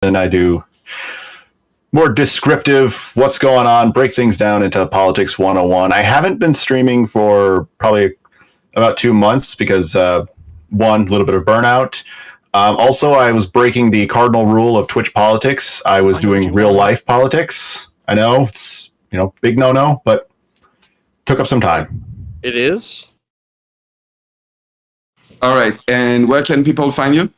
and I do more descriptive, what's going on, break things down into Politics 101. I haven't been streaming for probably about 2 months because, one, a little bit of burnout. Also, I was breaking the cardinal rule of Twitch politics. I was doing real life politics. I know it's, big no-no, but took up some time. It is. All right. And where can people find you?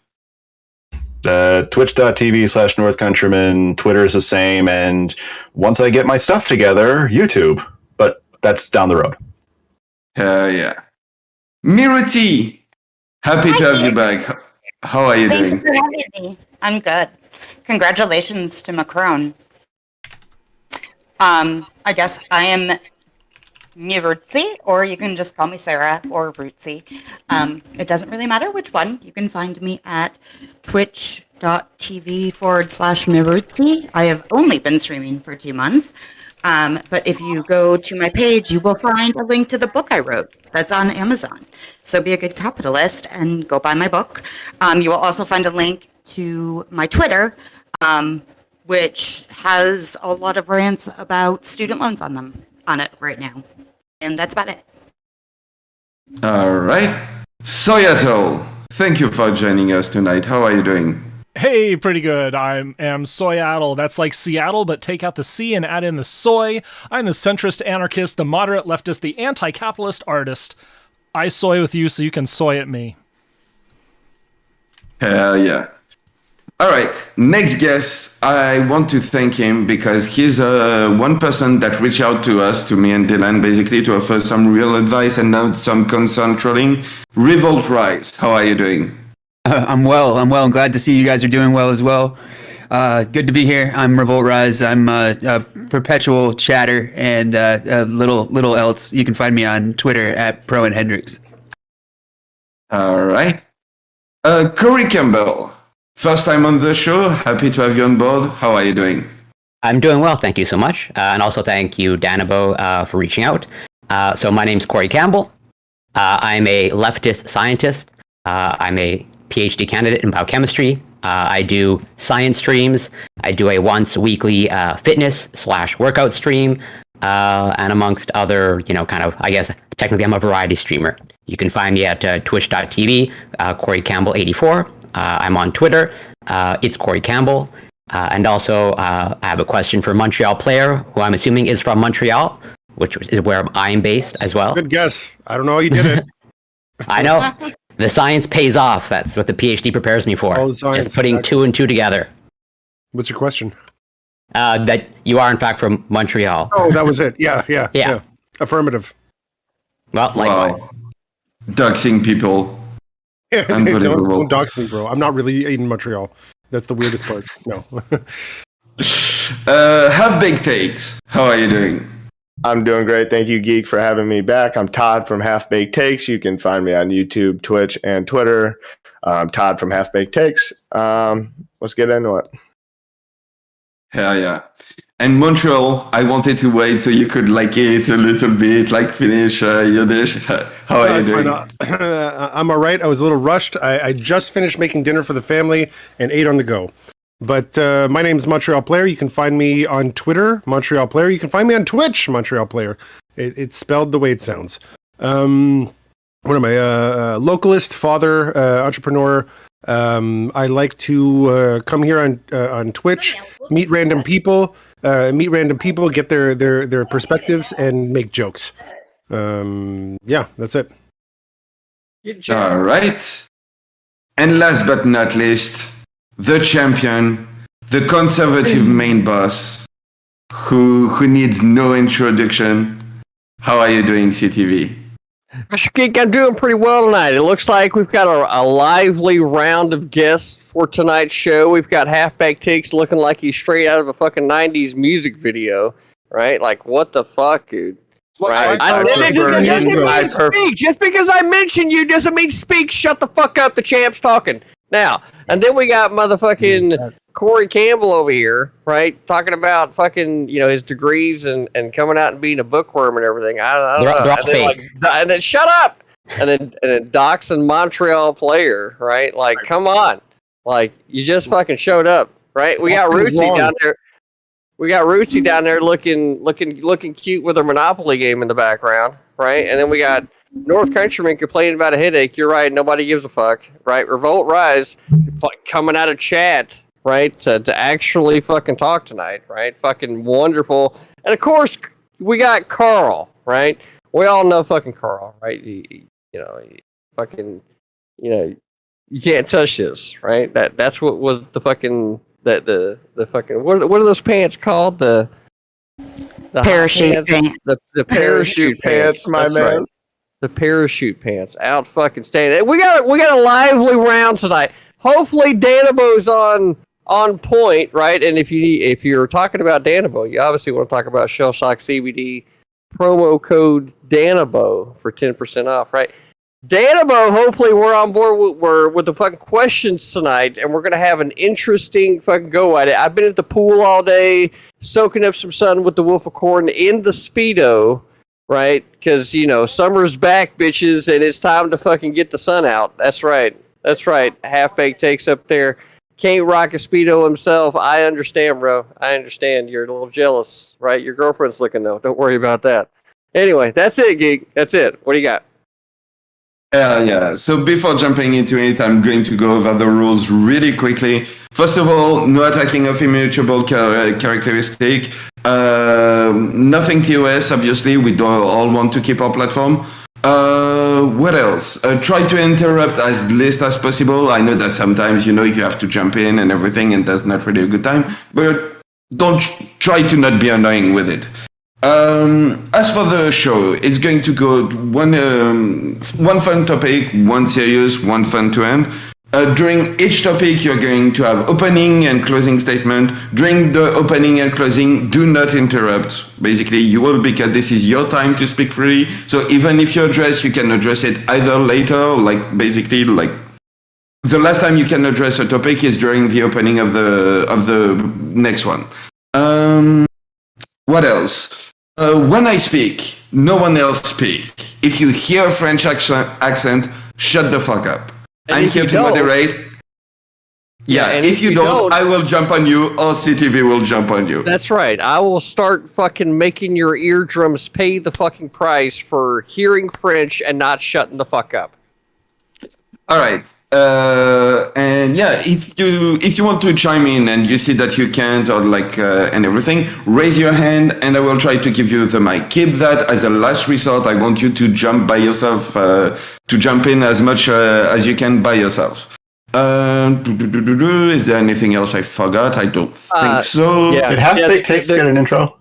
Twitch.tv/North Countryman. Twitter is the same. And once I get my stuff together, YouTube. But that's down the road. Yeah. Miruti, happy to have you back. How are you doing? Thanks for having me. I'm good. Congratulations to Macron. I guess I am Mirutzi, or you can just call me Sarah or Rootsy. It doesn't really matter which one. You can find me at twitch.tv/Mirutzi. I have only been streaming for 2 months. But if you go to my page, you will find a link to the book I wrote that's on Amazon. So be a good capitalist and go buy my book. You will also find a link to my Twitter, which has a lot of rants about student loans on it right now. And that's about it. All right. Soyato, thank you for joining us tonight. How are you doing? Hey, pretty good. I am Soyaddle. That's like Seattle, but take out the C and add in the soy. I'm the centrist anarchist, the moderate leftist, the anti-capitalist artist. I soy with you so you can soy at me. Hell yeah. All right, next guest, I want to thank him because he's one person that reached out to us, to me and Dylan, basically to offer some real advice and now some concern trolling. Revolt Rise, how are you doing? I'm well. I'm glad to see you guys are doing well as well. Good to be here. I'm Revolt Rise. I'm a perpetual chatter and little else. You can find me on Twitter at Pro and Hendrix. All right. Corey Campbell. First time on the show. Happy to have you on board. How are you doing? I'm doing well, thank you so much. And also thank you, Danabo, for reaching out. So my name's Corey Campbell. I'm a leftist scientist. I'm a PhD candidate in biochemistry. I do science streams. I do a once weekly fitness/workout stream. And amongst other, technically I'm a variety streamer. You can find me at twitch.tv, Corey Campbell 84. I'm on Twitter. It's Corey Campbell. And also, I have a question for Montreal Player, who I'm assuming is from Montreal, which is where I'm based as well. Good guess. I don't know how you did it. I know. The science pays off. That's what the PhD prepares me for. Oh, the science, just putting two and two together. What's your question? That you are, in fact, from Montreal. Oh, that was it. Yeah. Affirmative. Well, likewise. Wow. Doxing people. Don't dox me, bro. I'm not really in Montreal. That's the weirdest part. No. Half-Baked Takes. How are you doing? I'm doing great. Thank you, Geek, for having me back. I'm Todd from Half-Baked Takes. You can find me on YouTube, Twitch, and Twitter. Todd from Half-Baked Takes. Let's get into it. Hell yeah. And Montreal, I wanted to wait so you could like eat a little bit, like finish your dish. How are you doing? I'm all right. I was a little rushed. I just finished making dinner for the family and ate on the go. But my name's Montreal Player. You can find me on Twitter, Montreal Player. You can find me on Twitch, Montreal Player. It's spelled the way it sounds. What am I? Localist, father, entrepreneur. I like to come here on Twitch, meet random people, get their perspectives, and make jokes. Yeah, that's it. All right. And last but not least, the champion, the conservative main boss, who needs no introduction. How are you doing, CTV? Mr. Geek, I'm doing pretty well tonight. It looks like we've got a lively round of guests for tonight's show. We've got Half-Baked Takes looking like he's straight out of a fucking 90s music video, right? Like, what the fuck, dude? Right. Speak. Just because I mentioned you doesn't mean speak. Shut the fuck up. The champ's talking. Now, and then we got motherfucking Corey Campbell over here, right? Talking about fucking, his degrees and coming out and being a bookworm and everything. I don't know. And then shut up. And then Docs and Montreal Player, right? Like, come on. Like, you just fucking showed up. right? We got Nothing's Rootsy wrong. down there. We got Rootsy down there looking cute with a Monopoly game in the background, right? And then we got North Countryman complaining about a headache. You're right. Nobody gives a fuck, right? Revolt Rise coming out of chat, right? To actually fucking talk tonight, right? Fucking wonderful. And of course, we got Carl, right? We all know fucking Carl, right? You can't touch this, right? That's what was the fucking the fucking what are those pants called? The Parachute pants. The parachute pants, my that's man. right. The parachute pants out fucking standing. We got a lively round tonight. Hopefully Danabo's on point, right? And if you're talking about Danabo, you obviously want to talk about Shell Shock CBD promo code Danabo for 10% off, right? Danabo, hopefully we're on board with the fucking questions tonight, and we're going to have an interesting fucking go at it. I've been at the pool all day, soaking up some sun with the Wolf of Corn in the Speedo, right? Because, summer's back, bitches, and it's time to fucking get the sun out. That's right. Half-Baked Takes up there. Can't rock a Speedo himself. I understand, bro. I understand. You're a little jealous, right? Your girlfriend's looking, though. Don't worry about that. Anyway, that's it, Geek. That's it. What do you got? Yeah. So before jumping into it, I'm going to go over the rules really quickly. First of all, no attacking of immutable characteristic. Nothing TOS, obviously. We don't all want to keep our platform. What else? Try to interrupt as least as possible. I know that sometimes, you have to jump in and everything, and that's not really a good time. But don't try to not be annoying with it. As for the show, it's going to go one fun topic, one serious, one fun to end. During each topic, you're going to have opening and closing statement. During the opening and closing, do not interrupt. Basically, you will this is your time to speak freely. So even if you address, you can address it either later, the last time you can address a topic is during the opening of the next one. What else? When I speak, no one else speak. If you hear a French accent, shut the fuck up. And I'm if here you to don't- moderate. Yeah, and if you don't, I will jump on you, or CTV will jump on you. That's right. I will start fucking making your eardrums pay the fucking price for hearing French and not shutting the fuck up. All right. And yeah, if you want to chime in and you see that you can't or and everything, raise your hand and I will try to give you the mic. Keep that as a last resort. I want you to jump by yourself, to jump in as much as you can by yourself. Is there anything else I forgot? I don't think so. yeah. Did Half-Baked Takes get an intro?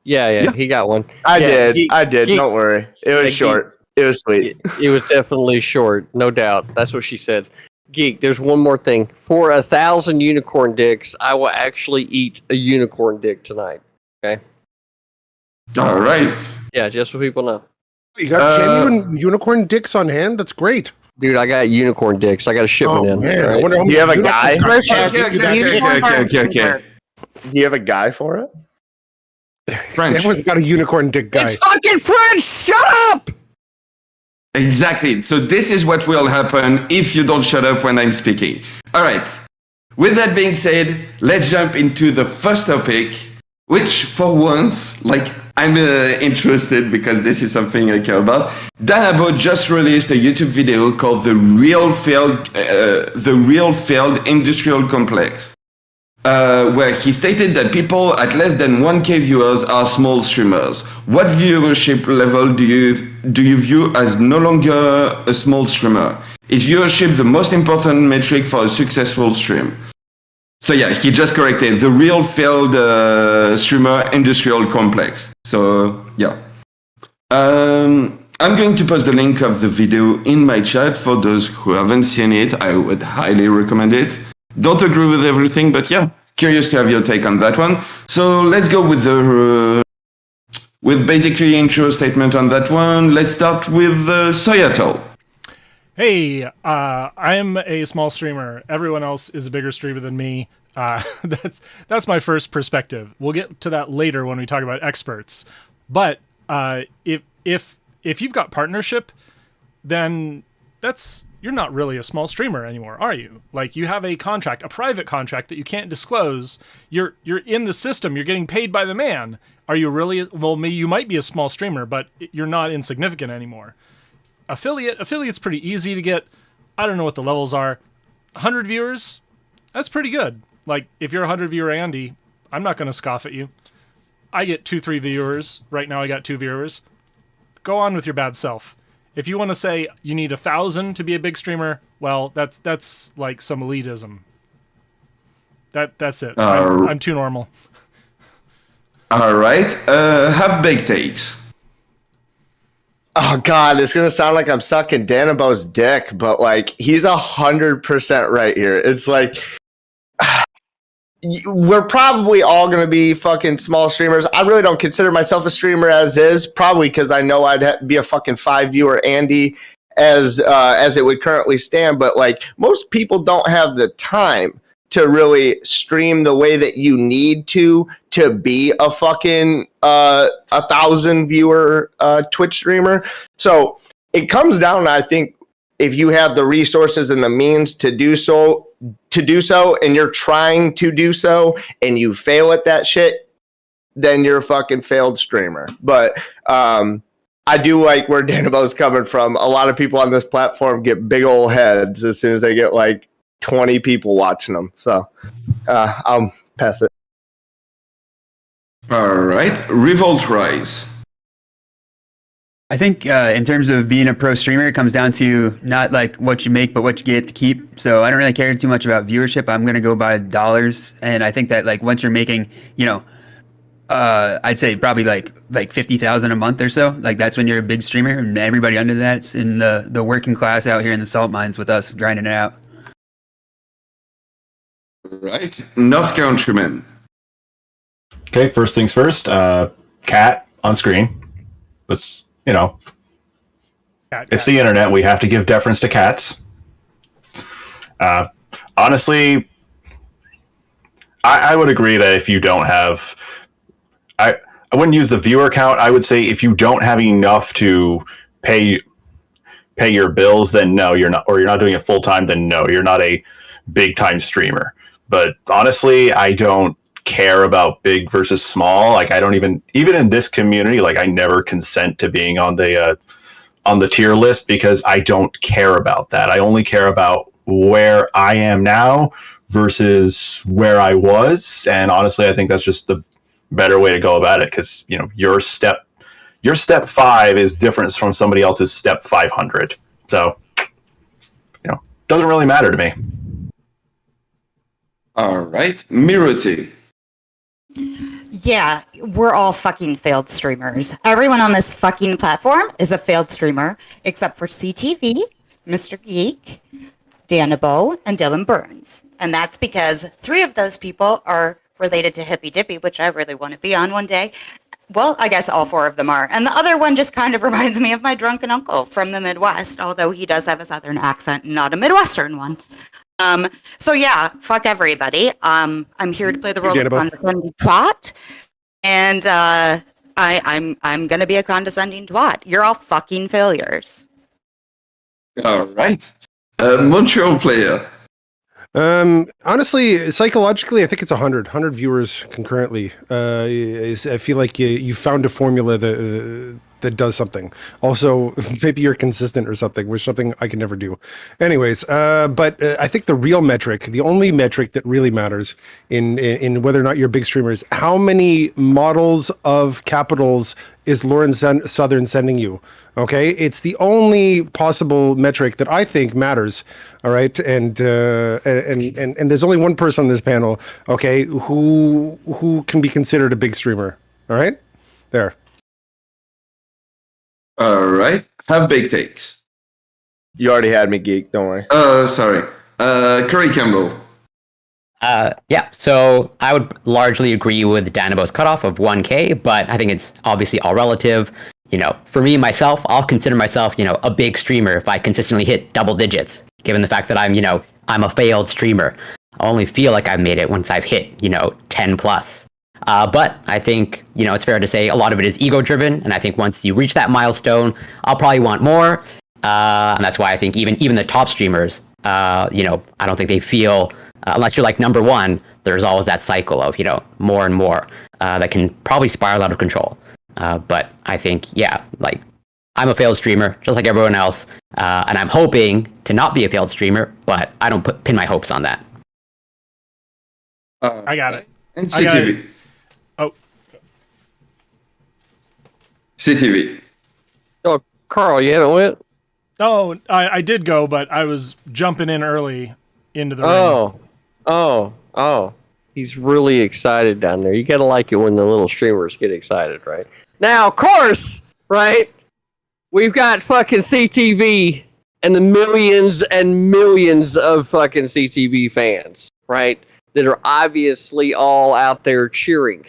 Yeah, he got one. I Yeah, did. Geek- Don't worry. It was Yeah, short. It was sweet. It was definitely short, no doubt. That's what she said. Geek, there's one more thing. For 1,000 unicorn dicks, I will actually eat a unicorn dick tonight. Okay? All right. Yeah, just so people know. You got genuine unicorn dicks on hand? That's great. Dude, I got unicorn dicks. I got a shipment in. Man, I right? wonder how Do you have a unicorns guy? got- Okay. Do you have a guy for it? French. Everyone's got a unicorn dick guy. It's fucking French! Shut up! Exactly. So this is what will happen if you don't shut up when I'm speaking. All right. With that being said, let's jump into the first topic, which for once, I'm interested because this is something I care about. Danabo just released a YouTube video called The Real Failed Industrial Complex, where he stated that people at less than 1K viewers are small streamers. What viewership level do you view as no longer a small streamer? Is viewership the most important metric for a successful stream? So yeah, he just corrected the real failed streamer industrial complex. So yeah. I'm going to post the link of the video in my chat for those who haven't seen it. I would highly recommend it. Don't agree with everything, but yeah, curious to have your take on that one. So let's go with with basically intro statement on that one. Let's start with Soyatel. Hey, I'm a small streamer. Everyone else is a bigger streamer than me. That's my first perspective. We'll get to that later when we talk about experts. But if you've got partnership, then that's you're not really a small streamer anymore, are you? Like, you have a contract, a private contract that you can't disclose. You're in the system. You're getting paid by the man. Are you really? Well, maybe you might be a small streamer, but you're not insignificant anymore. Affiliate's pretty easy to get. I don't know what the levels are. 100 viewers, that's pretty good. Like, if you're a 100 viewer Andy, I'm not going to scoff at you. I get 2-3 viewers. Right now I got 2 viewers. Go on with your bad self. If you want to say you need 1,000 to be a big streamer, well, that's like some elitism. That's it. I'm too normal. All right. Half-baked takes. Oh God, it's gonna sound like I'm sucking Danabo's dick, but like he's 100% right here. It's like we're probably all gonna be fucking small streamers. I really don't consider myself a streamer as is, probably because I know I'd be a fucking 5 viewer Andy as it would currently stand. But like most people don't have the time to really stream the way that you need to be a fucking 1,000 viewer Twitch streamer. So it comes down, I think, if you have the resources and the means to do so, and you're trying to do so, and you fail at that shit, then you're a fucking failed streamer. But I do like where Danabo's coming from. A lot of people on this platform get big old heads as soon as they get like 20 people watching them. So I'll pass it. All right. Revolt Rise. I think in terms of being a pro streamer, it comes down to not like what you make, but what you get to keep. So I don't really care too much about viewership. I'm going to go by dollars. And I think that like once you're making, I'd say probably like 50,000 a month or so. Like that's when you're a big streamer, and everybody under that's in the working class out here in the salt mines with us grinding it out. Right. North Countryman. Okay, first things first. Cat on screen. Let's, Cat. It's the internet. We have to give deference to cats. Honestly, I would agree that if you don't have... I wouldn't use the viewer count. I would say if you don't have enough to pay your bills, then no, you're not. Or you're not doing it full time, then no, you're not a big time streamer. But honestly, I don't care about big versus small. Like I don't even in this community, like I never consent to being on the tier list because I don't care about that. I only care about where I am now versus where I was. And honestly, I think that's just the better way to go about it, because your step 5 is different from somebody else's step 500. So doesn't really matter to me. All right. Miruti. Yeah, we're all fucking failed streamers. Everyone on this fucking platform is a failed streamer, except for CTV, Mr. Geek, Danabo, and Dylan Burns. And that's because 3 of those people are related to Hippy Dippy, which I really want to be on one day. Well, I guess all 4 of them are. And the other one just kind of reminds me of my drunken uncle from the Midwest, although he does have a Southern accent, not a Midwestern one. So yeah, fuck everybody. I'm here to play the role of condescending twat, and I'm gonna be a condescending twat. You're all fucking failures. All right. Montreal player. Honestly, psychologically, I think it's 100 viewers concurrently. I feel like you found a formula that does something. Also, maybe you're consistent or something, which is something I can never do. Anyways, but I think the real metric, the only metric that really matters in whether or not you're a big streamer is how many models of capitals is Lauren Southern sending you. Okay, it's the only possible metric that I think matters. All right, and there's only one person on this panel, okay, who can be considered a big streamer. All right, there. All right. Have big takes. You already had me, Geek. Don't worry. Sorry. Curry Campbell. Yeah, so I would largely agree with Danabo's cutoff of 1K, but I think it's obviously all relative. For me, myself, I'll consider myself, a big streamer if I consistently hit double digits, given the fact that I'm a failed streamer. I only feel like I've made it once I've hit, 10 plus. But I think, it's fair to say a lot of it is ego driven. And I think once you reach that milestone, I'll probably want more. And that's why I think even the top streamers, I don't think they feel, unless you're like number one, there's always that cycle of, more and more that can probably spiral out of control. But I think, like, I'm a failed streamer, just like everyone else, and I'm hoping to not be a failed streamer, but I don't pin my hopes on that. I got it. And I got it. CTV. Oh, CTV. Oh, Carl, you haven't went? oh, I did go, but I was jumping in early into the ring. Oh. He's really excited down there. You gotta like it when the little streamers get excited, right? Now, of course, right? We've got fucking CTV and the millions and millions of fucking CTV fans, right? That are obviously all out there cheering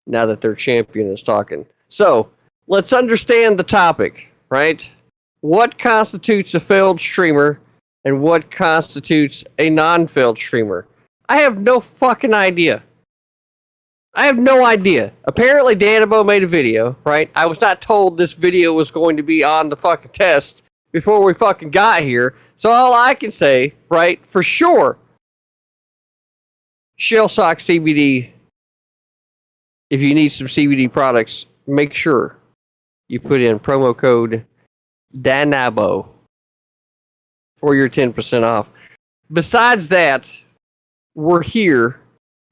now that their champion is talking. So, let's understand the topic, right? What constitutes a failed streamer and what constitutes a non-failed streamer? I have no fucking idea. I have no idea. Apparently, Danabo made a video, right? I was not told this video was going to be on the fucking test before we fucking got here. So all I can say, right, for sure, Shell Sock CBD, if you need some CBD products, make sure you put in promo code DANABO for your 10% off. Besides that, we're here.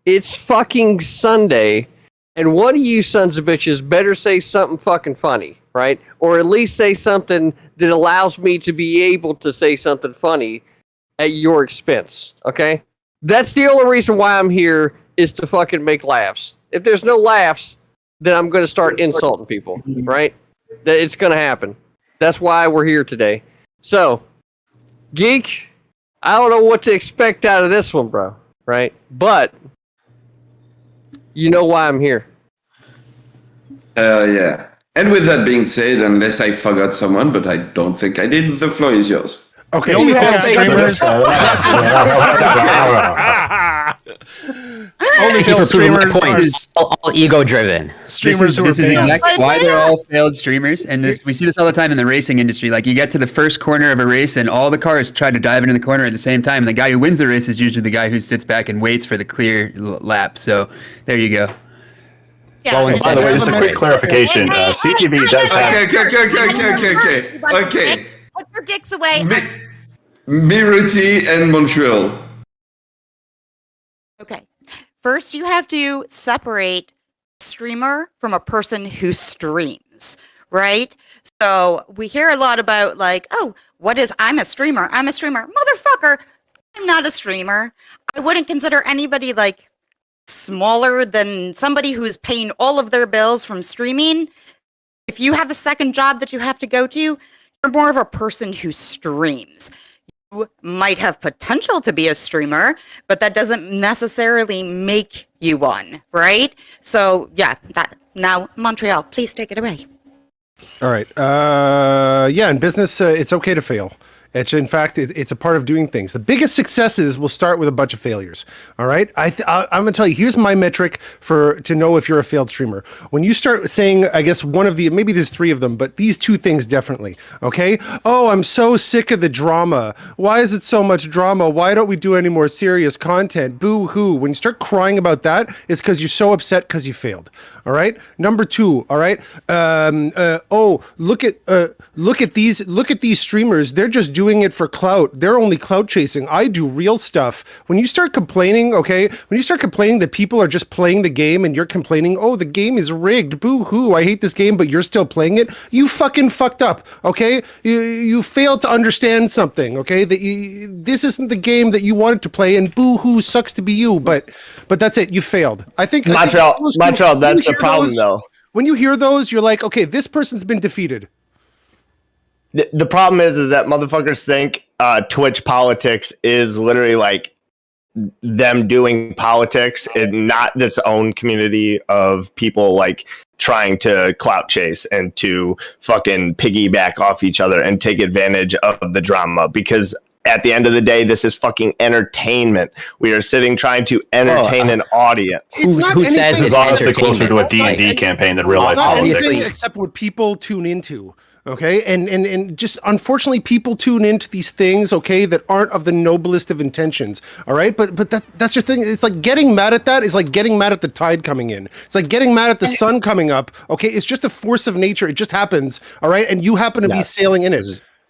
It's fucking Sunday, and one of you sons of bitches better say something fucking funny, right? Or at least say something that allows me to be able to say something funny at your expense, okay? That's the only reason why I'm here, is to fucking make laughs. If there's no laughs, then I'm going to start insulting people, right? That it's going to happen. That's why we're here today. So, Geek, I don't know what to expect out of this one, bro, right? But you know why I'm here. Yeah. And with that being said, unless I forgot someone, but I don't think I did, the floor is yours. Okay. The only failed streamers. Only Thank you failed for proving my streamers point. are It's all ego-driven. streamers who are This is failed. exactly why they're all failed streamers, and we see this all the time in the racing industry. Like, you get to the first corner of a race, and all the cars try to dive into the corner at the same time, and the guy who wins the race is usually the guy who sits back and waits for the clear lap. So there you go. Yeah. By the way, just a quick clarification. CTV does have. Okay. Put your dicks away. Miruti and Montreal. Okay. First, you have to separate streamer from a person who streams, right? So we hear a lot about like, oh, I'm a streamer. I'm a streamer. Motherfucker, I'm not a streamer. I wouldn't consider anybody like smaller than somebody who's paying all of their bills from streaming. If you have a second job that you have to go to, you're more of a person who streams. You might have potential to be a streamer, but that doesn't necessarily make you one, right? So yeah, now Montreal, please take it away. All right. In business, it's okay to fail. In fact, it's a part of doing things. The biggest successes will start with a bunch of failures. All right. I'm going to tell you, here's my metric to know if you're a failed streamer. When you start saying, I guess maybe there's three of them, but these two things definitely. Okay. Oh, I'm so sick of the drama. Why is it so much drama? Why don't we do any more serious content? Boo hoo. When you start crying about that, it's because you're so upset because you failed. All right. Number two. All right. Look at these streamers. They're just doing it for clout. They're only clout chasing. I do real stuff. When you start complaining, that people are just playing the game and you're complaining, oh, the game is rigged. Boo hoo. I hate this game, but you're still playing it. You fucking fucked up. Okay. You failed to understand something. Okay. This isn't the game that you wanted to play, and boo hoo, sucks to be you. But that's it. You failed. I think Montreal, that's the problem, though. When you hear those, you're like, okay, this person's been defeated. The problem is that motherfuckers think Twitch politics is literally like them doing politics and not its own community of people like trying to clout chase and to fucking piggyback off each other and take advantage of the drama, because at the end of the day, this is fucking entertainment. We are sitting trying to entertain an audience. Who says This is it's honestly closer to a entertainment? D&D campaign than real life It's not anything politics. except what people tune into. Okay, and just unfortunately, people tune into these things, okay, that aren't of the noblest of intentions. All right, but that's your thing. It's like getting mad at that is like getting mad at the tide coming in. It's like getting mad at the sun coming up. Okay, it's just a force of nature. It just happens. All right, and you happen to be sailing in it.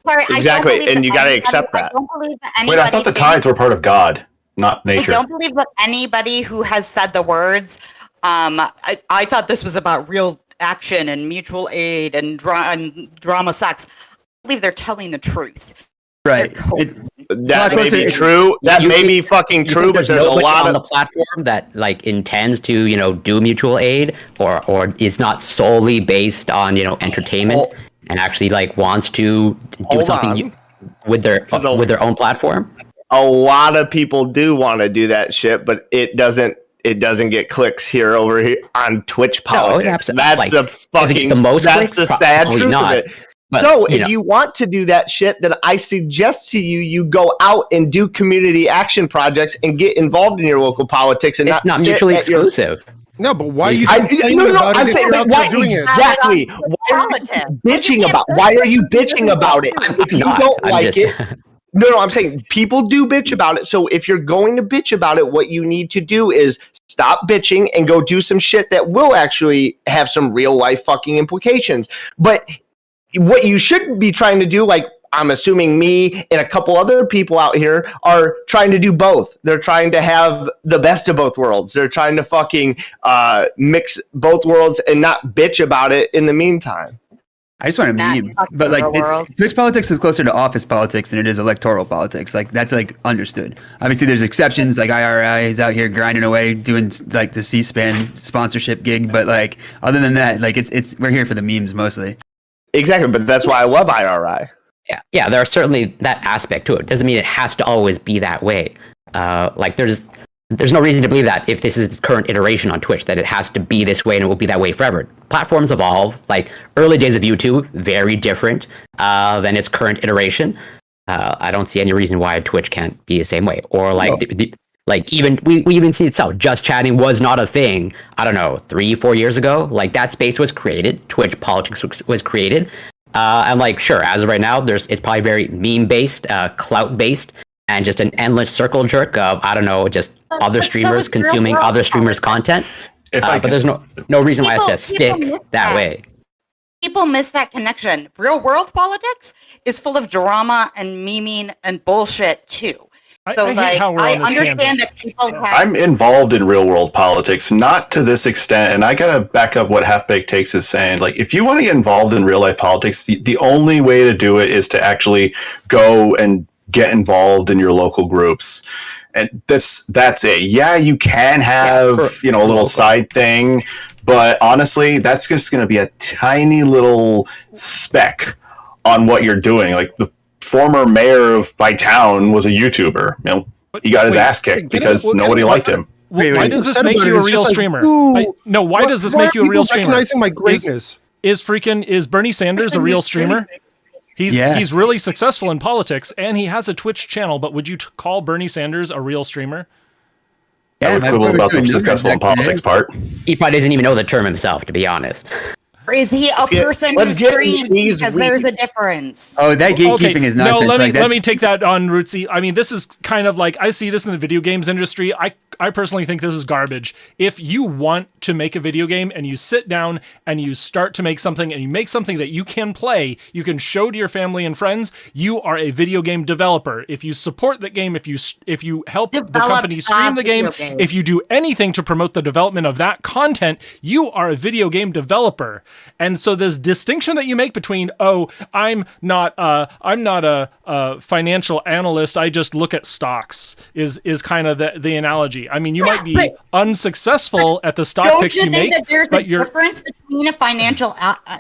Sorry, Exactly, and you got to accept that. I don't believe that Wait, anybody I thought the thinks- tides were part of God, not I nature. don't believe that anybody who has said the words, I thought this was about real action and mutual aid and drama sucks. I believe they're telling the truth. Right. That may be true. That may be fucking true, but there's a nobody lot on of the platform that like intends to do mutual aid or is not solely based on entertainment and actually like wants to do Hold something on. with their own platform. a lot of people do want to do that shit, but it doesn't get clicks over here on Twitch politics. That's the fucking that's the sad truth of it. But, so if you want to do that shit, then I suggest to you go out and do community action projects and get involved in your local politics and it's not mutually exclusive. No, but why are you I'm saying, why exactly? Why are you bitching about? Why are you bitching about it? If you don't like it, no, I'm saying people do bitch about it. So if you're going to bitch about it, what you need to do is stop bitching and go do some shit that will actually have some real life fucking implications. But what you should be trying to do, like I'm assuming me and a couple other people out here are trying to do both. They're trying to have the best of both worlds. They're trying to fucking mix both worlds and not bitch about it in the meantime. I just want to meme, but like Twitch politics is closer to office politics than it is electoral politics. Like that's like understood. Obviously, there's exceptions. Like IRI is out here grinding away doing like the C-SPAN sponsorship gig, but like other than that, like it's we're here for the memes mostly. Exactly, but that's why I love IRI. Yeah, there's certainly that aspect to it. Doesn't mean it has to always be that way. Like there's no reason to believe that if this is its current iteration on Twitch, that it has to be this way and it will be that way forever. Platforms evolve. Like early days of YouTube, very different than its current iteration. I don't see any reason why Twitch can't be the same way. Or like like even we even see itself. Just chatting was not a thing. I don't know, 3-4 years ago. Like that space was created. Twitch politics was created. And like sure, as of right now, it's probably very meme based, clout based. And just an endless circle jerk of, I don't know, just other streamers consuming other streamers' content. But there's no reason why it has to stick that way. People miss that connection. Real world politics is full of drama and memeing and bullshit too. So I understand that people have... I'm involved in real world politics, not to this extent, and I gotta back up what Half Baked Takes is saying. Like, if you want to get involved in real life politics, the only way to do it is to actually go and get involved in your local groups. And that's it. Yeah, you can have, a little side thing, but honestly, that's just going to be a tiny little speck on what you're doing. Like the former mayor of my town was a YouTuber. He got his ass kicked because nobody liked him. Why does this make you a real streamer? Why does this make you a real streamer? Recognizing my greatness. Is Bernie Sanders a real streamer? He's really successful in politics, and he has a Twitch channel, but would you call Bernie Sanders a real streamer? I would quibble about the successful in politics part. He probably doesn't even know the term himself, to be honest. Or is he a person who streams? Because there's a difference. Oh, that gatekeeping is nonsense. No, let me take that on, Rootsy. I mean, this is kind of like, I see this in the video games industry. I personally think this is garbage. If you want to make a video game and you sit down and you start to make something and you make something that you can play, you can show to your family and friends, you are a video game developer. If you support the game, if you help the company stream the game, if you do anything to promote the development of that content, you are a video game developer. And so this distinction that you make between, I'm not a financial analyst, I just look at stocks is kind of the analogy. I mean, you might be unsuccessful at the stock picks you make. Don't you think that there's a difference between a financial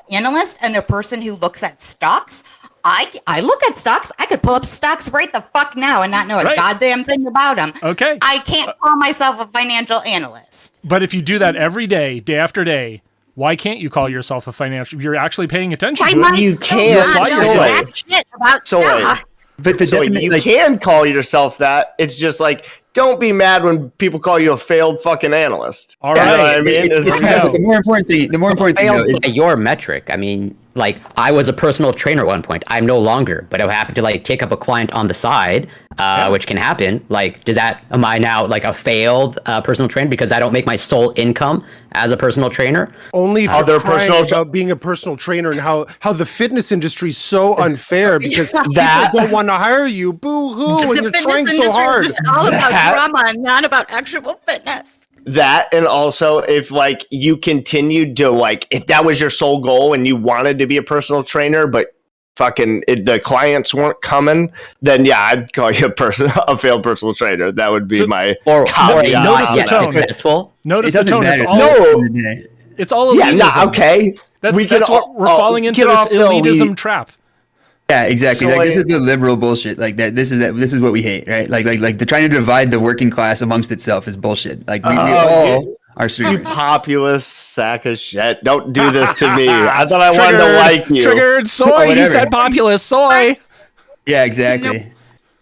analyst and a person who looks at stocks? I look at stocks. I could pull up stocks right the fuck now and not know a goddamn thing about them. Okay. I can't call myself a financial analyst. But if you do that every day, day after day, why can't you call yourself a financial? You're actually paying attention to it. You can't. You can call yourself that. It's just like, don't be mad when people call you a failed fucking analyst. All right. You know what I mean? The more important thing though, is your metric. I mean, like I was a personal trainer at one point. I'm no longer, but I happen to like take up a client on the side, which can happen. Like, am I now like a failed personal trainer because I don't make my sole income as a personal trainer? Only for Other crying personal about being a personal trainer and how the fitness industry is so unfair because That- people don't want to hire you. Boo hoo! And The you're fitness trying so industry hard. is just all about That- drama and not about actual fitness. That, and also if like you continued to like, if that was your sole goal and you wanted to be a personal trainer, but the clients weren't coming, then yeah, I'd call you a failed personal trainer. That would be my Or a caveat. notice the not tone. successful. Notice It the doesn't tone. It's matter. all No, it's all yeah, elitism. no, okay. That's what we're falling into, this elitism trap. Yeah, exactly. So, Like this like- is the liberal bullshit. Like that. This is what we hate, right? Like to trying to divide the working class amongst itself is bullshit. Like we all are You streamers. populist sack of shit. Don't do this to me. I thought I wanted to like you. Triggered soy. He Whatever. said populist soy. Yeah, exactly.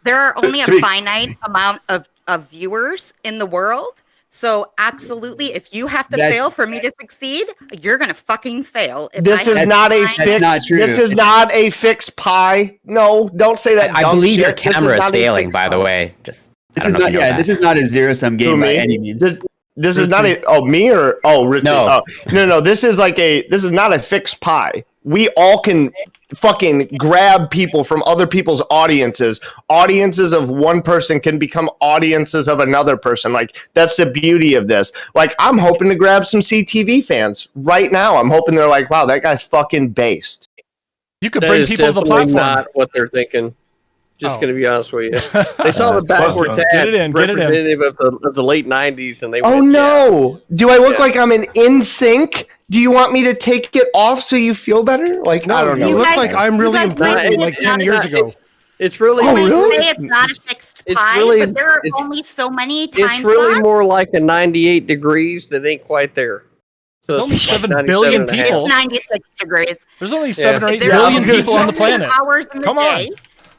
There are only a To be- finite amount of viewers in the world. So absolutely, if you have to That's- fail for me to succeed, you're gonna fucking fail. If This I is have not a time- That's not fixed. true. This is not a fixed pie. No, don't say that. I dumb believe your shit. This camera is not a failing, fixed by the pie. way. Just This I is don't know not. if you know Yeah, that. this is not a zero-sum Who, game by me? any means. This is not a. Oh, me or Richie? No. Oh, no. This is like a. This is not a fixed pie. We all can fucking grab people from other people's audiences. Audiences of one person can become audiences of another person. Like that's the beauty of this. Like I'm hoping to grab some CTV fans right now. I'm hoping they're like, wow, that guy's fucking based. You could That bring is people to the definitely platform. not what they're thinking. Just Oh. going to be honest with you. They saw the backwards Get ad it in, get it in. representative of the late 90s, and they Oh went, no! Do I look Yeah. like I'm in sync? Do you want me to take it off so you feel better? Like I don't know. You You look guys- like I'm you really guys important might like be 10 years not- ago. It's really, Oh, You really? say it's not a fixed It's pie, really- but there are it's- only so many time It's really slots. more like a 98 degrees that ain't quite there. So There's it's only like 7 billion 97 and a half. people. It's 96 degrees. There's only 7 or 8 There billion was gonna people say- on the planet. Hours in the Come on. day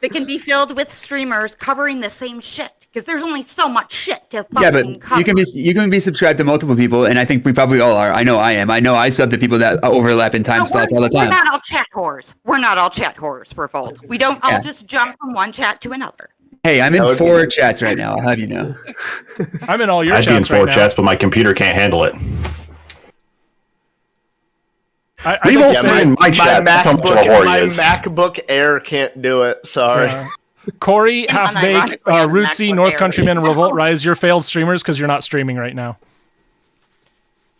that can be filled with streamers covering the same shit because there's only so much shit to fucking Yeah, but cover. you can be subscribed to multiple people, and I think we probably all are. I know I am. I know I sub to people that overlap in time No, slots all the we're time. not all chat whores. We're not all chat whores, Revolt. We don't all Yeah. just jump from one chat to another. Hey, I'm That in would 4 be- chats right now. I'll have you know. I'm in all your I'd be in chats 4 right now. chats, but my computer can't handle it. I Leave think- all say in my chat. That's how much of a whore he is. MacBook Air can't do it. Sorry. Corey, Half Bake, unironically on Rootsy, MacBook North Air. Countryman, and Revolt Rise, you're failed streamers because you're not streaming right now.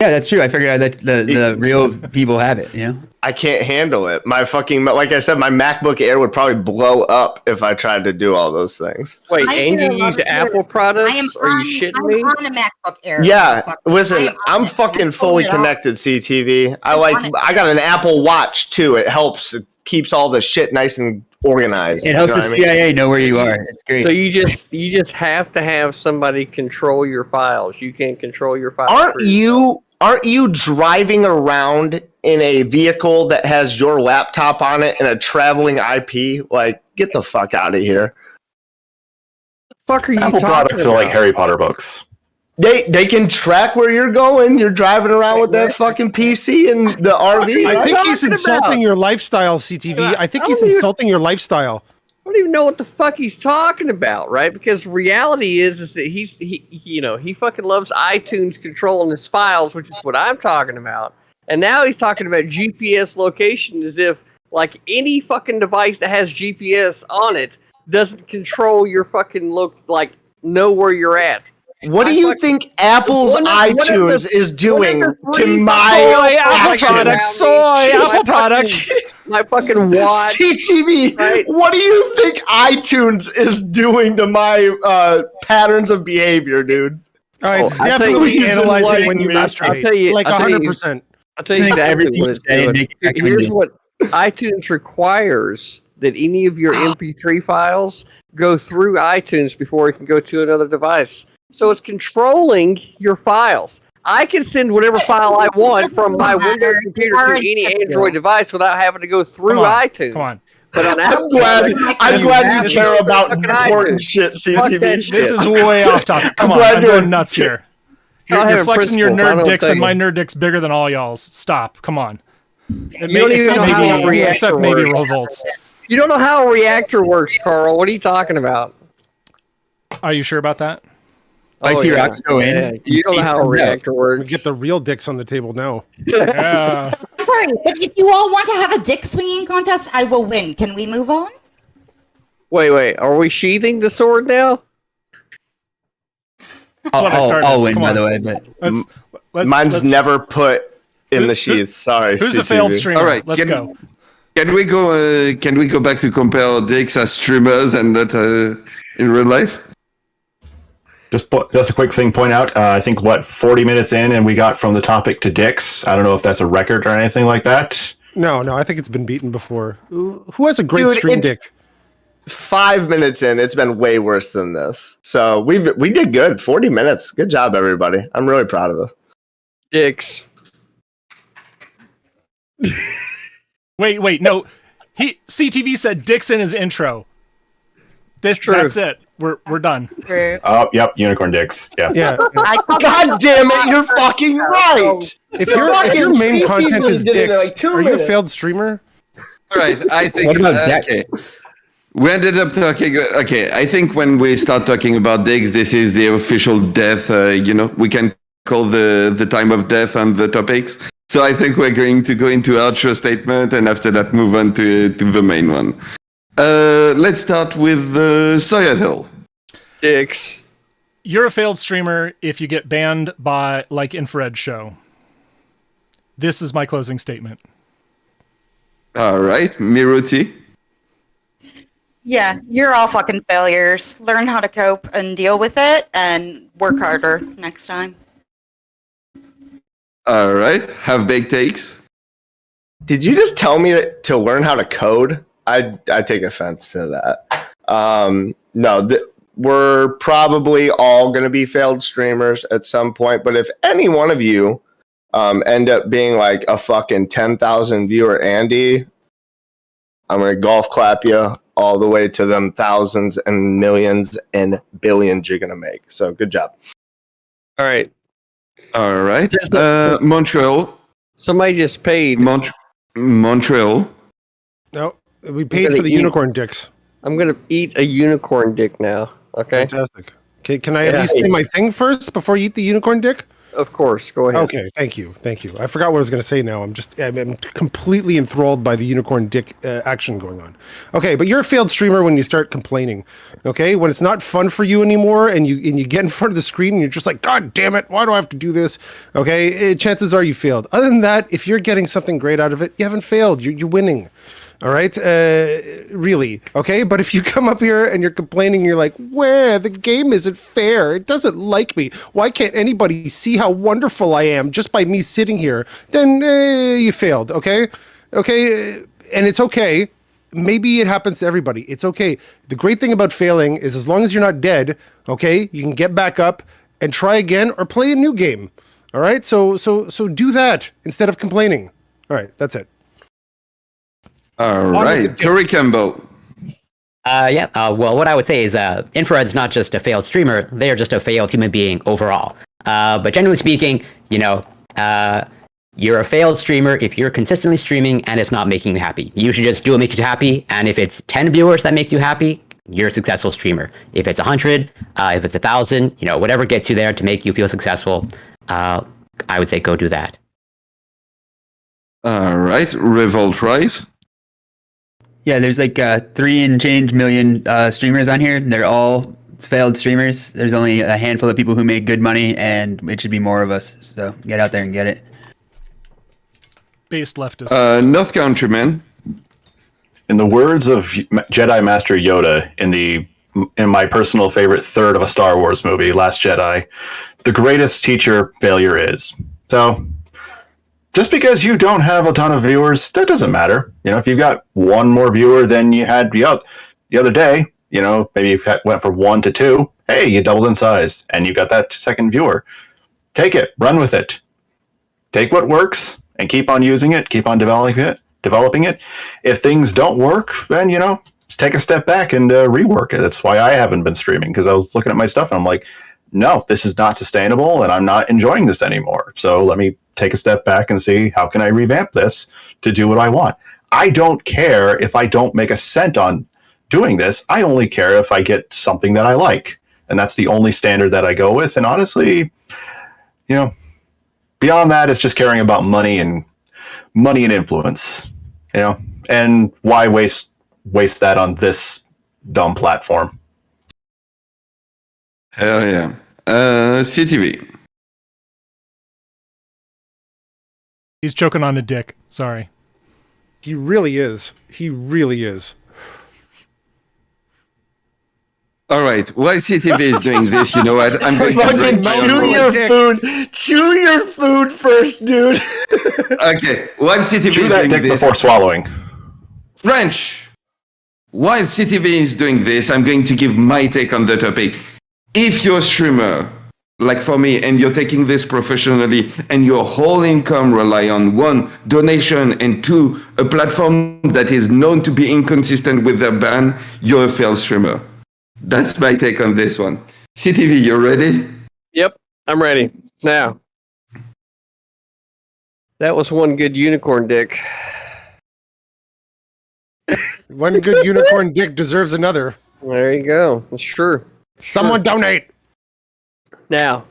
Yeah, that's true. I figured that the real people have it. You know. I can't handle it. My fucking, like I said, my MacBook Air would probably blow up if I tried to do all those things. Wait, I and hear a you lot use of Apple good- products? I am Are on, you shitting I'm me? on a MacBook Air. Yeah, Fuck. listen, I am I'm on it. fucking I'm fully pulling it off. connected. CTV. I I'm like. on it. I got an Apple Watch too. It helps. It keeps all the shit nice and organized. It helps You know the what I mean? CIA know where you are. It's great. So you just have to have somebody control your files. You can't control your files. for yourself. Aren't you driving around in a vehicle that has your laptop on it and a traveling IP? Like, get the fuck out of here. Fuck are you Apple talking products about? are like Harry Potter books. They can track where you're going. You're driving around with that fucking PC and the RV. I think he's talking insulting about? your lifestyle, CTV. I think I he's don't even- insulting your lifestyle. I don't even know what the fuck he's talking about, right? Because reality is that he fucking loves iTunes controlling his files, which is what I'm talking about. And now he's talking about GPS location as if like any fucking device that has GPS on it doesn't control your fucking know where you're at. What do you think Apple's One of iTunes the- is doing one of the to three my Soy, Apple actions? products, soy, Apple products. My fucking watch. CTV, Right. what do you think iTunes is doing to my patterns of behavior, dude? It's I'll tell you, definitely he's analyzing when you enlightening me. masturbate. I'll tell you- like I'll tell you- 100%. I'll tell you Listening to exactly everything what you it's say and doing. making Here's recommendations. what iTunes requires: that any of your MP3 files go through iTunes before it can go to another device. So it's controlling your files. I can send whatever file I want from my Windows computer to any Android device without having to go through Come on, iTunes. Come on. But on I'm Apple glad products, I'm you glad have you to care go about fucking important iTunes. shit, CCV. that shit. This is way off topic. Come on, glad I'm you're- going nuts here. I'll You're have a flexing your principle, but I nerd don't dicks, tell and my you. nerd dick's bigger than all y'all's. Stop. Come on. It You don't even know how a reactor except maybe works. revolts. You don't know how a reactor works, Carl. What are you talking about? Are you sure about that? Spicy rocks go in. Yeah. You don't know how a reactor We works. get the real dicks on the table now. Yeah. I'm sorry, but if you all want to have a dick swinging contest, I will win. Can we move on? Wait. Are we sheathing the sword now? That's what I started. I'll win, Come by on. the way. But Mine's never put in the sheath. Sorry. Who's a CTV. failed streamer? All right, Let's go. Can we go? Can we go back to compare our dicks as streamers and not in real life? Just a quick thing. Point out. I think 40 minutes in, and we got from the topic to dicks. I don't know if that's a record or anything like that. No, I think it's been beaten before. Who has a great Dude, stream dick? 5 minutes in, it's been way worse than this. So we did good. 40 minutes. Good job, everybody. I'm really proud of us. Dicks. Wait, no. CTV said dicks in his intro. True. That's it. We're done. Oh, yep, unicorn dicks. Yeah. Yeah. God damn it, you're fucking right. If your main CTV content is did it in dicks, like 2 are you a minutes. failed streamer? All right, I think. what about okay. decks? We ended up talking. Okay, I think when we start talking about dicks, this is the official death. We can call the time of death on the topics. So I think we're going to go into outro statement, and after that, move on to the main one. Let's start with Soyatel. Dicks. You're a failed streamer if you get banned by like Infrared Show. This is my closing statement. All right, Miruti. Yeah, you're all fucking failures. Learn how to cope and deal with it and work harder next time. All right, have big takes. Did you just tell me to learn how to code? I take offense to that. No, we're probably all going to be failed streamers at some point. But if any one of you end up being like a fucking 10,000 viewer Andy, I'm going to golf clap you all the way to them thousands and millions and billions you're going to make. So good job. All right. All right, Just Montreal. Somebody just paid. Montreal. No, we paid gonna for the eat- unicorn dicks. I'm gonna eat a unicorn dick now. Okay. Fantastic. Okay, can I at Yeah. least say my thing first before you eat the unicorn dick? Of course. Go ahead. Okay, thank you. I forgot what I was going to say now. I'm completely enthralled by the unicorn dick action going on. Okay, but you're a failed streamer when you start complaining. Okay, when it's not fun for you anymore, and you get in front of the screen and you're just like, God damn it, why do I have to do this? Okay, chances are you failed. Other than that, if you're getting something great out of it, you haven't failed. You're winning. All right, really, okay? But if you come up here and you're complaining, you're like, "Where the game isn't fair. It doesn't like me. Why can't anybody see how wonderful I am just by me sitting here?" Then you failed, okay? Okay, and it's okay. Maybe it happens to everybody. It's okay. The great thing about failing is as long as you're not dead, okay, you can get back up and try again or play a new game. All right, so do that instead of complaining. All right, that's it. All right, Corey Campbell. Well, what I would say is Infrared's not just a failed streamer, they are just a failed human being overall. But generally speaking, you're a failed streamer if you're consistently streaming and it's not making you happy. You should just do what makes you happy, and if it's 10 viewers that makes you happy, you're a successful streamer. If it's 100, if it's 1,000, whatever gets you there to make you feel successful, I would say go do that. All right, Revolt Rise. Yeah, there's like 3 and change million streamers on here. They're all failed streamers. There's only a handful of people who make good money, and it should be more of us. So get out there and get it. Based leftist. North Countryman. In the words of Jedi Master Yoda in my personal favorite third of a Star Wars movie, Last Jedi, the greatest teacher failure is. So just because you don't have a ton of viewers, that doesn't matter. If you've got one more viewer than you had the other day, maybe you went from 1 to 2, hey, you doubled in size and you got that second viewer. Take it, run with it. Take what works and keep on using it, keep on developing it. If things don't work, then, just take a step back and rework it. That's why I haven't been streaming, because I was looking at my stuff and I'm like, no, this is not sustainable and I'm not enjoying this anymore. So let me take a step back and see how can I revamp this to do what I want. I don't care if I don't make a cent on doing this. I only care if I get something that I like. And that's the only standard that I go with. And honestly, beyond that, it's just caring about money and influence, and why waste that on this dumb platform? Hell yeah. CTV. He's choking on a dick. Sorry. He really is. He really is. All right. While CTV is doing this, you know what? I'm going to Fucking drink my chew own your water. food. Chew your food first, dude. Okay. While CTV Chew is that doing dick this, before swallowing. French. While CTV is doing this, I'm going to give my take on the topic. If you're a streamer, like for me, and you're taking this professionally, and your whole income rely on one, donation, and two, a platform that is known to be inconsistent with their ban, you're a failed streamer. That's my take on this one. CTV, you ready? Yep, I'm ready. Now, that was one good unicorn dick. One good unicorn dick deserves another. There you go. That's true. Someone donate. Now,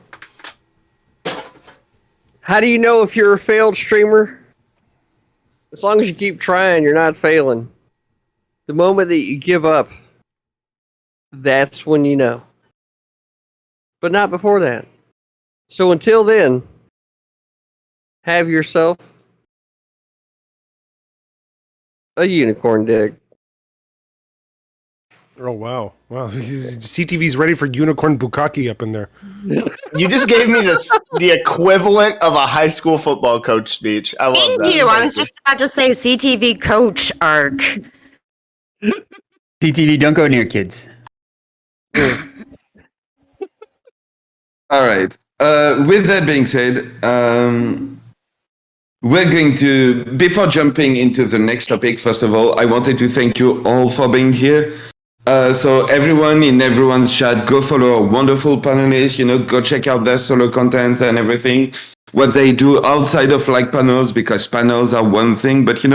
how do you know if you're a failed streamer? As long as you keep trying, you're not failing. The moment that you give up, that's when you know. But not before that. So until then, have yourself a unicorn dick. Oh, wow. Wow. CTV's ready for unicorn bukkake up in there. You just gave me the equivalent of a high school football coach speech. I love Thank that. you. I was just about to say CTV coach arc. CTV, don't go near kids. All right. With that being said, we're going to, before jumping into the next topic, first of all, I wanted to thank you all for being here. So everyone in everyone's chat, go follow our wonderful panelists, go check out their solo content and everything, what they do outside of like panels, because panels are one thing, but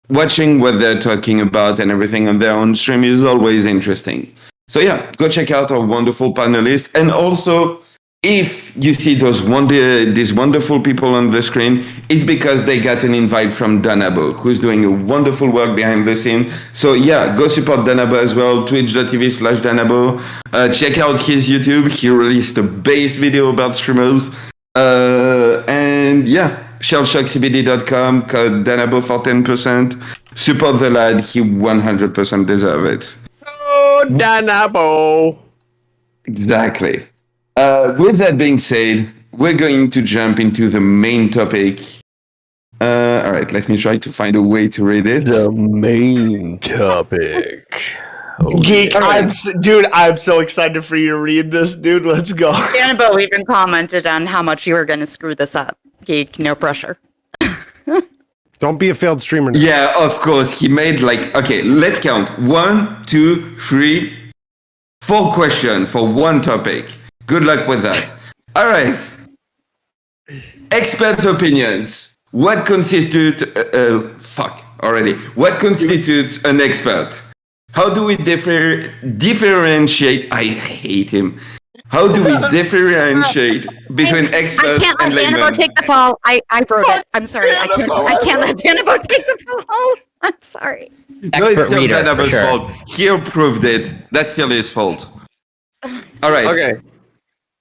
watching what they're talking about and everything on their own stream is always interesting. So yeah, go check out our wonderful panelists. And also, if you see these wonderful people on the screen, it's because they got an invite from Danabo, who's doing a wonderful work behind the scene. So yeah, go support Danabo as well, twitch.tv/Danabo. Check out his YouTube. He released a base video about streamers. And yeah, shellshockcbd.com, code Danabo for 10%. Support the lad. He 100% deserves it. Oh, Danabo. Exactly. With that being said, we're going to jump into the main topic. All right, let me try to find a way to read it. The main topic. Geek, I'm so excited for you to read this, dude. Let's go. Danabo even commented on how much you were going to screw this up. Geek, no pressure. Don't be a failed streamer now. Yeah, of course. He made okay, let's count. 1, 2, 3, 4 questions for one topic. Good luck with that. All right. Expert opinions. What constitutes What constitutes an expert? How do we differentiate? I hate him. How do we differentiate between experts I can't and let Danabo laymen? take the fall. I wrote it. I'm sorry. I can't let Danabo take the fall. I'm sorry. No, Expert it's still reader, for Danabo's sure. fault. He approved it. That's still his fault. All right. Okay.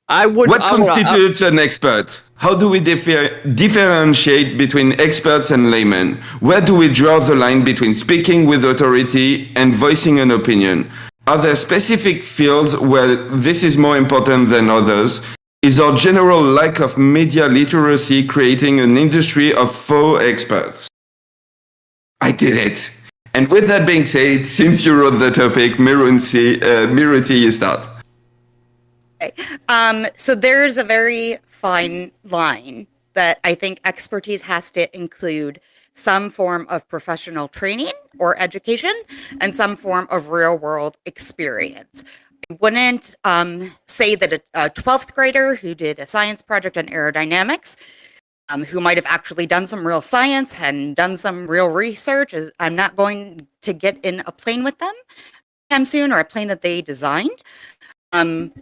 What constitutes an expert? How do we differentiate between experts and laymen? Where do we draw the line between speaking with authority and voicing an opinion? Are there specific fields where this is more important than others? Is our general lack of media literacy creating an industry of faux experts? I did it. And with that being said, since you wrote the topic, Miruti, you start. Okay. So there's a very fine line that I think expertise has to include some form of professional training or education and some form of real world experience. I wouldn't say that a 12th grader who did a science project on aerodynamics who might have actually done some real science and done some real research. I'm not going to get in a plane with them anytime soon, or a plane that they designed,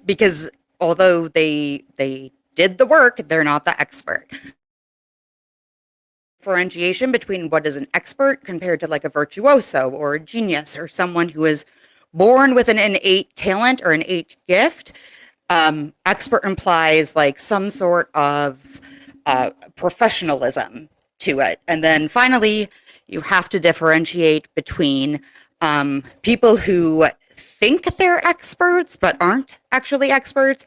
because although they did the work, they're not the expert. Differentiation between what is an expert compared to like a virtuoso or a genius or someone who is born with an innate talent or innate gift. Expert implies like some sort of professionalism to it. And then finally, you have to differentiate between people who think they're experts but aren't actually experts,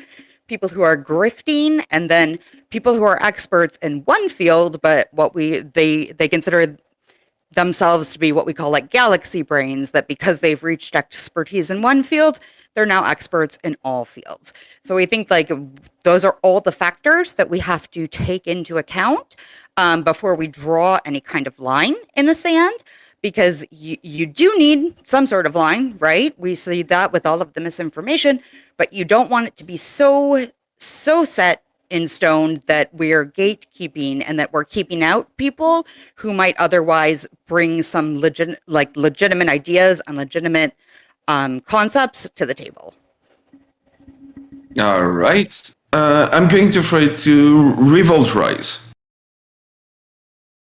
people who are grifting, and then people who are experts in one field, but they consider themselves to be what we call like galaxy brains, that because they've reached expertise in one field, they're now experts in all fields. So we think like those are all the factors that we have to take into account before we draw any kind of line in the sand, because you do need some sort of line, right? We see that with all of the misinformation, but you don't want it to be so set in stone that we're gatekeeping and that we're keeping out people who might otherwise bring some legitimate ideas and legitimate concepts to the table. All right. I'm going to throw it to Revolt Rise.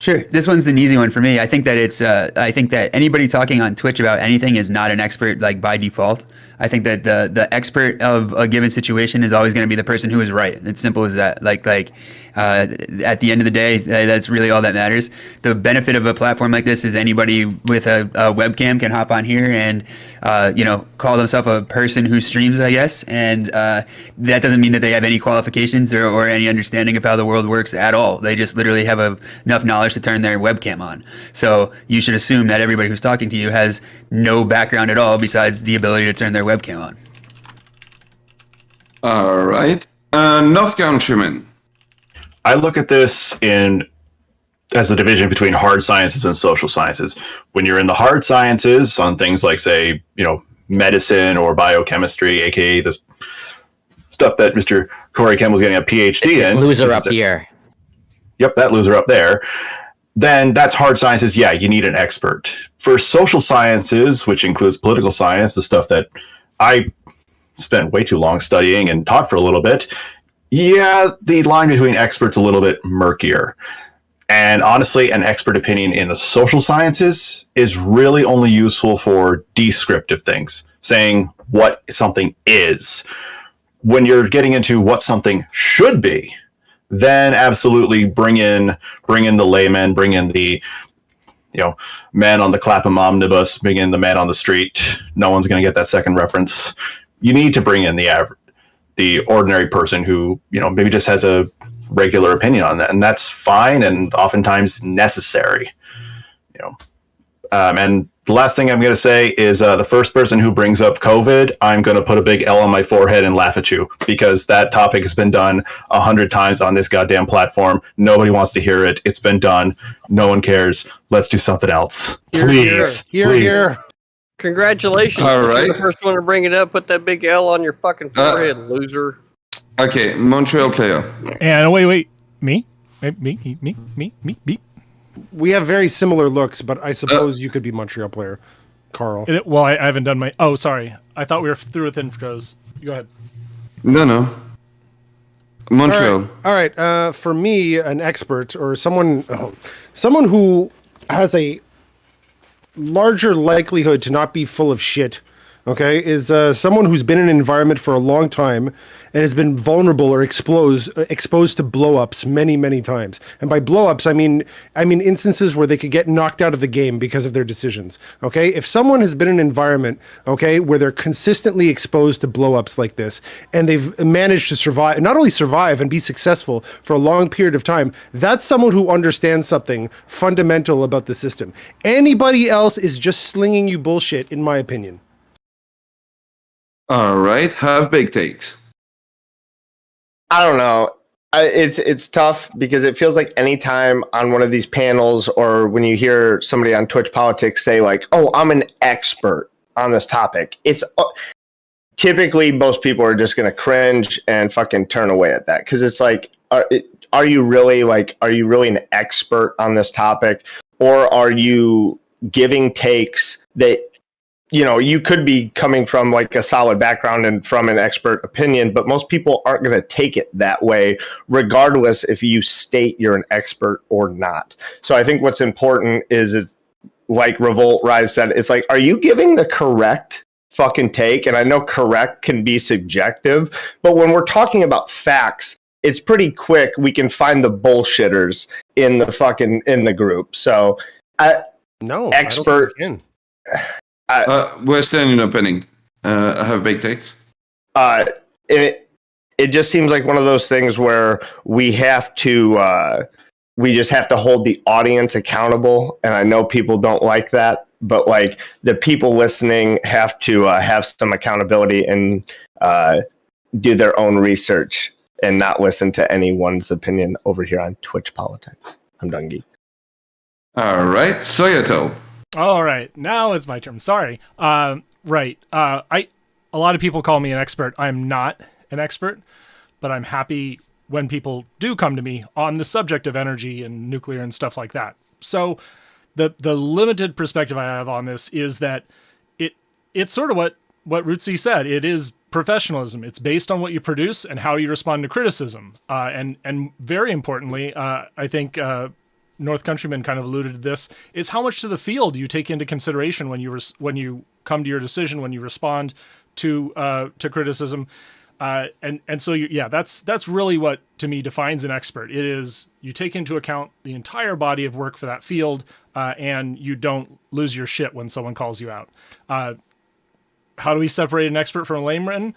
Sure. This one's an easy one for me. I think that I think that anybody talking on Twitch about anything is not an expert, like by default. I think that the expert of a given situation is always going to be the person who is right. It's simple as that. At the end of the day, that's really all that matters. The benefit of a platform like this is anybody with a webcam can hop on here and call themselves a person who streams, I guess. And that doesn't mean that they have any qualifications or any understanding of how the world works at all. They just literally have enough knowledge to turn their webcam on. So you should assume that everybody who's talking to you has no background at all besides the ability to turn their webcam on. All right. North Countryman. I look at this as the division between hard sciences and social sciences. When you're in the hard sciences on things like, say, medicine or biochemistry, aka the stuff that Mr. Corey Campbell's getting a PhD in. Loser up here. Yep, that loser up there. Then that's hard sciences. Yeah, you need an expert. For social sciences, which includes political science, the stuff that I spent way too long studying and taught for a little bit, yeah, the line between experts a little bit murkier. And honestly, an expert opinion in the social sciences is really only useful for descriptive things, saying what something is. When you're getting into what something should be, then absolutely bring in the layman, bring in the man on the Clapham omnibus, bring in the man on the street. No one's going to get that second reference. You need to bring in the ordinary person who maybe just has a regular opinion on that, and that's fine and oftentimes necessary. And the last thing I'm going to say is the first person who brings up COVID, I'm going to put a big L on my forehead and laugh at you, because that topic has been done 100 times on this goddamn platform. Nobody wants to hear it. It's been done. No one cares. Let's do something else. Please. Here. Congratulations. All right. You're the first one to bring it up. Put that big L on your fucking forehead, loser. Okay, Montreal player. And wait. Me? We have very similar looks, but I suppose you could be Montreal player, Carl. I haven't done my... Oh, sorry. I thought we were through with intros. Go ahead. No. Montreal. All right. For me, an expert or someone who has a larger likelihood to not be full of shit, okay, is someone who's been in an environment for a long time and has been vulnerable or exposed to blow-ups many times. And by blow-ups, I mean instances where they could get knocked out of the game because of their decisions, okay? If someone has been in an environment, okay, where they're consistently exposed to blow-ups like this, and they've managed to survive, not only survive and be successful for a long period of time, that's someone who understands something fundamental about the system. Anybody else is just slinging you bullshit, in my opinion. All right, have big takes. I don't know. It's tough because it feels like anytime on one of these panels or when you hear somebody on Twitch Politics say like, "Oh, I'm an expert on this topic," it's typically most people are just going to cringe and fucking turn away at that, because it's like, are you really an expert on this topic, or are you giving takes that, you could be coming from like a solid background and from an expert opinion, but most people aren't going to take it that way, regardless if you state you're an expert or not. So I think what's important is like Revolt Rise said, it's like, are you giving the correct fucking take? And I know correct can be subjective, but when we're talking about facts, it's pretty quick. We can find the bullshitters in the group. So expert. We're standing opening. I have big takes. It just seems like one of those things where we just have to hold the audience accountable. And I know people don't like that, but like the people listening have to have some accountability and do their own research and not listen to anyone's opinion over here on Twitch Politics. I'm done, geek. All right, Soyato. All right, now it's my turn. Sorry. Right. A lot of people call me an expert. I'm not an expert, but I'm happy when people do come to me on the subject of energy and nuclear and stuff like that. So the limited perspective I have on this is that it's sort of what Rootsy said. It is professionalism. It's based on what you produce and how you respond to criticism. And very importantly, I think North Countryman kind of alluded to this, is how much to the field you take into consideration when you come to your decision, when you respond to criticism. And so that's really what to me defines an expert. It is you take into account the entire body of work for that field, and you don't lose your shit when someone calls you out. How do we separate an expert from a layman?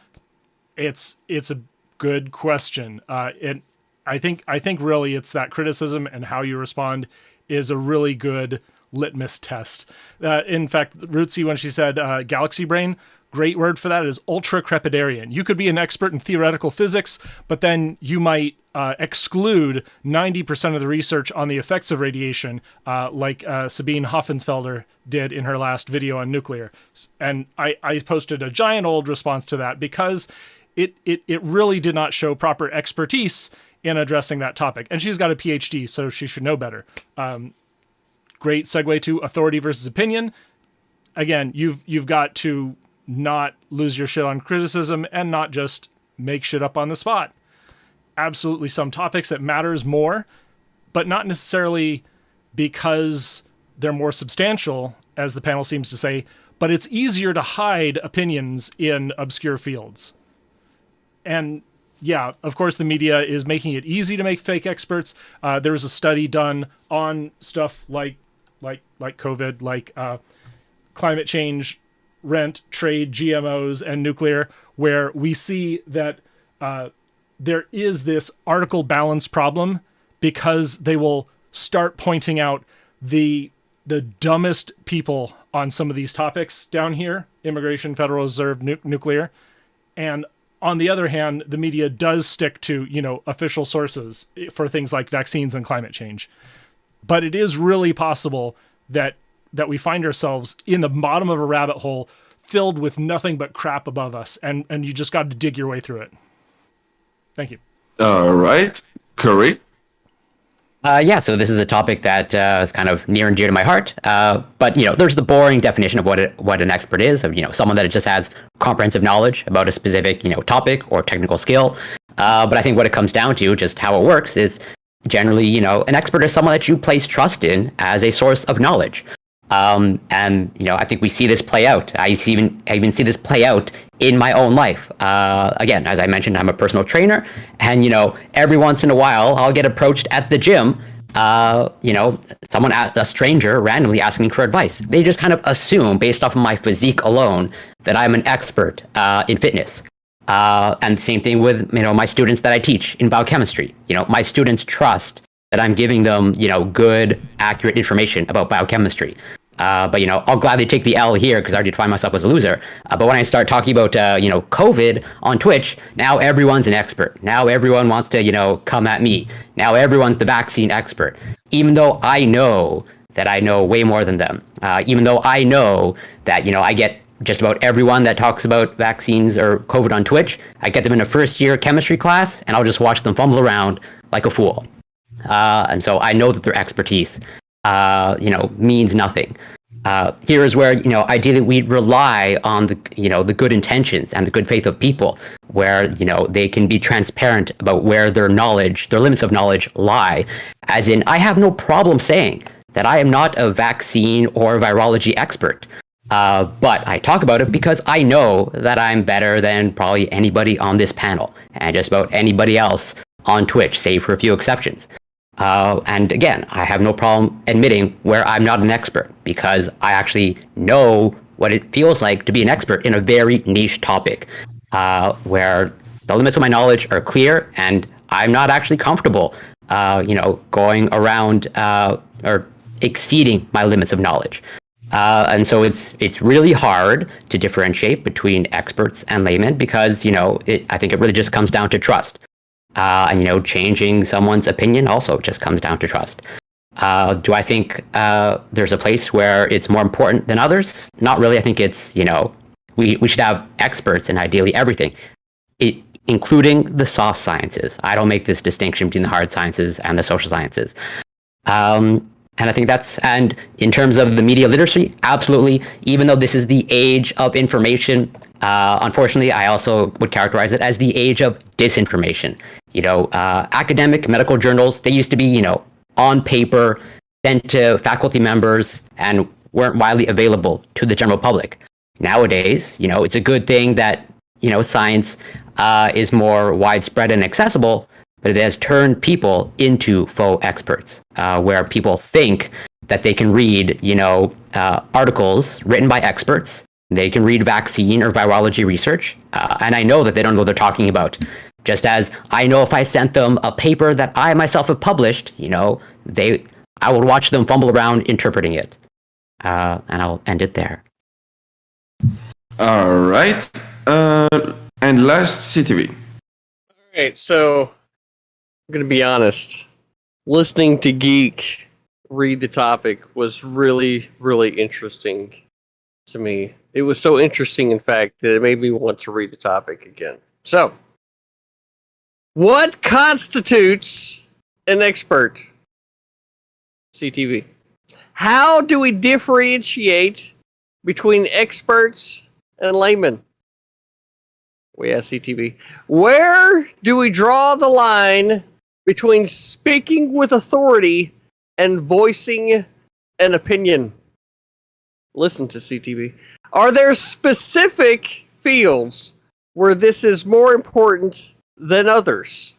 It's a good question. I think really it's that criticism and how you respond is a really good litmus test. In fact, Rootsy, when she said galaxy brain, great word for that is ultra-crepidarian. You could be an expert in theoretical physics, but then you might exclude 90% of the research on the effects of radiation, like Sabine Hoffensfelder did in her last video on nuclear. And I posted a giant old response to that because it really did not show proper expertise in addressing that topic. And she's got a PhD, so she should know better. Great segue to authority versus opinion. Again, you've got to not lose your shit on criticism and not just make shit up on the spot. Absolutely some topics that matters more, but not necessarily because they're more substantial, as the panel seems to say, but it's easier to hide opinions in obscure fields. And yeah, of course, the media is making it easy to make fake experts. There was a study done on stuff like COVID, like climate change, rent, trade, GMOs, and nuclear, where we see that there is this article balance problem because they will start pointing out the dumbest people on some of these topics down here: immigration, Federal Reserve, nuclear, and on the other hand, the media does stick to, official sources for things like vaccines and climate change. But it is really possible that we find ourselves in the bottom of a rabbit hole filled with nothing but crap above us, and you just got to dig your way through it. Thank you. All right. Curry? So this is a topic that is kind of near and dear to my heart. But there's the boring definition of what an expert is, of someone that just has comprehensive knowledge about a specific topic or technical skill. But I think what it comes down to, just how it works, is generally an expert is someone that you place trust in as a source of knowledge. And I think we see this play out. I even see this play out in my own life. Again, as I mentioned, I'm a personal trainer, and every once in a while I'll get approached at the gym. Someone, a stranger, randomly asking me for advice. They just kind of assume, based off of my physique alone, that I'm an expert in fitness. And same thing with my students that I teach in biochemistry. My students trust that I'm giving them good, accurate information about biochemistry. But I'll gladly take the L here because I already define myself as a loser. But when I start talking about COVID on Twitch, now everyone's an expert. Now everyone wants to come at me. Now everyone's the vaccine expert, even though I know that I know way more than them. Even though I know that I get just about everyone that talks about vaccines or COVID on Twitch, I get them in a first-year chemistry class, and I'll just watch them fumble around like a fool. And so I know that their expertise, means nothing. Here is where, ideally we rely on the good intentions and the good faith of people, where, they can be transparent about where their limits of knowledge lie. As in, I have no problem saying that I am not a vaccine or virology expert. But I talk about it because I know that I'm better than probably anybody on this panel and just about anybody else on Twitch, save for a few exceptions. And again, I have no problem admitting where I'm not an expert, because I actually know what it feels like to be an expert in a very niche topic, where the limits of my knowledge are clear, and I'm not actually comfortable, going around or exceeding my limits of knowledge. And so it's really hard to differentiate between experts and laymen, because I think it really just comes down to trust. And changing someone's opinion also just comes down to trust. Do I think there's a place where it's more important than others? Not really. I think it's we should have experts in ideally everything, including the soft sciences. I don't make this distinction between the hard sciences and the social sciences. And I think and in terms of the media literacy, absolutely. Even though this is the age of information, unfortunately, I also would characterize it as the age of disinformation. Academic medical journals, they used to be, on paper, sent to faculty members and weren't widely available to the general public. Nowadays, it's a good thing that, science is more widespread and accessible, but it has turned people into faux experts, where people think that they can read, articles written by experts. They can read vaccine or virology research, and I know that they don't know what they're talking about. Just as I know if I sent them a paper that I myself have published, I would watch them fumble around interpreting it. And I'll end it there. All right. And last, CTV. All right, so I'm going to be honest. Listening to Geek read the topic was really, really interesting to me. It was so interesting, in fact, that it made me want to read the topic again. So, what constitutes an expert? CTV. How do we differentiate between experts and laymen? We ask CTV. Where do we draw the line between speaking with authority and voicing an opinion? Listen to CTV. Are there specific fields where this is more important than others?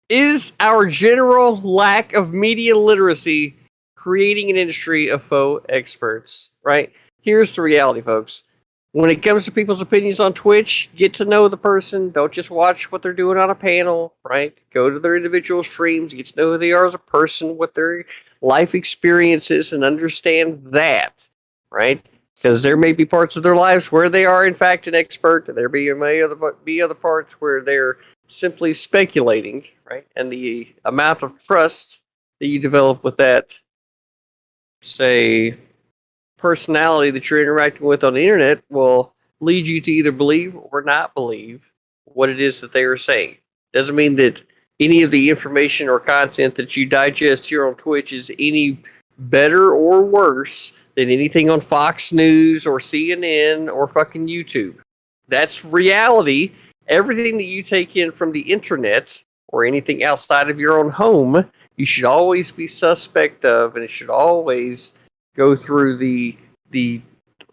Is our general lack of media literacy creating an industry of faux experts? Right? Here's the reality, folks. When it comes to people's opinions on Twitch, get to know the person. Don't just watch what they're doing on a panel, right? Go to their individual streams, get to know who they are as a person, what their life experience is, and understand that, right? Because there may be parts of their lives where they are, in fact, an expert, and there may be other parts where they're simply speculating, right? And the amount of trust that you develop with that, say, personality that you're interacting with on the internet will lead you to either believe or not believe what it is that they are saying. Doesn't mean that any of the information or content that you digest here on Twitch is any better or worse than anything on Fox News or CNN or fucking YouTube. That's reality. Everything that you take in from the internet or anything outside of your own home, you should always be suspect of, and it should always go through the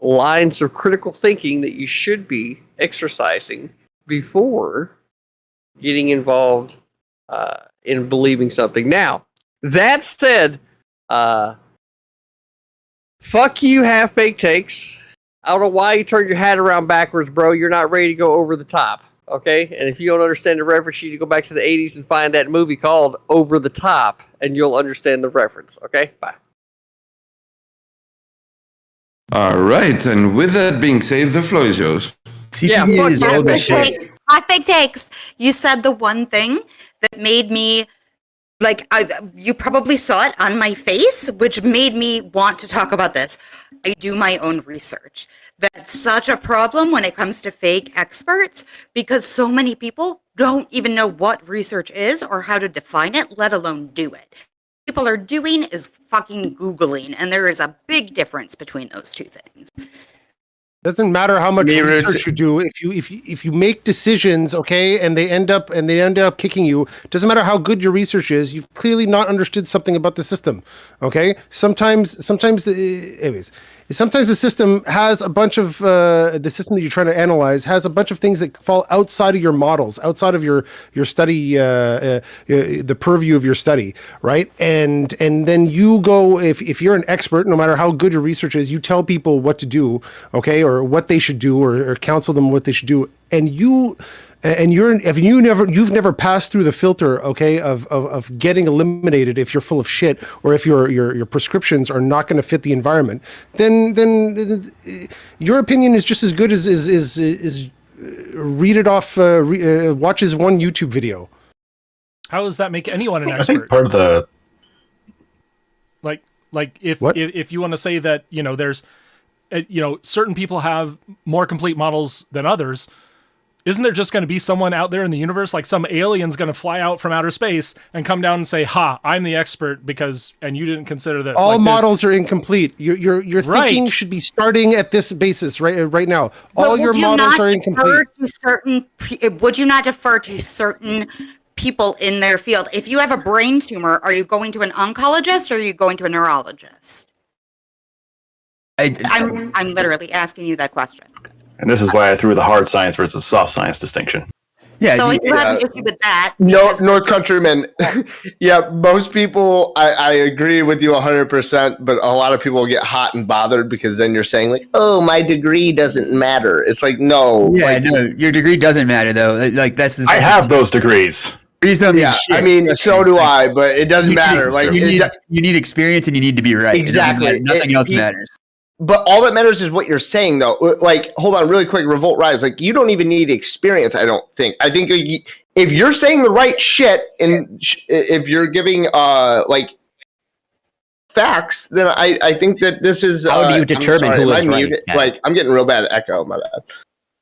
lines of critical thinking that you should be exercising before getting involved in believing something. Now, that said, fuck you, half-baked takes. I don't know why you turned your hat around backwards, bro. You're not ready to go over the top, okay? And if you don't understand the reference, you need to go back to the 80s and find that movie called Over the Top, and you'll understand the reference, okay? Bye. All right, and with that being said, the floor is yours. CTV is old as shit. Half-baked takes. You said the one thing that made me, you probably saw it on my face, which made me want to talk about this. I do my own research. That's such a problem when it comes to fake experts because so many people don't even know what research is or how to define it, let alone do it. People are doing is fucking Googling, and there is a big difference between those two things. Doesn't matter how much research you do. If you make decisions, okay, and they end up kicking you. Doesn't matter how good your research is. You've clearly not understood something about the system. Okay, sometimes the system has a bunch of the system that you're trying to analyze has a bunch of things that fall outside of your models, outside of your study, the purview of your study, right? And then you go if you're an expert, no matter how good your research is, you tell people what to do, okay, or what they should do, or counsel them what they should do, and you've never passed through the filter, okay, of getting eliminated if you're full of shit, or if your prescriptions are not going to fit the environment, then your opinion is just as good as read it off, watches one YouTube video. How does that make anyone an I expert? think part of the like if you want to say that, you know, there's certain people have more complete models than others, isn't there just going to be someone out there in the universe, like some alien's going to fly out from outer space and come down and say, "Ha, I'm the expert and you didn't consider this." All models are incomplete. Your thinking should be starting at this basis right now. All your models are incomplete. Would you not defer to certain people in their field? If you have a brain tumor, are you going to an oncologist or are you going to a neurologist? I'm literally asking you that question. And this is why I threw the hard science versus soft science distinction. Yeah, so you have an issue with that. North Countryman. Yeah, most people, I agree with you 100%, but a lot of people get hot and bothered because then you're saying like, oh, my degree doesn't matter. It's like, no. Yeah, no, your degree doesn't matter though. Like that's the thing. I have those degrees. Yeah, I mean, so do I, but it doesn't matter. Like you need experience and you need to be right. Exactly. Nothing else matters. But all that matters is what you're saying, though. Like, hold on, really quick, Revolt Rise. Like, you don't even need experience, I don't think. I think if you're saying the right shit and if you're giving, like, facts, then I think that this is... How do you determine who is right? Like, I'm getting real bad at echo, my bad.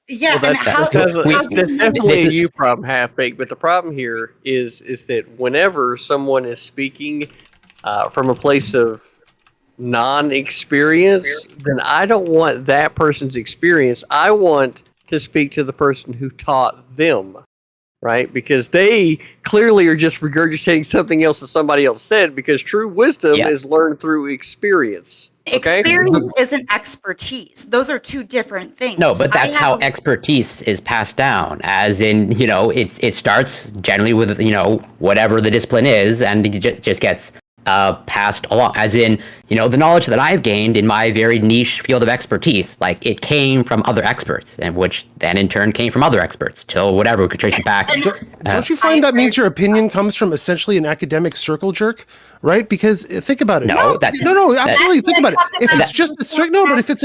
Yeah, well, that's definitely a you problem, Half-Baked. But the problem here is that whenever someone is speaking from a place of non-experience, then I don't want that person's experience. I want to speak to the person who taught them, right? Because they clearly are just regurgitating something else that somebody else said, because true wisdom is learned through experience. Okay? Experience isn't expertise. Those are two different things. No, but that's how expertise is passed down. As in, it starts generally with, whatever the discipline is, and it just gets passed along, as in, the knowledge that I've gained in my very niche field of expertise, like it came from other experts, and which then in turn came from other experts till whatever we could trace it back. Don't you find that means your opinion comes from essentially an academic circle jerk, right? Because think about it. No, absolutely. Think about it. If it's just if it's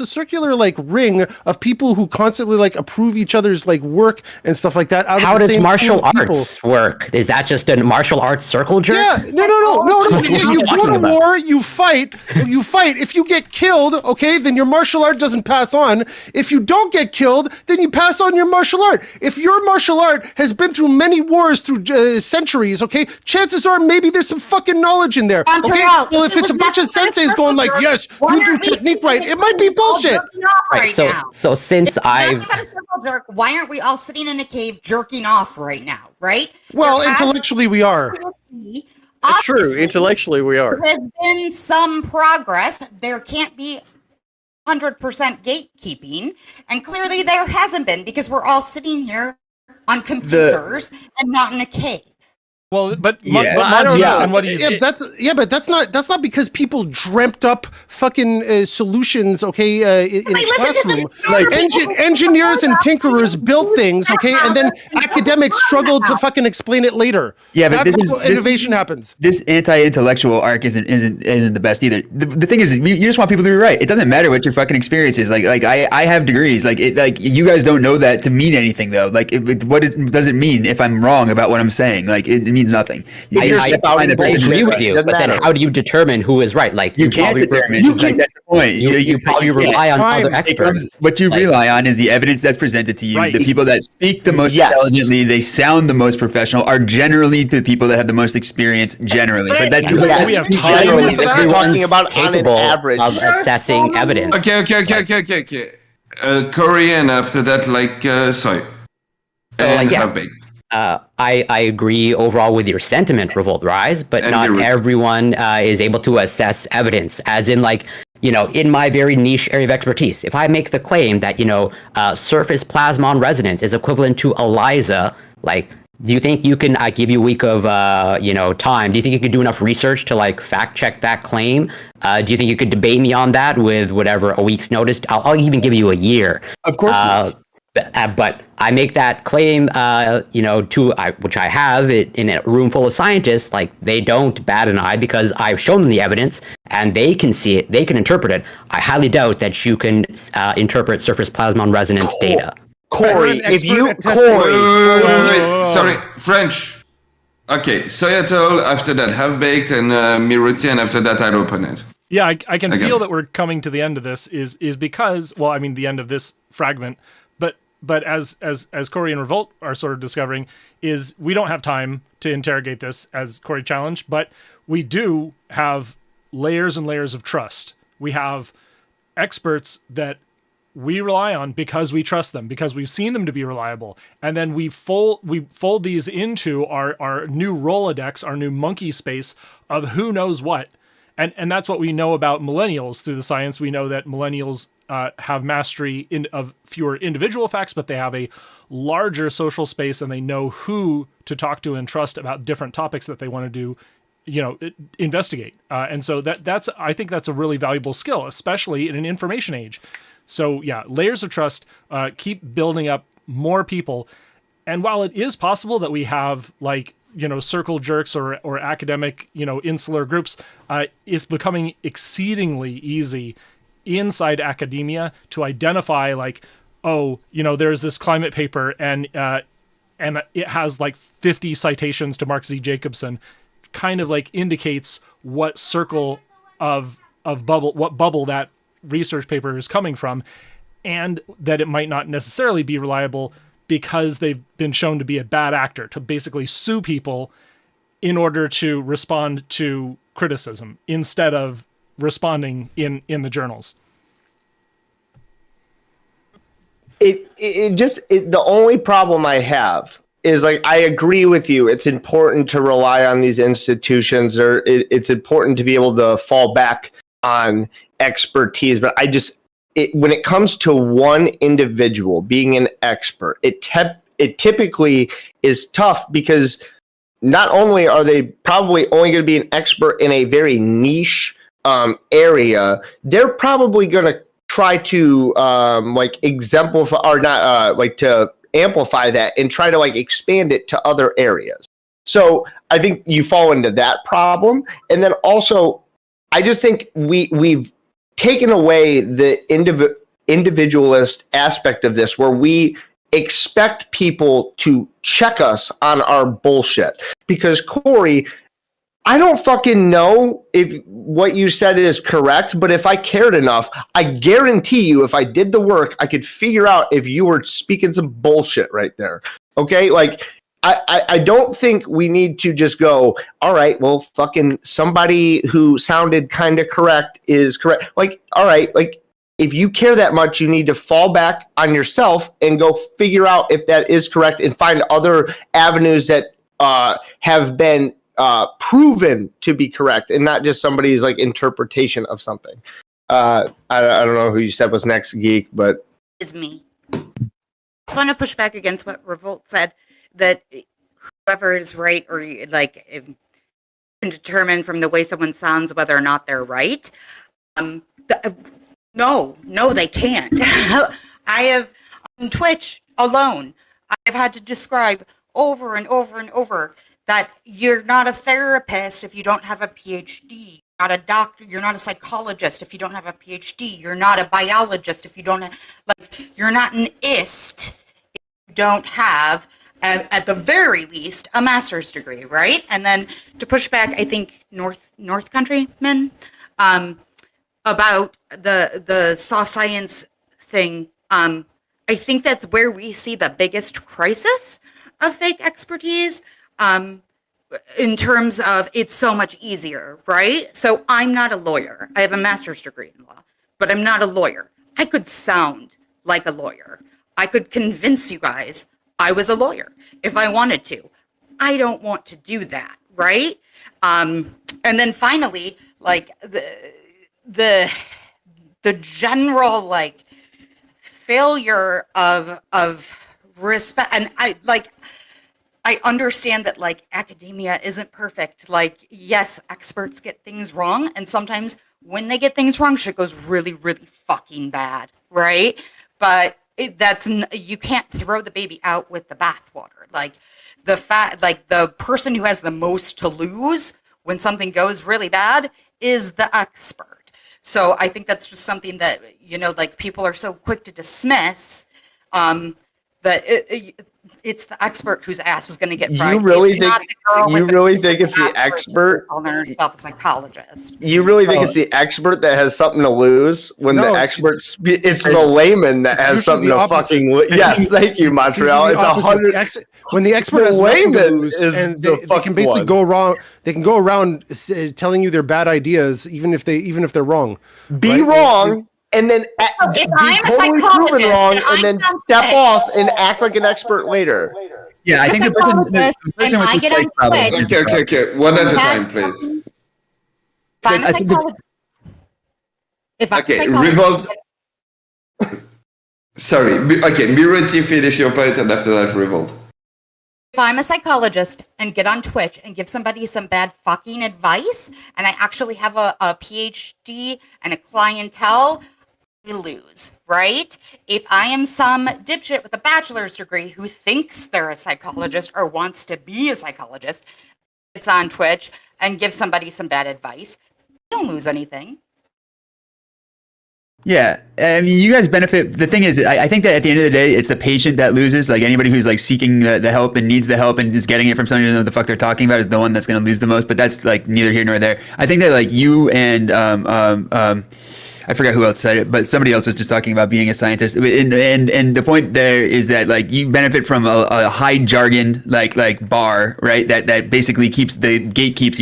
a circular like ring of people who constantly like approve each other's like work and stuff like that. How does martial arts work? Is that just a martial arts circle jerk? Yeah, no. You go to war, you fight. If you get killed, okay, then your martial art doesn't pass on. If you don't get killed, then you pass on your martial art. If your martial art has been through many wars through centuries, okay, chances are maybe there's some fucking knowledge in there. Okay, well, if it's a bunch of senseis going like, yes, you do technique right, it might be bullshit. Right. So since why aren't we all sitting in a cave jerking off right now? Right. Well, intellectually we are. That's true. Intellectually, we are. There has been some progress. There can't be 100% gatekeeping. And clearly there hasn't been, because we're all sitting here on computers and not in a cave. Well, but but that's not because people dreamt up fucking solutions, okay, in a classroom. Like engineers and tinkerers built things, okay, and then academics struggled to fucking explain it later. Yeah, but that's how innovation happens. This anti-intellectual arc isn't the best either. The thing is, you just want people to be right. It doesn't matter what your fucking experience is. Like I have degrees. Like you guys don't know that to mean anything though. Like what does it mean if I'm wrong about what I'm saying? Like it means means nothing. I agree with you, but then how do you determine who is right? Like you can't determine. That's the point. You probably rely on other experts. What you rely on is the evidence that's presented to you. Right. The people that speak the most intelligently, they sound the most professional, are generally the people that have the most most experience generally. But that's we have time. Generally, this is talking about on an capable average. of assessing evidence. Okay. Corey, and after that, soy. And yeah. half baked. I agree overall with your sentiment, Revolt Rise, but And not your- everyone is able to assess evidence. As in, in my very niche area of expertise, if I make the claim that surface plasmon resonance is equivalent to ELISA, do you think you can give you a week of time? Do you think you could do enough research to fact check that claim? Do you think you could debate me on that with whatever a week's notice? I'll even give you a year. Of course not. But I make that claim, which I have in a room full of scientists. They don't bat an eye because I've shown them the evidence and they can see it, they can interpret it. I highly doubt that you can interpret surface plasmon resonance data. Corey, if you Wait, sorry, French. Okay, Soyatol, after that half baked, and Miruti, and after that I'll open it. Yeah, I can feel that we're coming to the end of this is because, the end of this fragment, but as Corey and Revolt are sort of discovering, is we don't have time to interrogate this as Corey challenged, but we do have layers and layers of trust. We have experts that we rely on because we trust them, because we've seen them to be reliable. And then we fold these into our new Rolodex, our new monkey space of who knows what. And that's what we know about millennials through the science. We know that millennials have mastery of fewer individual facts, but they have a larger social space and they know who to talk to and trust about different topics that they want to do, investigate. And so I think that's a really valuable skill, especially in an information age. So yeah, layers of trust, keep building up more people. And while it is possible that we have circle jerks or academic, insular groups, it's becoming exceedingly easy inside academia to identify there's this climate paper and it has 50 citations to Mark Z. Jacobson, kind of indicates what circle of bubble that research paper is coming from, and that it might not necessarily be reliable because they've been shown to be a bad actor, to basically sue people in order to respond to criticism instead of responding in the journals. The only problem I have is I agree with you. It's important to rely on these institutions, or it's important to be able to fall back on expertise. But when it comes to one individual being an expert, it typically is tough because not only are they probably only going to be an expert in a very niche area, they're probably going to try to exemplify or not to amplify that and try to expand it to other areas. So I think you fall into that problem. And then also, I just think we've taken away the individualist aspect of this, where we expect people to check us on our bullshit. Because Corey, I don't fucking know if what you said is correct, but if I cared enough, I guarantee you, if I did the work, I could figure out if you were speaking some bullshit right there. Okay? I don't think we need to just go, all right, well, fucking somebody who sounded kind of correct is correct. All right, if you care that much, you need to fall back on yourself and go figure out if that is correct and find other avenues that have been proven to be correct and not just somebody's interpretation of something. I don't know who you said was next, Geek, but Is me. I want to push back against what Revolt said, that whoever is right or can determine from the way someone sounds whether or not they're right. No, they can't. I have on Twitch alone, I've had to describe over and over and over that you're not a therapist if you don't have a PhD. You're not a doctor. You're not a psychologist if you don't have a PhD. You're not a biologist if you don't have, you're not an IST if you don't have at the very least, a master's degree, right? And then to push back, I think North Countrymen about the soft science thing. I think that's where we see the biggest crisis of fake expertise. In terms of it's so much easier, right? So I'm not a lawyer. I have a master's degree in law, but I'm not a lawyer. I could sound like a lawyer. I could convince you guys I was a lawyer if I wanted to. I don't want to do that, right? And then finally, like the general like failure of respect, and I understand that like academia isn't perfect. Like, yes, experts get things wrong, and sometimes when they get things wrong, shit goes really, really fucking bad, right? But you can't throw the baby out with the bathwater. Like the person who has the most to lose when something goes really bad is the expert. So I think that's just something that like people are so quick to dismiss. That it's the expert whose ass is going to get fried. You really think it's the expert calling herself a psychologist? You really think it's the expert that has something to lose when the experts? It's the layman that has something to fucking lose. Yes, thank you, Montreal. It's 100. When the expert has nothing to lose, and they can basically go around. They can go around telling you their bad ideas, even if they're wrong. Be wrong. And then if be I'm a totally proven psychologist wrong, and and then step off and act like an expert later. Yeah, I think the person with the psych problem. Okay. One at a time, please. If I'm a psychologist. Okay, Revolt. Sorry. Be ready, finish your point, and after that, Revolt. If I'm a psychologist and get on Twitch and give somebody some bad fucking advice, and I actually have a PhD and a clientele, I lose, right? If I am some dipshit with a bachelor's degree who thinks they're a psychologist or wants to be a psychologist, it's on Twitch and give somebody some bad advice, I don't lose anything. Yeah, I mean, you guys benefit. The thing is, I think that at the end of the day, it's the patient that loses. Like anybody who's like seeking the help and needs the help and just getting it from somebody who knows what the fuck they're talking about is the one that's going to lose the most. But that's like neither here nor there. I think that like you and I forgot who else said it, but somebody else was just talking about being a scientist. And the point there is that like you benefit from a high jargon like bar, right? That basically gatekeeps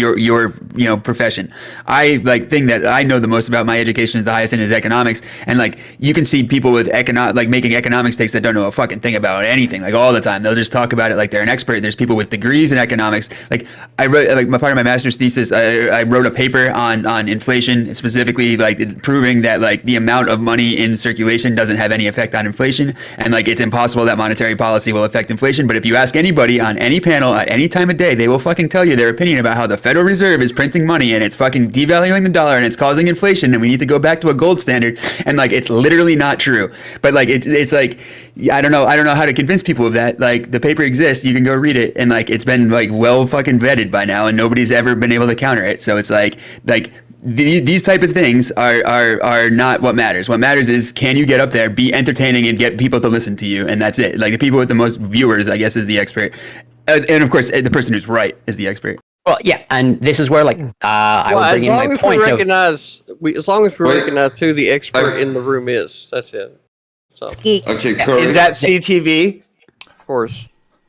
your profession. I thing that I know the most about my education is the highest in is economics, and like you can see people with making economics takes that don't know a fucking thing about anything like all the time. They'll just talk about it like they're an expert. There's people with degrees in economics. Like I wrote part of my master's thesis. I wrote a paper on inflation, specifically like proving that like the amount of money in circulation doesn't have any effect on inflation, and like it's impossible that monetary policy will affect inflation. But if you ask anybody on any panel at any time of day, they will fucking tell you their opinion about how the Federal Reserve is printing money and it's fucking devaluing the dollar and it's causing inflation and we need to go back to a gold standard, and like it's literally not true. But like it's like I don't know how to convince people of that. Like the paper exists, you can go read it, and like it's been like well fucking vetted by now and nobody's ever been able to counter it. So it's like these type of things are not what matters. What matters is, can you get up there, be entertaining, and get people to listen to you, and that's it. Like the people with the most viewers, I guess, is the expert, and of course, the person who's right is the expert. Well, yeah, and this is where I would bring in my point as long as we recognize who the expert in the room is, that's it. So. Okay, is that CTV? Of course.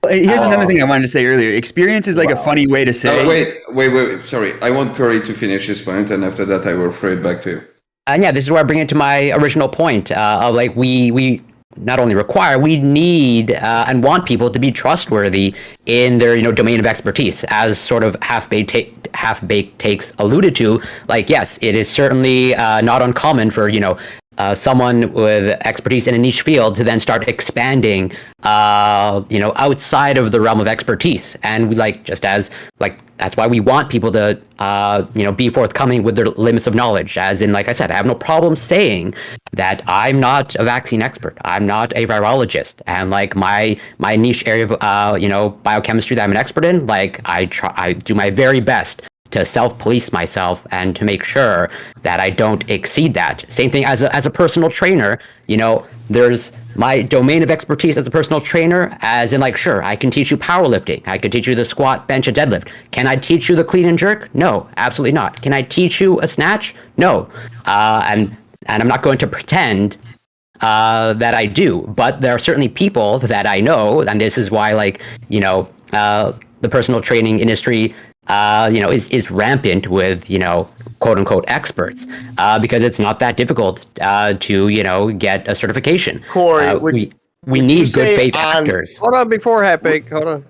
Here's another thing I wanted to say earlier. Experience is like a funny way to say. Wait. Sorry. I want Corey to finish his point, and after that, I will throw it back to you. And yeah, this is where I bring it to my original point of like we not only require, we need and want people to be trustworthy in their domain of expertise, as sort of half-baked takes alluded to. Like, yes, it is certainly not uncommon for someone with expertise in a niche field to then start expanding, outside of the realm of expertise. And we that's why we want people to, be forthcoming with their limits of knowledge. As in, like I said, I have no problem saying that I'm not a vaccine expert. I'm not a virologist. And like my niche area of, biochemistry that I'm an expert in, like I do my very best to self-police myself and to make sure that I don't exceed that. Same thing as a personal trainer. There's my domain of expertise as a personal trainer, as in like, sure, I can teach you powerlifting. I can teach you the squat, bench, and deadlift. Can I teach you the clean and jerk? No, absolutely not. Can I teach you a snatch? No. And I'm not going to pretend that I do, but there are certainly people that I know, and this is why, like, the personal training industry, is rampant with, quote unquote experts, because it's not that difficult to, get a certification. Corey, we need good faith actors. Hold on, before Epic, hold on.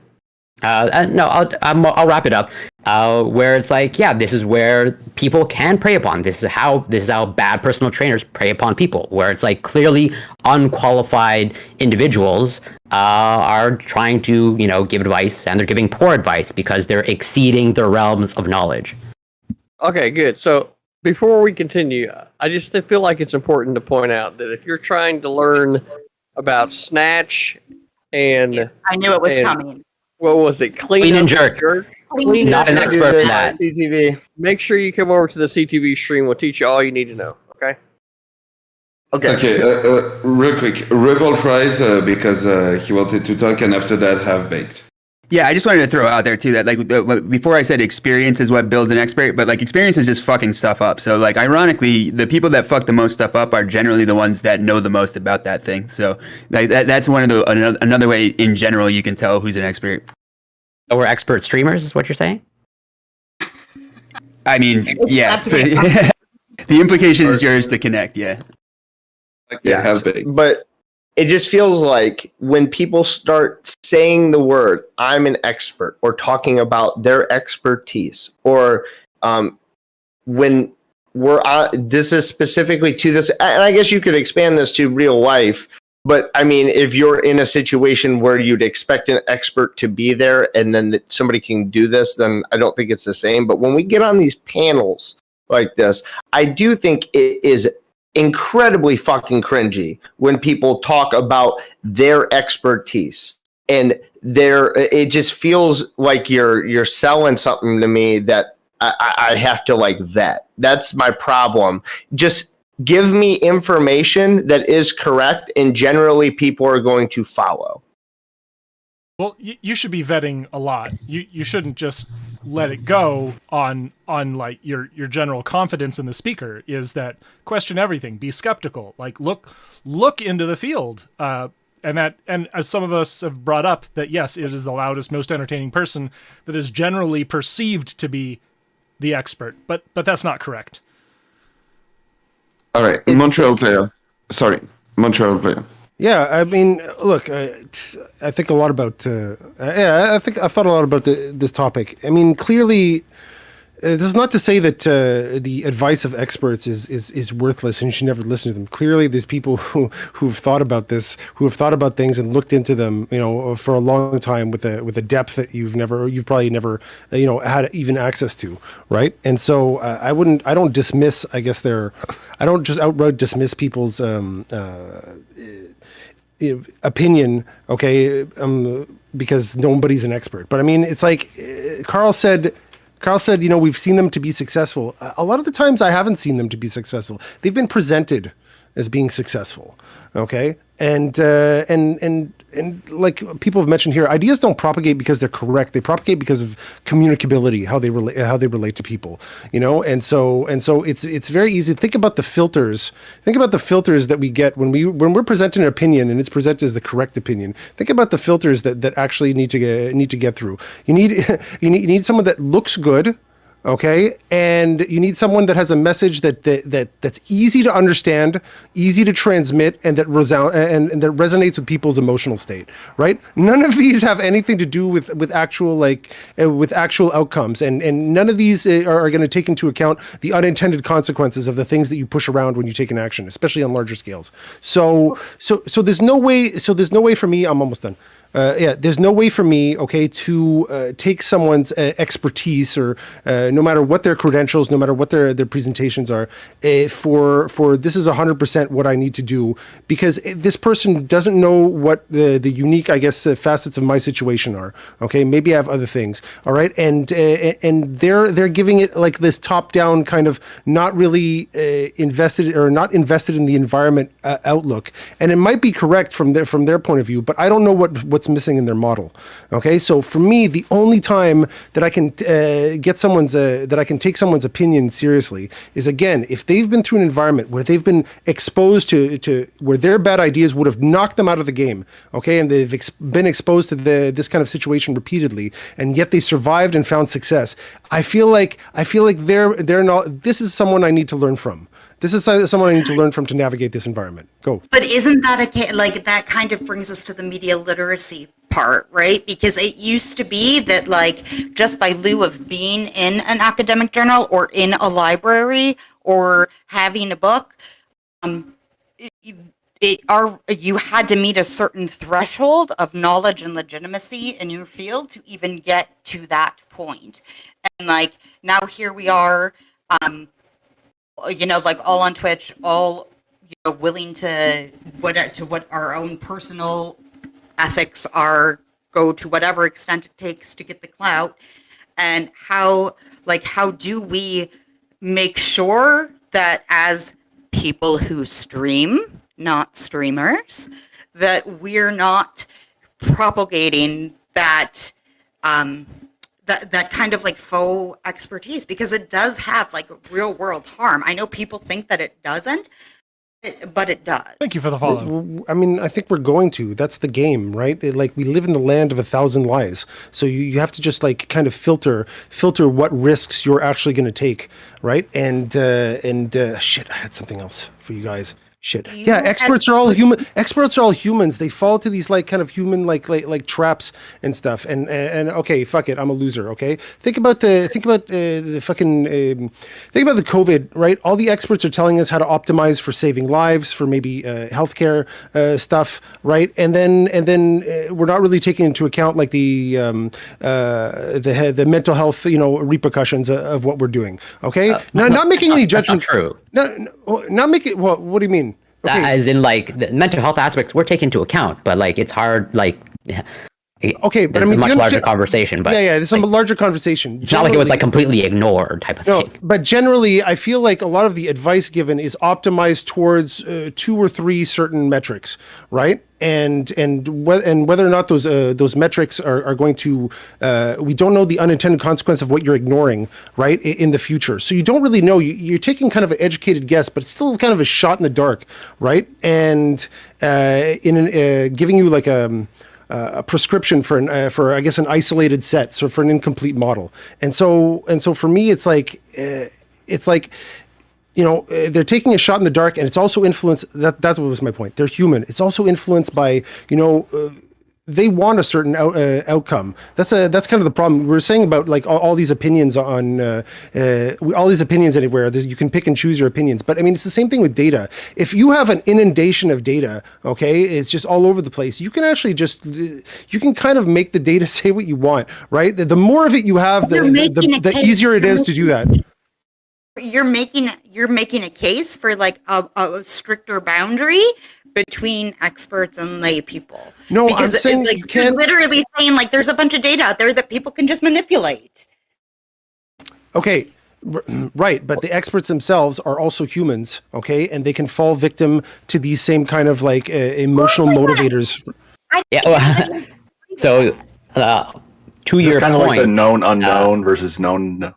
No, I'll wrap it up. Where it's like, yeah, this is where people can prey upon. This is how bad personal trainers prey upon people. Where it's like clearly unqualified individuals are trying to, give advice, and they're giving poor advice because they're exceeding their realms of knowledge. Okay, good. So before we continue, I just feel like it's important to point out that if you're trying to learn about snatch and I knew it was coming. What was it? Clean and jerk. Clean Not an expert in that. CTV. Make sure you come over to the CTV stream. We'll teach you all you need to know. Okay. Okay, real quick. Revolt Rise, because he wanted to talk, and after that, Half Baked. Yeah, I just wanted to throw out there too that like before I said experience is what builds an expert, but like experience is just fucking stuff up. So like ironically, the people that fuck the most stuff up are generally the ones that know the most about that thing. So like that's one of the another way in general you can tell who's an expert. So we're expert streamers, is what you're saying? I mean, yeah. The implication is yours to connect. Yeah. Yeah, Half Baked. But it just feels like when people start saying the word "I'm an expert" or talking about their expertise, or when we're on, this is specifically to this, and I guess you could expand this to real life. But I mean, if you're in a situation where you'd expect an expert to be there, and then that somebody can do this, then I don't think it's the same. But when we get on these panels like this, I do think it is incredibly fucking cringy when people talk about their expertise, and it just feels like you're selling something to me that I have to like vet. That's my problem. Just give me information that is correct, and generally people are going to follow. Well, you should be vetting a lot. You shouldn't just let it go on like your general confidence in the speaker. Is that question everything, be skeptical, like look into the field, and as some of us have brought up, that yes, it is the loudest, most entertaining person that is generally perceived to be the expert, but that's not correct. All right, Montreal player. Yeah, I mean, look, I think a lot about. I think I've thought a lot about this topic. I mean, clearly, this is not to say that the advice of experts is worthless and you should never listen to them. Clearly, there's people who've thought about this, who have thought about things and looked into them, for a long time with a depth that you've probably never, had even access to, right? And so I don't dismiss, I guess I don't just outright dismiss people's opinion, okay, because nobody's an expert. But I mean, it's like Carl said, we've seen them to be successful. A lot of the times I haven't seen them to be successful. They've been presented as being successful, okay? And like people have mentioned here, ideas don't propagate because they're correct. They propagate because of communicability, how they relate to people, And so it's very easy. Think about the filters. Think about the filters that we get when we're presenting an opinion and it's presented as the correct opinion. Think about the filters that actually need to get through. You need someone that looks good. Okay, and you need someone that has a message that's easy to understand, easy to transmit, and that and that resonates with people's emotional state. Right? None of these have anything to do with actual outcomes, and none of these are going to take into account the unintended consequences of the things that you push around when you take an action, especially on larger scales. So there's no way. So there's no way for me. I'm almost done. there's no way for me, okay, to take someone's expertise or no matter what their credentials, no matter what their presentations are, for this is 100% what I need to do, because this person doesn't know what the unique, I guess, facets of my situation are. Okay, maybe I have other things. All right, and they're giving it like this top-down kind of not really invested or not invested in the environment outlook, and it might be correct from their point of view, but I don't know what's missing in their model. Okay, so for me, the only time that I can that I can take someone's opinion seriously is, again, if they've been through an environment where they've been exposed to where their bad ideas would have knocked them out of the game. Okay, and they've been exposed to this kind of situation repeatedly, and yet they survived and found success. I feel like they're not. This is someone I need to learn from. This is someone I need to learn from to navigate this environment. Go. But isn't that like that kind of brings us to the media literacy part, right? Because it used to be that like just by lieu of being in an academic journal or in a library or having a book, you had to meet a certain threshold of knowledge and legitimacy in your field to even get to that point. And like now here we are, like all on Twitch, all willing to what our own personal ethics are, go to whatever extent it takes to get the clout. And how do we make sure that as people who stream, not streamers, that we're not propagating that that kind of like faux expertise, because it does have like real world harm. I know people think that it doesn't, but it does. Thank you for the follow. I mean, I think we're going to. That's the game, right? Like we live in the land of 1,000 lies. So you have to just like kind of filter what risks you're actually going to take, right? And shit, I had something else for you guys. Shit. Yeah, experts are all human. Experts are all humans. They fall to these like kind of human like traps and stuff. And okay, fuck it, I'm a loser. Okay, think about the fucking think about the COVID. Right, all the experts are telling us how to optimize for saving lives, for maybe healthcare stuff. Right, and then we're not really taking into account like the mental health repercussions of what we're doing. Okay, not making any judgment. That's not true. No, not making. Well, what do you mean? Okay. As in, like, the mental health aspects were taken into account, but like it's hard. Like, okay, but this is a much larger conversation. But yeah, this is a larger conversation. It's not like it was like completely ignored type of thing. But generally, I feel like a lot of the advice given is optimized towards 2 or 3 certain metrics, right? And whether or not those metrics are going to, we don't know the unintended consequence of what you're ignoring, right, in the future. So you don't really know. You're taking kind of an educated guess, but it's still kind of a shot in the dark, right? And giving you like a prescription for I guess an isolated set, so for an incomplete model. And so for me, it's like they're taking a shot in the dark, and it's also influenced. That's what was my point. They're human. It's also influenced by, they want a certain outcome. That's kind of the problem. We were saying about like all these opinions on all these opinions anywhere. You can pick and choose your opinions, but I mean it's the same thing with data. If you have an inundation of data, okay, it's just all over the place. You can actually you can kind of make the data say what you want, right? The more of it you have, the easier it is to do that. You're making a case for like a stricter boundary between experts and lay people. No, because I'm saying like, you're literally saying like there's a bunch of data out there that people can just manipulate. Okay, right, but the experts themselves are also humans, okay, and they can fall victim to these same kind of like emotional motivators. Yeah. Well, so to your kind of point, like the known unknown versus known.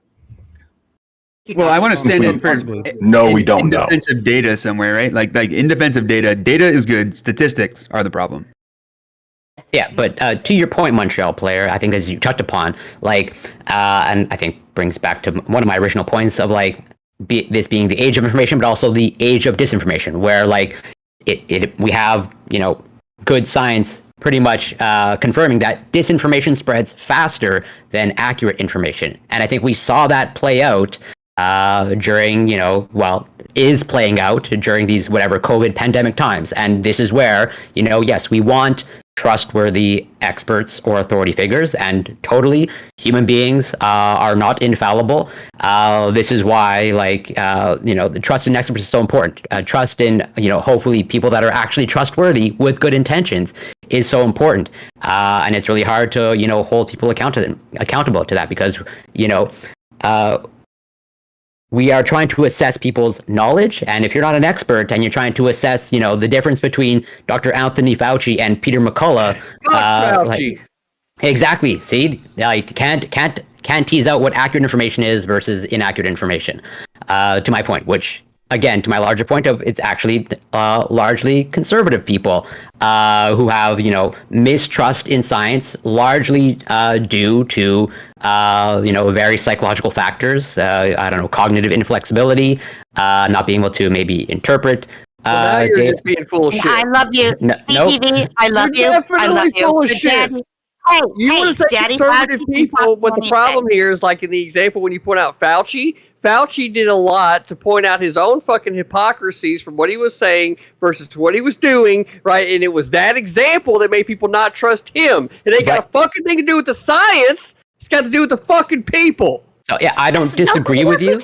Well, I want to stand in for No, we don't know. In defense of data somewhere, right? Like in defense of data is good. Statistics are the problem. Yeah, but to your point, Montreal player, I think as you touched upon, like, and I think brings back to one of my original points of like this being the age of information, but also the age of disinformation, where like we have good science pretty much confirming that disinformation spreads faster than accurate information, and I think we saw that play out during, is playing out during these whatever COVID pandemic times. And this is where, yes, we want trustworthy experts or authority figures, and totally human beings are not infallible. This is why, the trust in experts is so important. Trust in, hopefully people that are actually trustworthy with good intentions is so important. And it's really hard to, hold people accountable to that because, we are trying to assess people's knowledge, and if you're not an expert and you're trying to assess, the difference between Dr. Anthony Fauci and Peter McCullough, Fauci. Exactly. See, can't tease out what accurate information is versus inaccurate information. To my point, which again, to my larger point of it's actually largely conservative people who have mistrust in science, largely due to very psychological factors. Cognitive inflexibility, not being able to maybe interpret. Now you're just being full of shit. I love you, CTV. I love You're you. I definitely love you. full of But shit. Daddy, hey, You want to say Daddy conservative Fauci people, can but talk the problem anything. here is like in the example when you point out Fauci did a lot to point out his own fucking hypocrisies from what he was saying versus what he was doing, right? And it was that example that made people not trust him. It ain't got a fucking thing to do with the science. It's got to do with the fucking people. So yeah, I don't disagree with you.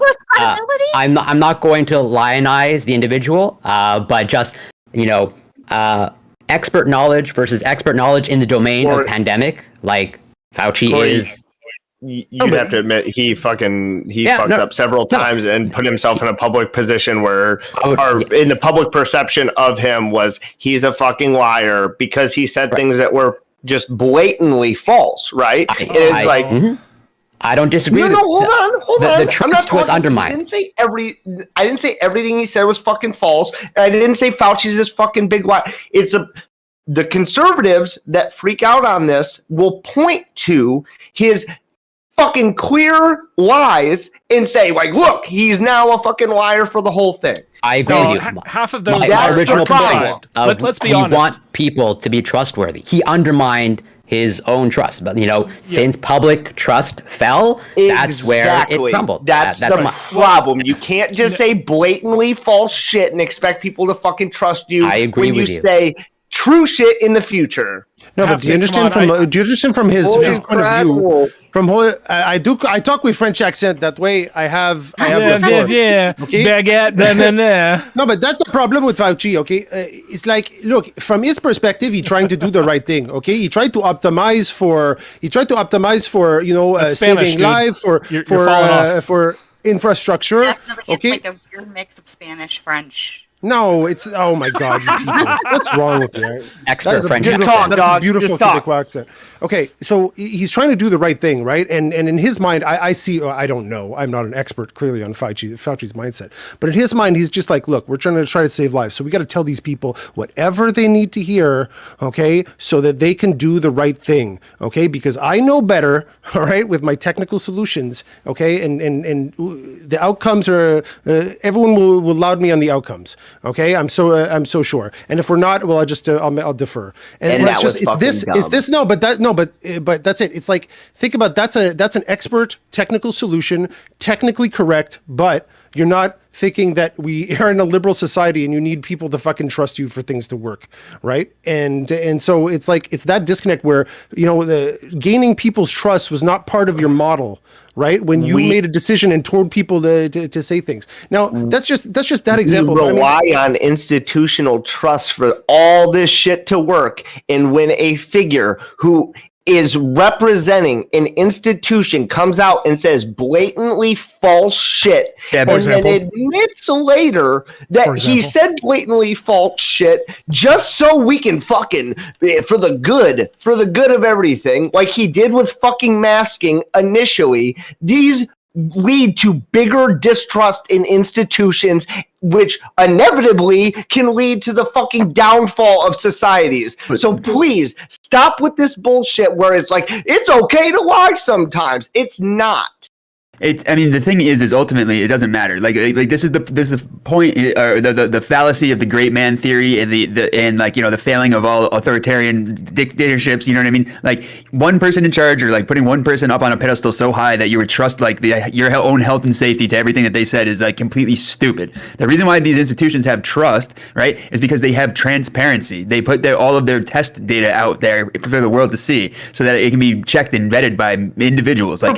I'm not going to lionize the individual, but just expert knowledge versus expert knowledge in the domain of pandemic, like Fauci is. You'd have to admit he fucked up several times and put himself in a public position where, in the public perception of him was he's a fucking liar because he said things that were just blatantly false, right? I don't disagree. No, hold on. The trust was undermined. I didn't say everything he said was fucking false. And I didn't say Fauci's this fucking big lie. The conservatives that freak out on this will point to his fucking clear lies and say, like, look, he's now a fucking liar for the whole thing. I agree with you. Half of those my are original contrived. point. Let's be we honest. want people to be trustworthy. He undermined his own trust, but since public trust fell, that's where it crumbled. That's the problem. You can't just say blatantly false shit and expect people to fucking trust you. I agree when with you you. say true shit in the future. No, but do you understand from his point of view? I talk with French accent. That way, I have the floor. Okay? Baguette, blah, blah, blah. No, but that's the problem with Fauci. Okay, it's like, look, from his perspective, he's trying to do the right thing. Okay, he tried to optimize for Spanish, saving dude. life for infrastructure. Definitely, Okay, it's like a weird mix of Spanish, French. no, it's oh my god, you people. What's wrong with you? Expert French Beautiful, accent. that's Dog. a beautiful Just talk. Quebecois accent. Okay, so he's trying to do the right thing, right? And in his mind, I see. I don't know. I'm not an expert, clearly, on Fauci's mindset. But in his mind, he's just like, look, we're trying to save lives, so we got to tell these people whatever they need to hear, okay, so that they can do the right thing, okay? Because I know better, all right, with my technical solutions, okay, and the outcomes are everyone will laud me on the outcomes, okay? I'm so sure. And if we're not, well, I'll defer. And that was fucking dumb. But that's it. It's like, think about that's an expert technical solution, technically correct, but you're not thinking that we are in a liberal society and you need people to fucking trust you for things to work, right? And so it's like it's that disconnect where the gaining people's trust was not part of your model, right? When you made a decision and told people to say things. Now that's just that example. You rely on institutional trust for all this shit to work, and when a figure who is representing an institution comes out and says blatantly false shit, and then admits later that he said blatantly false shit just so we can fucking for the good of everything, like he did with fucking masking initially. These lead to bigger distrust in institutions, which inevitably can lead to the fucking downfall of societies. So please stop with this bullshit where it's like, it's okay to lie sometimes. It's not. I mean, the thing is ultimately it doesn't matter. Like this is the point, or the fallacy of the great man theory, and the failing of all authoritarian dictatorships. You know what I mean? Like one person in charge, or like putting one person up on a pedestal so high that you would trust your own health and safety to everything that they said is like completely stupid. The reason why these institutions have trust, right, is because they have transparency. They put all of their test data out there for the world to see, so that it can be checked and vetted by individuals. Like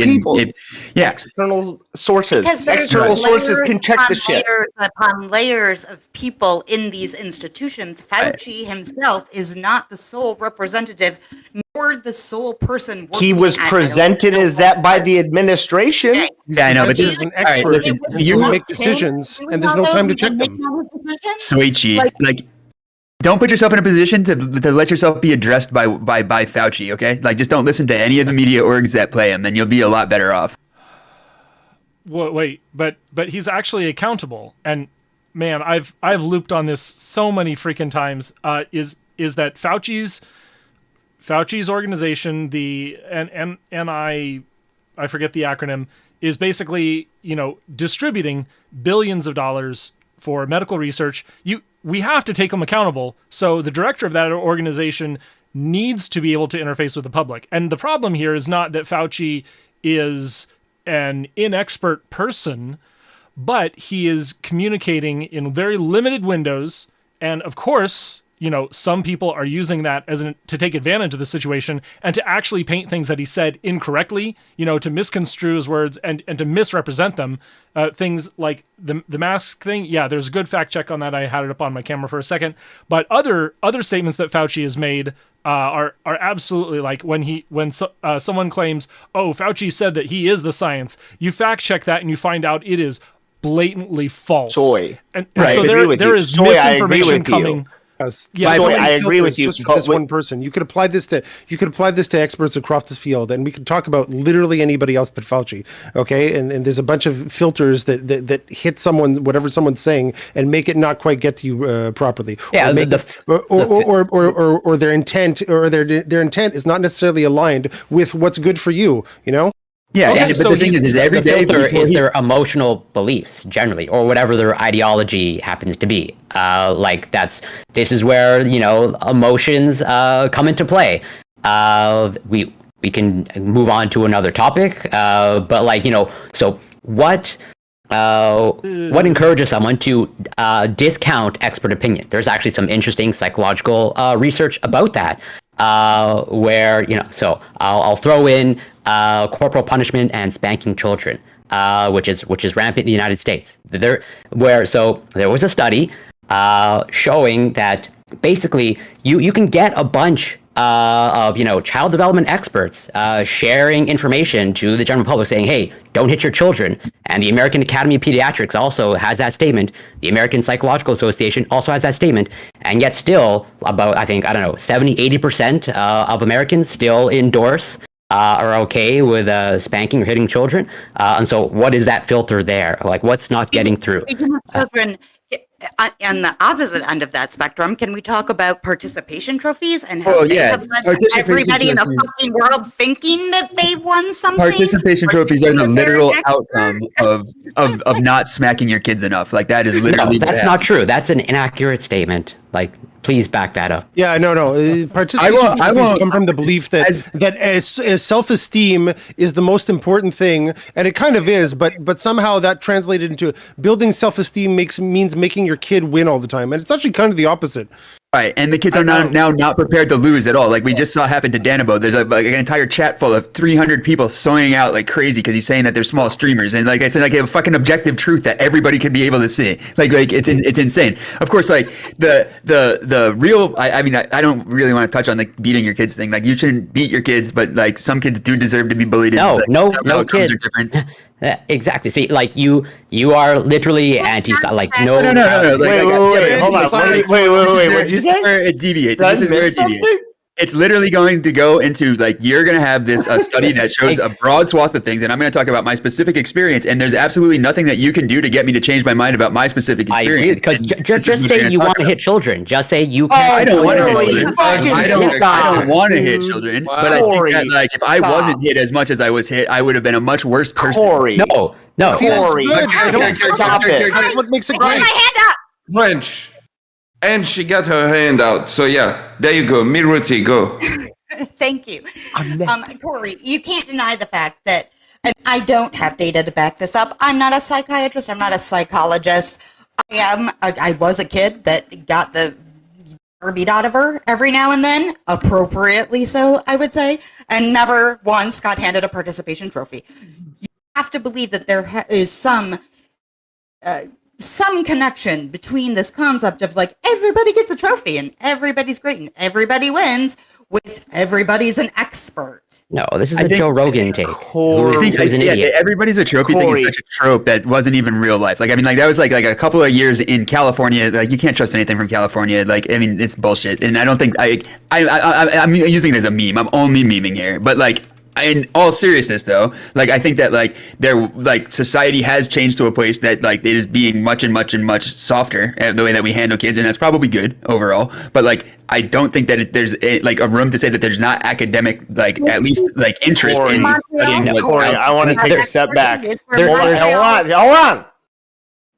external sources. Because there's External sources can check upon the shit. layers upon layers of people in these institutions. Fauci himself is not the sole representative, nor the sole person working. He was at presented it. as that by the administration. Okay. Yeah, I know, but He's an expert. listen, You want make him decisions, doing and there's all no those time to and check making them. all those decisions? Soichi, like, don't put yourself in a position to let yourself be addressed by Fauci, okay? Like, just don't listen to any of the media orgs that play him, and you'll be a lot better off. Wait, but he's actually accountable. And man, I've looped on this so many freaking times. Is that Fauci's organization, the I forget the acronym, is basically, distributing billions of dollars for medical research. We have to take them accountable. So the director of that organization needs to be able to interface with the public. And the problem here is not that Fauci is an inexpert person, but he is communicating in very limited windows. And of course, some people are using that to take advantage of the situation and to actually paint things that he said incorrectly, to misconstrue his words and to misrepresent them. Things like the mask thing. Yeah, there's a good fact check on that. I had it up on my camera for a second. But other statements that Fauci has made are absolutely, like when someone claims, "Oh, Fauci said that he is the science," you fact check that and you find out it is blatantly false. And Right. so there is misinformation coming. I agree with you. Just for this one person, you could apply this to experts across the field, and we could talk about literally anybody else but Fauci. Okay, and there's a bunch of filters that hit whatever someone's saying, and make it not quite get to you properly. Yeah, or their intent, or their intent is not necessarily aligned with what's good for you. Yeah, Okay, but so the thing is every the day filter before is he's- their emotional beliefs generally, or whatever their ideology happens to be. This is where emotions come into play. We can move on to another topic, but so what encourages someone to discount expert opinion? There's actually some interesting psychological research about that. Where so I'll throw in corporal punishment and spanking children, which is rampant in the United States. There was a study showing that basically you can get a bunch of child development experts sharing information to the general public, saying, "Hey, don't hit your children." And the American Academy of Pediatrics also has that statement. The American Psychological Association also has that statement. And yet still about, 70-80% of Americans still endorse are okay with spanking or hitting children. And so what is that filter there? Like, what's not getting through? Speaking of children, on the opposite end of that spectrum, can we talk about participation trophies and how they have led everybody in the fucking world thinking that they've won something? Participation trophies are the literal outcome of not smacking your kids enough. Like, that is literally. No, that's not true. That's an inaccurate statement. Like, please back that up. Yeah, no. Participation trophies come from the belief that self-esteem is the most important thing, and it kind of is. But somehow that translated into building self-esteem means making your kid win all the time, and it's actually kind of the opposite. Right, and the kids are now not prepared to lose at all. Like we just saw happen to Danabo. There's an entire chat full of 300 people sewing out like crazy because he's saying that they're small streamers, and like I said, like a fucking objective truth that everybody could be able to see. Like it's insane. Of course, like the real. I mean, I don't really want to touch on the beating your kids thing. Like you shouldn't beat your kids, but like some kids do deserve to be bullied. No kids are different. Exactly. See, like you are literally anti. Like no. Wait, hold on. Wait. This is where it deviates. This is where it deviates. It's literally going to go into like you're going to have this study that shows a broad swath of things, and I'm going to talk about my specific experience. And there's absolutely nothing that you can do to get me to change my mind about my specific experience. Because just say you want to hit children. Just say you can't. I don't want to hit Corey, children. I don't want to hit children. But I think that like if I wasn't hit as much as I was hit, I would have been a much worse person. Corey. No. Corey. Stop it. That's what makes it Hold great. my hand up. French. And she got her hand out. So yeah, there you go. Miruti, go. Thank you. Corey, you can't deny the fact that, and I don't have data to back this up. I'm not a psychiatrist. I'm not a psychologist. I was a kid that got the beat out of her every now and then, appropriately so, I would say, and never once got handed a participation trophy. You have to believe that there is some connection between this concept of like everybody gets a trophy and everybody's great and everybody wins with everybody's an expert. No, this is a Joe Rogan take. Who's an idiot. Everybody's a trophy thing is such a trope that wasn't even real life. Like I mean, like that was like a couple of years in California. Like you can't trust anything from California. Like I mean, it's bullshit. And I don't think I'm using it as a meme. I'm only memeing here, but like. In all seriousness, though, like I think that like society has changed to a place that like it is being much softer at the way that we handle kids, and that's probably good overall. But like I don't think that there's a room to say that there's not academic at least interest in studying what's Corey, out. I want to take a step back. Hold on.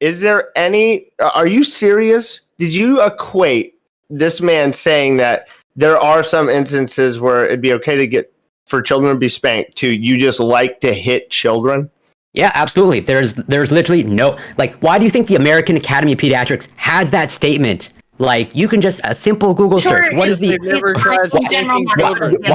Is there any? Are you serious? Did you equate this man saying that there are some instances where it'd be okay for children to be spanked to you just like to hit children? Yeah, absolutely. There's literally no, why do you think the American Academy of Pediatrics has that statement? Like, you can just, a simple Google search. What is the...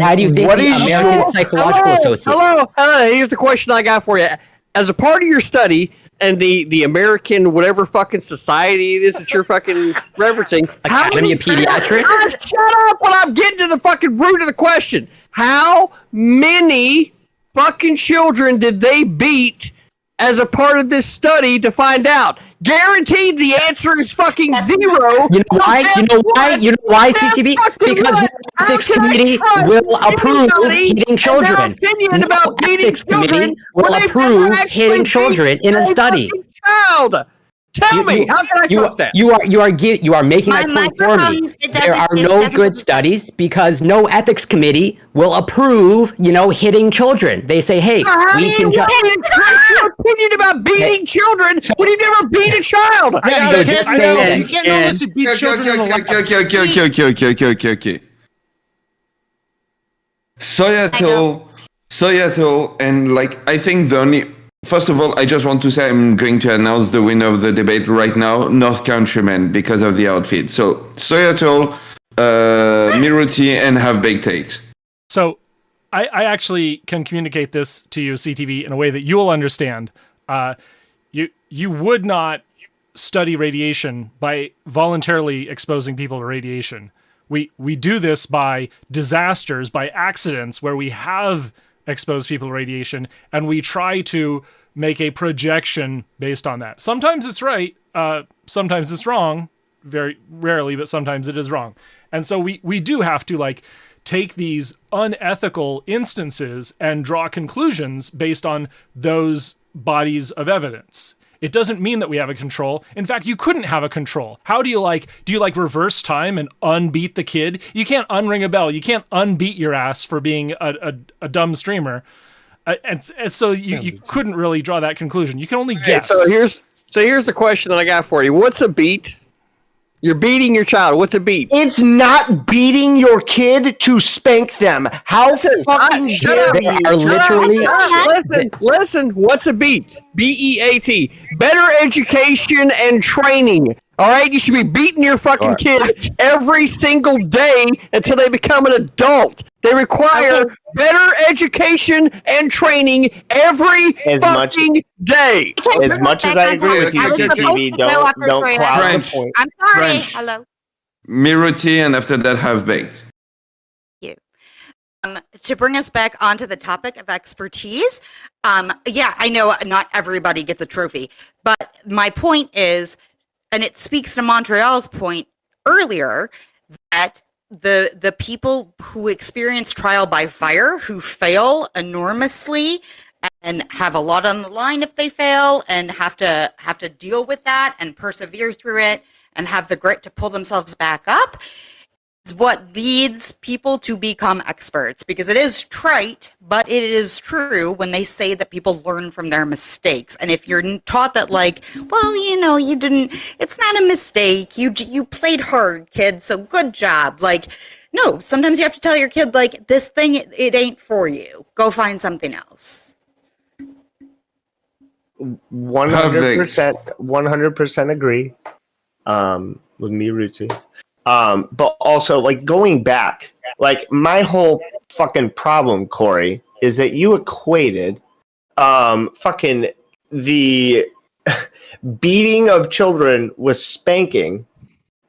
Why do you think the American Psychological Association... Hello, here's the question I got for you. As a part of your study, and the American whatever fucking society it is that you're fucking referencing. Academy of Pediatrics? Shut up when I'm getting to the fucking root of the question. How many fucking children did they beat as a part of this study to find out? Guaranteed the answer is fucking zero. You know why? CTV? Because the ethics committee will approve hitting children. Opinion about beating children will approve hitting children in a study. Child. Tell me, how can I trust that? You are making that point for me. There are no good studies because no ethics committee will approve, hitting children. They say, hey, we can just your opinion about beating children when you never beat a child. You can't unless you beat children in the Okay. Soyato, and I think the only... First of all, I just want to say I'm going to announce the winner of the debate right now, North Countryman, because of the outfit. So, Soyato, Miruti, and Have Baked Takes. So, I actually can communicate this to you, CTV, in a way that you will understand. You would not study radiation by voluntarily exposing people to radiation. We do this by disasters, by accidents, where we have exposed people to radiation, and we try to make a projection based on that. Sometimes it's right, sometimes it's wrong, very rarely, but sometimes it is wrong. And so we do have to take these unethical instances and draw conclusions based on those bodies of evidence. It doesn't mean that we have a control. In fact, you couldn't have a control. How do you reverse time and unbeat the kid? You can't unring a bell. You can't unbeat your ass for being a dumb streamer. And so you couldn't really draw that conclusion. You can only guess. So here's the question that I got for you. What's a beat? You're beating your child. What's a beat? It's not beating your kid to spank them. How fucking dare you? Are literally... Listen. What's a beat? BEAT. Better education and training. All right? You should be beating your fucking kid every single day until they become an adult. They require better education and training every fucking day. As much as I agree with you, CTV, don't cloud the point. I'm sorry. French. Hello. Miruti, and after that, Have Baked. You. To bring us back onto the topic of expertise, I know not everybody gets a trophy, but my point is, and it speaks to Montreal's point earlier, that the people who experience trial by fire, who fail enormously and have a lot on the line if they fail, and have to deal with that and persevere through it and have the grit to pull themselves back up, is what leads people to become experts. Because it is trite, but it is true when they say that people learn from their mistakes. And if you're taught that, like, well, you didn't, it's not a mistake, you played hard, kid, so good job. Like, no, sometimes you have to tell your kid, like, this thing, it ain't for you, go find something else. 100% agree with me, Rootsy. But also, like, going back, like, my whole fucking problem, Corey, is that you equated fucking the beating of children with spanking.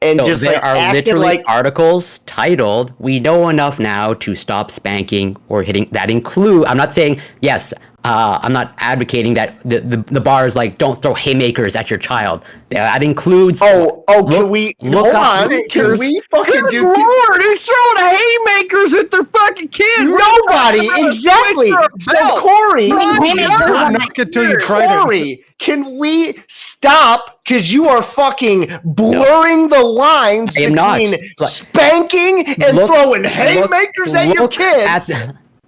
And So just there like are acting literally like articles titled "We know enough now to stop spanking or hitting." That include. I'm not saying yes. I'm not advocating that the bar is like don't throw haymakers at your child. That includes. can we look hold up- on? Can we fucking Good do? Lord, who's throwing haymakers at their fucking kids? Nobody, exactly. So Corey, Knock it till you tried it. Corey, can we stop? Because you are fucking blurring the lines I am not. between Like, spanking and throwing haymakers at your kids.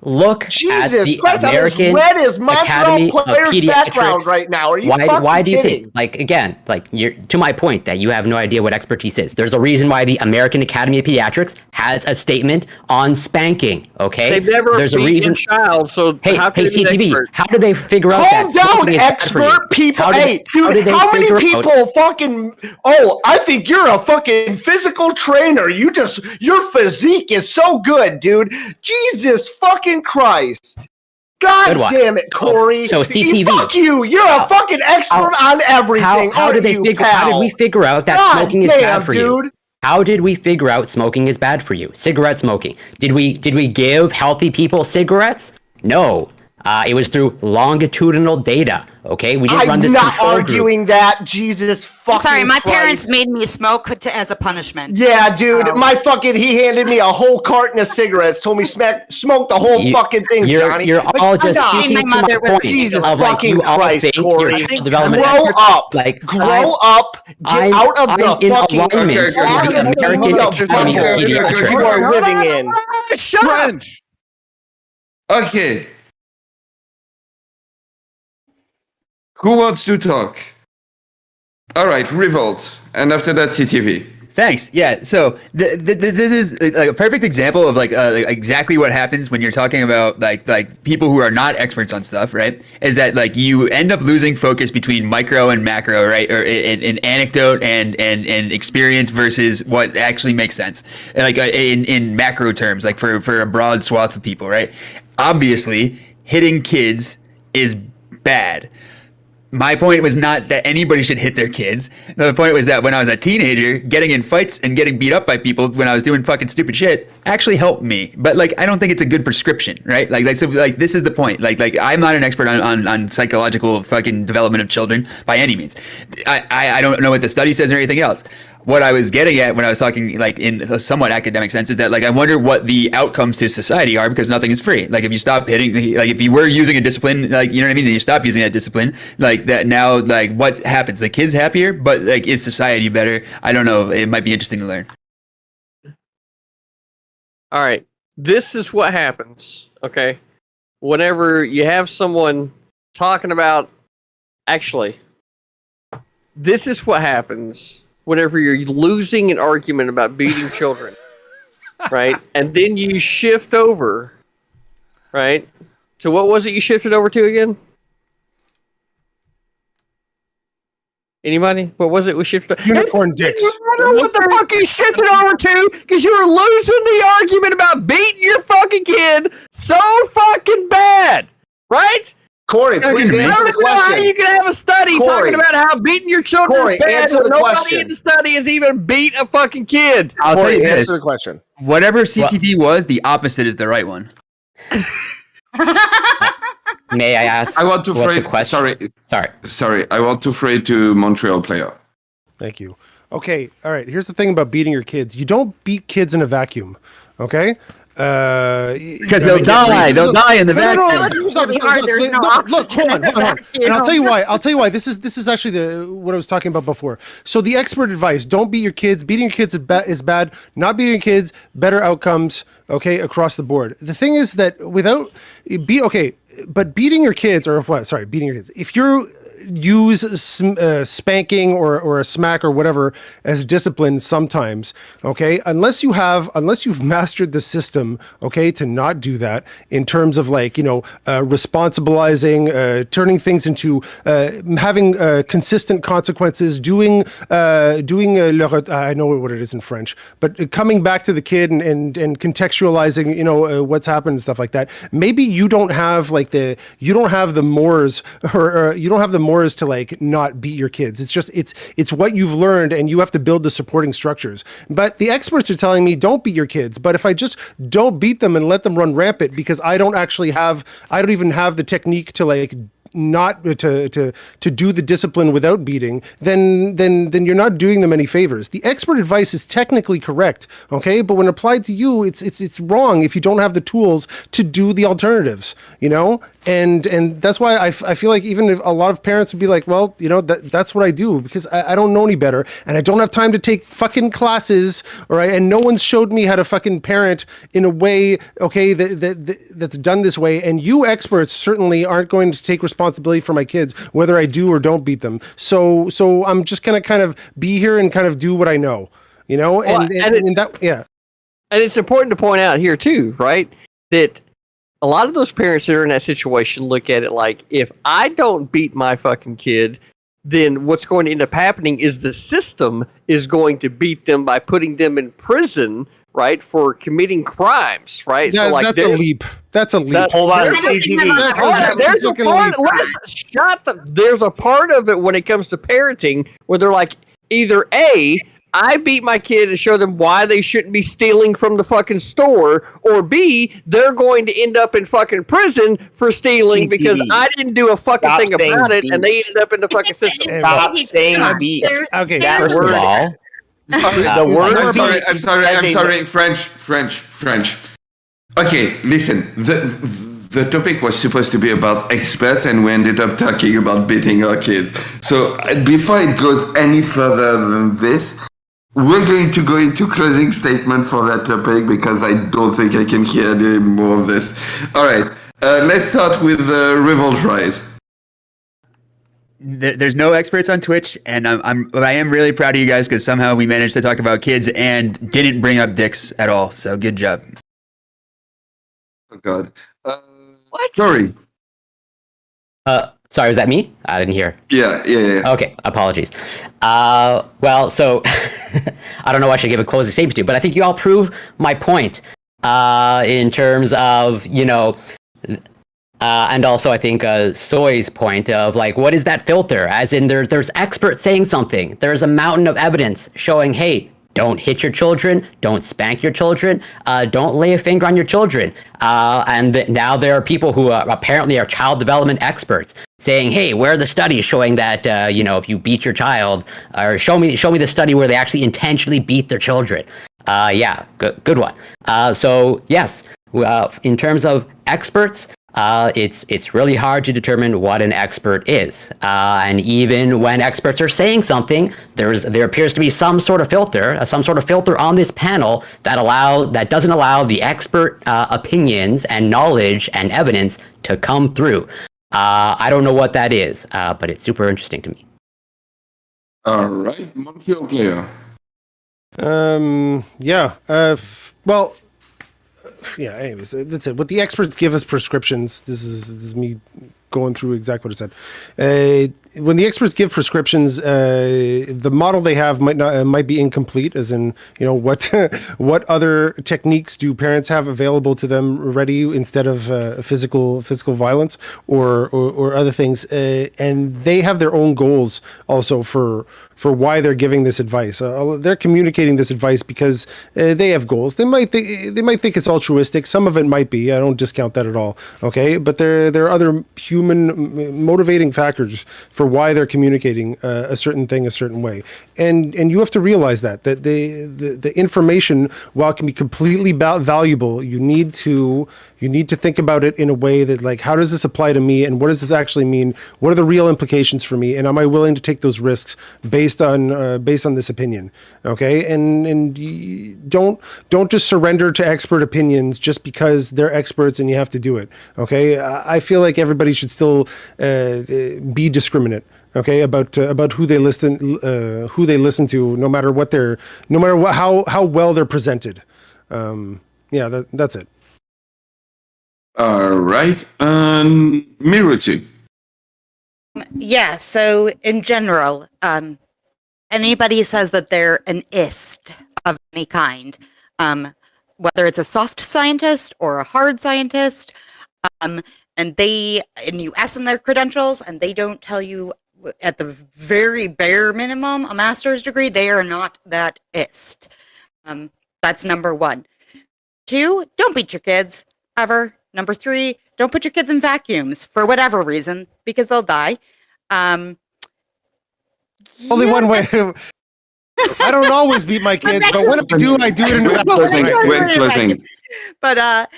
Look Jesus at the Christ, American I'm as red as Montreal Academy of players' background Pediatrics. right now. Are you Why do you kidding? think, like, again, like, you're to my point that you have no idea what expertise is. There's a reason why the American Academy of Pediatrics has a statement on spanking, okay? They've never There's a beaten reason. a child, so Hey, how can hey, they be an CTV, expert? how do they figure out Calm that smoking down, is bad for you? expert people. How did- Hey, how dude, did they how many figure out- people fucking? Oh, I think you're a fucking physical trainer. Your physique is so good, dude. Jesus fucking Christ. Good God one. damn it, Corey. So CTV. Fuck you. You're a fucking expert on everything. How did aren't you, How did we pal? figure out that God smoking is damn, bad for you? dude. How did we figure out smoking is bad for you? Cigarette smoking. Did we give healthy people cigarettes? No. It was through longitudinal data. Okay, we didn't run I'm this not control group. arguing that. Jesus fucking Sorry, my Christ. parents made me smoke as a punishment. Yeah, dude, So- he handed me a whole carton of cigarettes, told me smoke the whole fucking thing, Johnny. You're Like, all just stop. speaking My to my mother was- point Jesus of like fucking you all Christ, think Corey. your child development Grow efforts, up. like Grow up. Get I'm out of the in fucking alignment Okay, with okay, the okay. American Academy of Okay, okay, okay. Pediatrics. you are living in. Shut up! French. Okay. Who wants to talk? All right, Revolt, and after that, CTV. Thanks. Yeah. So this is like a perfect example of like exactly what happens when you're talking about like people who are not experts on stuff, right? Is that like you end up losing focus between micro and macro, right? Or in anecdote and experience versus what actually makes sense, like in macro terms, like for a broad swath of people, right? Obviously, hitting kids is bad. My point was not that anybody should hit their kids. The point was that when I was a teenager, getting in fights and getting beat up by people when I was doing fucking stupid shit actually helped me. But like, I don't think it's a good prescription, right? So, this is the point. Like I'm not an expert on psychological fucking development of children by any means. I don't know what the study says or anything else. What I was getting at when I was talking like in a somewhat academic sense is that like I wonder what the outcomes to society are because nothing is free. Like if you stop hitting, like if you were using a discipline, like you know what I mean, and you stop using that discipline, like that now, like what happens? The kid's happier, but like is society better? I don't know. It might be interesting to learn. All right. This is what happens, okay? Whenever you have someone talking about, actually, this is what happens whenever you're losing an argument about beating children, right? And then you shift over, right? So what was it you shifted over to again? Anybody? What was it we shifted? Unicorn dicks. I don't know what the fuck you shifted over to because you were losing the argument about beating your fucking kid so fucking bad, right? Corey, please I answer the don't know how question. you can have a study Corey. talking about how beating your children Corey, is bad answer when the nobody question. in the study has even beat a fucking kid. I'll tell Corey, you this: answer the question. whatever CTV was, the opposite is the right one. May I ask? I want to what phrase. the question? Sorry. Sorry. Sorry. I want to phrase to Montreal player. Thank you. Okay, all right. Here's the thing about beating your kids. You don't beat kids in a vacuum. Okay. Because they'll die. They'll die in the vacuum. It's really hard. There's no Look, hold on. vacuum. And I'll tell you why. This is actually what I was talking about before. So the expert advice: don't beat your kids. Beating your kids is bad. Not beating your kids, better outcomes. Okay, across the board. The thing is that but beating your kids or what? Sorry, beating your kids. If you use spanking or a smack or whatever as discipline sometimes, okay, unless you've mastered the system, okay, to not do that in terms of responsibilizing, turning things into having consistent consequences, doing I know what it is in French, but coming back to the kid and contextualizing what's happened and stuff like that. Maybe you don't have the mores or you don't have the mores to not beat your kids. It's just it's what you've learned, and you have to build the supporting structures. But the experts are telling me don't beat your kids. But if I just don't beat them and let them run rampant because I don't even have the technique to not to do the discipline without beating, then you're not doing them any favors. The expert advice is technically correct, okay, but when applied to you, it's wrong if you don't have the tools to do the alternatives, and that's why I feel like even if a lot of parents would be like, well, that's what I do because I don't know any better, and I don't have time to take fucking classes, all right, and no one's showed me how to fucking parent in a way, okay, that's done this way, and you experts certainly aren't going to take responsibility for my kids, whether I do or don't beat them. So I'm just gonna kind of be here and kind of do what I know, And it's important to point out here too, right, that a lot of those parents that are in that situation look at it like, if I don't beat my fucking kid, then what's going to end up happening is the system is going to beat them by putting them in prison, right, for committing crimes, right? Yeah, so that's a leap. That's a leap. Hold on, CTV. There's a part of it when it comes to parenting where they're like, either A, I beat my kid and show them why they shouldn't be stealing from the fucking store, or B, they're going to end up in fucking prison for stealing because I didn't do a fucking thing about it, and they ended up in the fucking system. Stop saying beat. Okay, First of all, The word I'm sorry. French. Okay, listen. The topic was supposed to be about experts, and we ended up talking about beating our kids. So before it goes any further than this, we're going to go into closing statement for that topic because I don't think I can hear any more of this. All right, let's start with Revolt Rise. There's no experts on Twitch, and I am really proud of you guys because somehow we managed to talk about kids and didn't bring up dicks at all. So good job. Oh God. What? Sorry. sorry, was that me? I didn't hear. Yeah. Okay, apologies. Well, so I don't know what I should give a closing statement to, but I think you all prove my point in terms of, and also I think Soy's point of like, what is that filter? As in there's experts saying something. There's a mountain of evidence showing, hey, don't hit your children, don't spank your children, don't lay a finger on your children. And now there are people who apparently are child development experts saying, hey, where are the studies showing that, if you beat your child, or show me the study where they actually intentionally beat their children. Yeah, good one. So yes, in terms of experts, it's really hard to determine what an expert is. And even when experts are saying something, there appears to be some sort of filter on this panel that doesn't allow the expert opinions and knowledge and evidence to come through. I don't know what that is, but it's super interesting to me. All right, Monkey Player. Well, yeah, anyways, that's it. What the experts give us prescriptions, this is me going through exactly what it said. When the experts give prescriptions, the model they have might be incomplete, as in, what other techniques do parents have available to them ready instead of physical violence or other things, and they have their own goals also for why they're giving this advice. They're communicating this advice because they have goals. They might think it's altruistic. Some of it might be. I don't discount that at all. Okay, but there are other human motivating factors for why they're communicating a certain thing a certain way, and you have to realize that the information, while it can be completely valuable, you need to think about it in a way that, like, how does this apply to me, and what does this actually mean? What are the real implications for me, and am I willing to take those risks based on this opinion? Okay, and don't just surrender to expert opinions just because they're experts and you have to do it. Okay, I feel like everybody should still be discriminate. Okay, about who they listen to, no matter how well they're presented. That's it. All right. Miruti. Yeah, so in general, anybody says that they're an ist of any kind, whether it's a soft scientist or a hard scientist, and you ask them their credentials and they don't tell you at the very bare minimum a master's degree, they are not that ist. That's number 1. 2, don't beat your kids, ever. Number 3, don't put your kids in vacuums for whatever reason, because they'll die. Only one way. I don't always beat my kids, but when I do it in a closing. But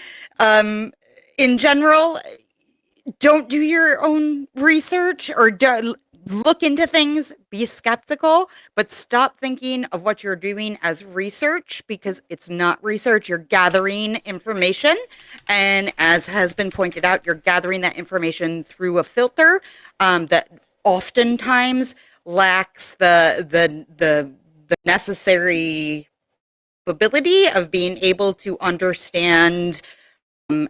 in general, don't do your own research or look into things. Be skeptical, but stop thinking of what you're doing as research, because it's not research. You're gathering information, and as has been pointed out, you're gathering that information through a filter that oftentimes lacks the necessary ability of being able to understand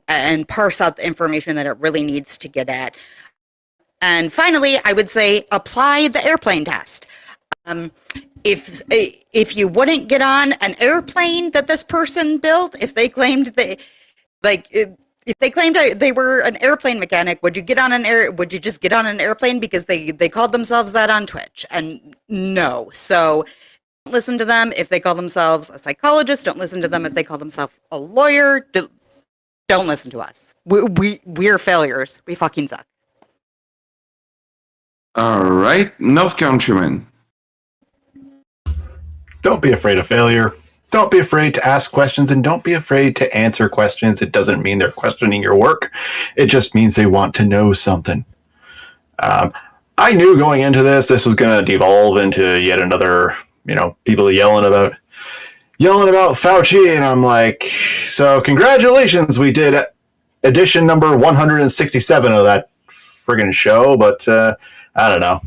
and parse out the information that it really needs to get at. And finally, I would say apply the airplane test. If you wouldn't get on an airplane that this person built, if they claimed they were an airplane mechanic, would you just get on an airplane because they called themselves that on Twitch? And no. So don't listen to them if they call themselves a psychologist. Don't listen to them if they call themselves a lawyer. Don't listen to us. We're failures. We fucking suck. All right, North Countryman. Don't be afraid of failure. Don't be afraid to ask questions, and don't be afraid to answer questions. It doesn't mean they're questioning your work. It just means they want to know something. I knew going into this was going to devolve into yet another, people yelling about Fauci, and I'm like, so congratulations, we did edition number 167 of that friggin' show, but I don't know.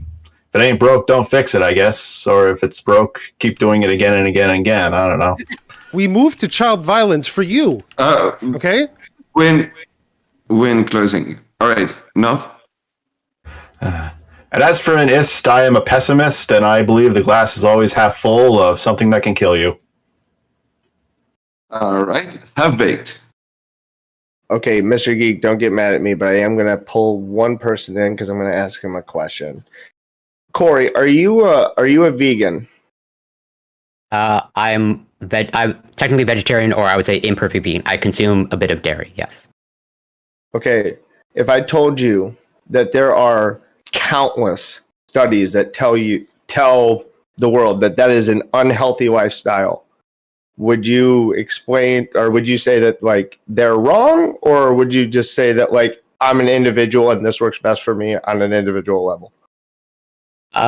If it ain't broke, don't fix it, I guess. Or if it's broke, keep doing it again and again and again. I don't know. We moved to child violence for you. Okay? When closing. All right, North. And as for an ist, I am a pessimist, and I believe the glass is always half full of something that can kill you. All right, Half-Baked. Okay, Mr. Geek, don't get mad at me, but I am going to pull one person in because I'm going to ask him a question. Corey, are you a vegan? I'm technically vegetarian, or I would say imperfect vegan. I consume a bit of dairy, yes. Okay, if I told you that there are countless studies that tell the world that is an unhealthy lifestyle, would you explain, or would you say that, like, they're wrong, or would you just say that, like, I'm an individual and this works best for me on an individual level?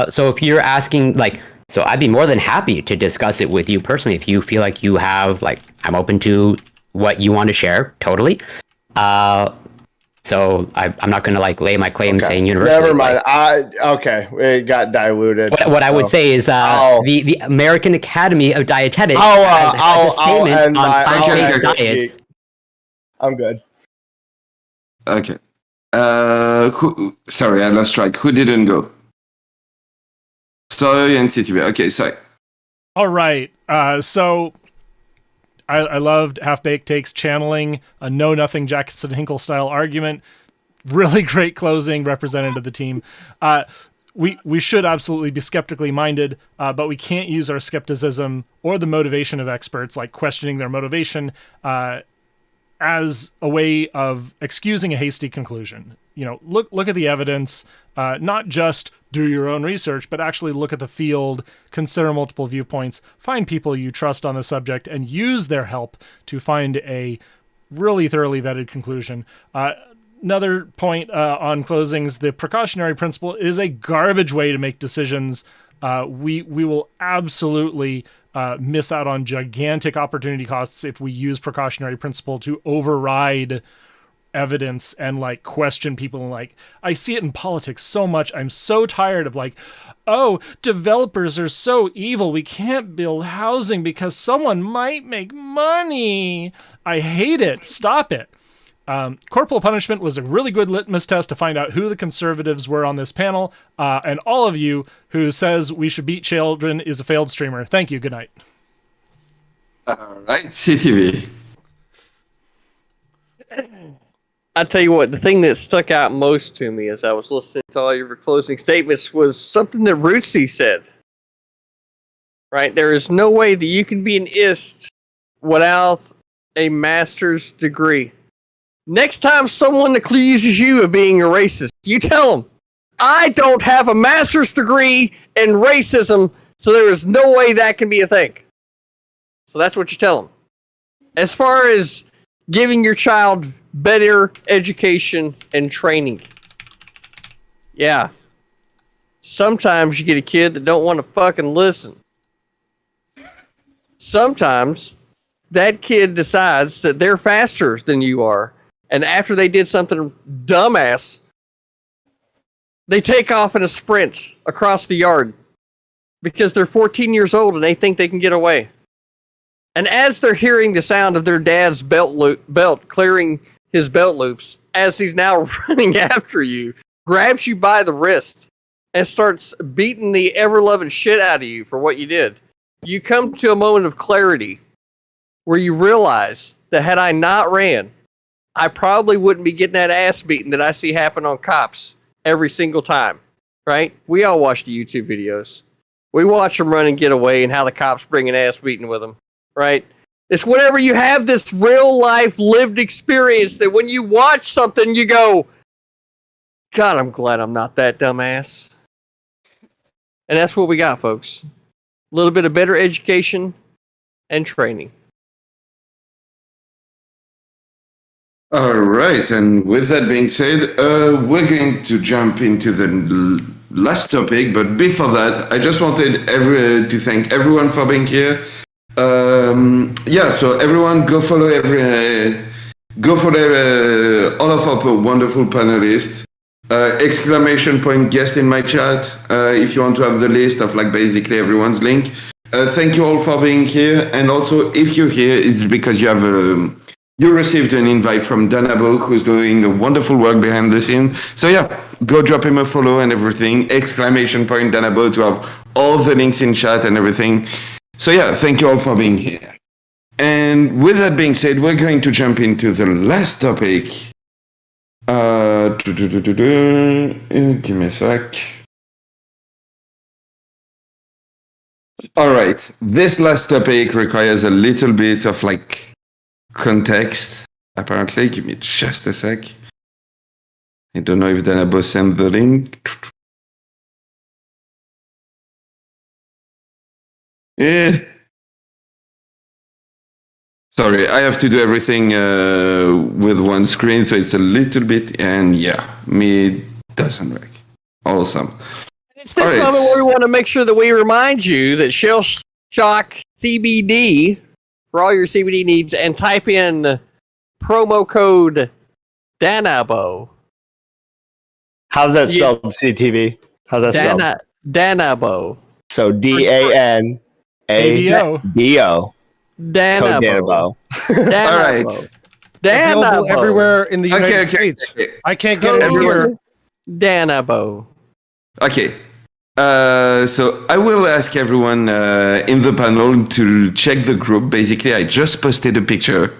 So if you're asking, so I'd be more than happy to discuss it with you personally. If you feel like you have, I'm open to what you want to share, totally. So I'm not going to lay my claim saying universally. Never mind. It got diluted. What I would say is the American Academy of Dietetics has a statement on plant-based diets. I'm good. Okay. Sorry, I lost track. Who didn't go? Sorry, and CTV. Okay, sorry. All right. So I loved Half-Baked Takes channeling a know-nothing Jackson Hinkle style argument. Really great closing, representative of the team. We should absolutely be skeptically minded, but we can't use our skepticism or the motivation of experts, like questioning their motivation, as a way of excusing a hasty conclusion. Look at the evidence, not just do your own research, but actually look at the field, consider multiple viewpoints, find people you trust on the subject, and use their help to find a really thoroughly vetted conclusion. Another point on closings, the precautionary principle is a garbage way to make decisions. We will absolutely miss out on gigantic opportunity costs if we use precautionary principle to override evidence and question people. And I see it in politics so much. I'm so tired of oh, developers are so evil. We can't build housing because someone might make money. I hate it. Stop it. Corporal punishment was a really good litmus test to find out who the conservatives were on this panel. And all of you who says we should beat children is a failed streamer. Thank you. Good night. All right, CTV. I tell you what, the thing that stuck out most to me as I was listening to all your closing statements was something that Rootsy said. Right? There is no way that you can be an IST without a master's degree. Next time someone accuses you of being a racist, you tell them, I don't have a master's degree in racism, so there is no way that can be a thing. So that's what you tell them. As far as giving your child better education and training. Yeah. Sometimes you get a kid that don't want to fucking listen. Sometimes that kid decides that they're faster than you are. And after they did something dumbass, they take off in a sprint across the yard because they're 14 years old and they think they can get away. And as they're hearing the sound of their dad's belt clearing his belt loops, as he's now running after you, grabs you by the wrist and starts beating the ever-loving shit out of you for what you did. You come to a moment of clarity where you realize that had I not ran, I probably wouldn't be getting that ass beating that I see happen on cops every single time, right? We all watch the YouTube videos. We watch them run and get away and how the cops bring an ass beating with them, right? It's whenever you have this real life lived experience that when you watch something, you go, God, I'm glad I'm not that dumbass. And that's what we got, folks. A little bit of better education and training. All right, and with that being said, we're going to jump into the last topic. But before that, I just wanted to thank everyone for being here. So everyone go follow all of our wonderful panelists. Exclamation point guest in my chat if you want to have the list of basically everyone's link. Thank you all for being here, and also if you're here, it's because you received an invite from Danabo, who's doing wonderful work behind the scene. So yeah, go drop him a follow and everything. Exclamation point Danabo to have all the links in chat and everything. So yeah, thank you all for being here. And with that being said, we're going to jump into the last topic. Give me a sec. All right, this last topic requires a little bit of context, apparently. Give me just a sec. I don't know if Danabo sent the link. Sorry, I have to do everything with one screen, so it's a little bit, and me doesn't work. Awesome. It's this moment where we want to make sure that we remind you that Shell Shock CBD for all your CBD needs, and type in promo code Danabo. How's that spelled, CTV? How's that spelled? Danabo. So DANABO. Danabo. All right. Available everywhere in the United States. Okay. I can't get it everywhere. Danabo. Okay. So I will ask everyone in the panel to check the group. Basically, I just posted a picture.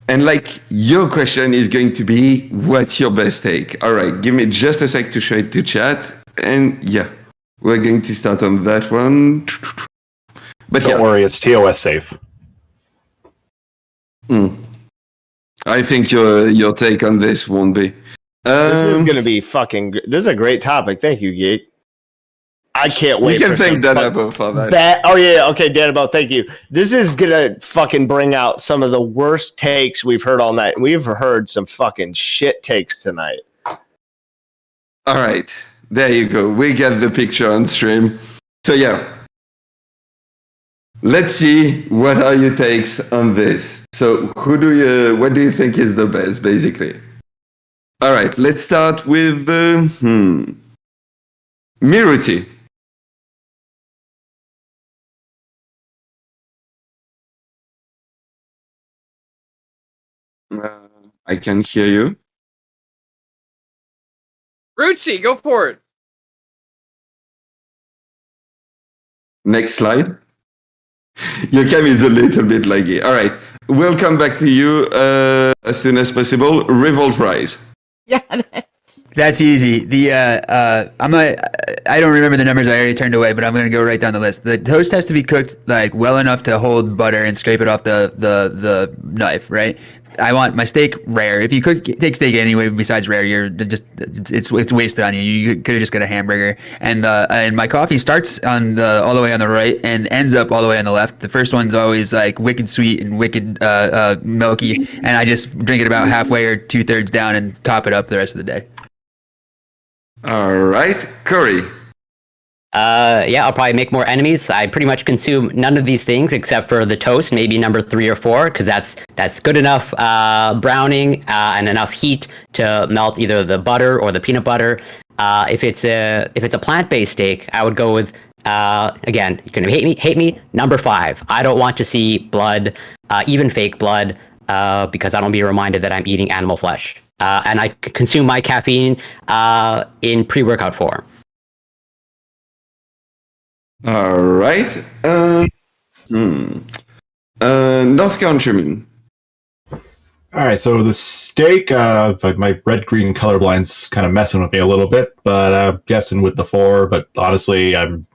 And your question is going to be, what's your best take? All right, give me just a sec to show it to chat. And we're going to start on that one. But don't worry, it's TOS safe. I think your take on this won't be. This is going to be fucking. This is a great topic. Thank you, Geek. I can't wait. You can for thank some Danabo for that. Oh yeah, okay, Danabo, thank you. This is gonna fucking bring out some of the worst takes we've heard all night. We've heard some fucking shit takes tonight. All right, there you go. We get the picture on stream. So yeah, let's see what are your takes on this. So what do you think is the best, basically? All right, let's start with Miruti. I can hear you. Rootsy, go for it. Next slide. Your cam is a little bit laggy. All right, we'll come back to you as soon as possible. Revolt Rise. Yeah. That's easy. I don't remember the numbers. I already turned away, but I'm gonna go right down the list. The toast has to be cooked like well enough to hold butter and scrape it off the knife, right? I want my steak rare. If you take steak anyway, besides rare, you're just it's wasted on you. You could have just got a hamburger. And my coffee starts on all the way on the right and ends up all the way on the left. The first one's always like wicked sweet and wicked milky, and I just drink it about halfway or 2/3 down and top it up the rest of the day. All right, Corey. Yeah, I'll probably make more enemies. I pretty much consume none of these things except for the toast, maybe number 3 or 4, because that's good enough browning and enough heat to melt either the butter or the peanut butter. If it's a plant-based steak, I would go with again. You're gonna hate me. Number 5. I don't want to see blood, even fake blood, because I don't be reminded that I'm eating animal flesh. And I consume my caffeine in pre-workout form. All right. North Countryman. All right, so the steak, like my red-green colorblind's kind of messing with me a little bit, but I'm guessing with the 4. But honestly, I'm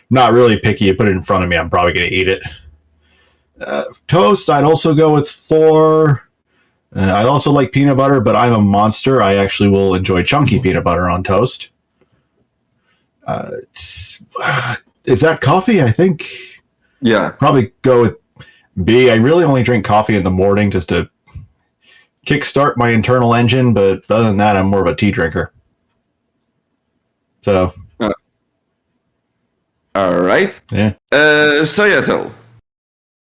not really picky. You put it in front of me, I'm probably going to eat it. Toast, I'd also go with 4. I also like peanut butter, but I'm a monster. I actually will enjoy chunky peanut butter on toast. Is that coffee? I think. Yeah. Probably go with B. I really only drink coffee in the morning just to kickstart my internal engine, but other than that, I'm more of a tea drinker. So. All right. Yeah. Soyatel.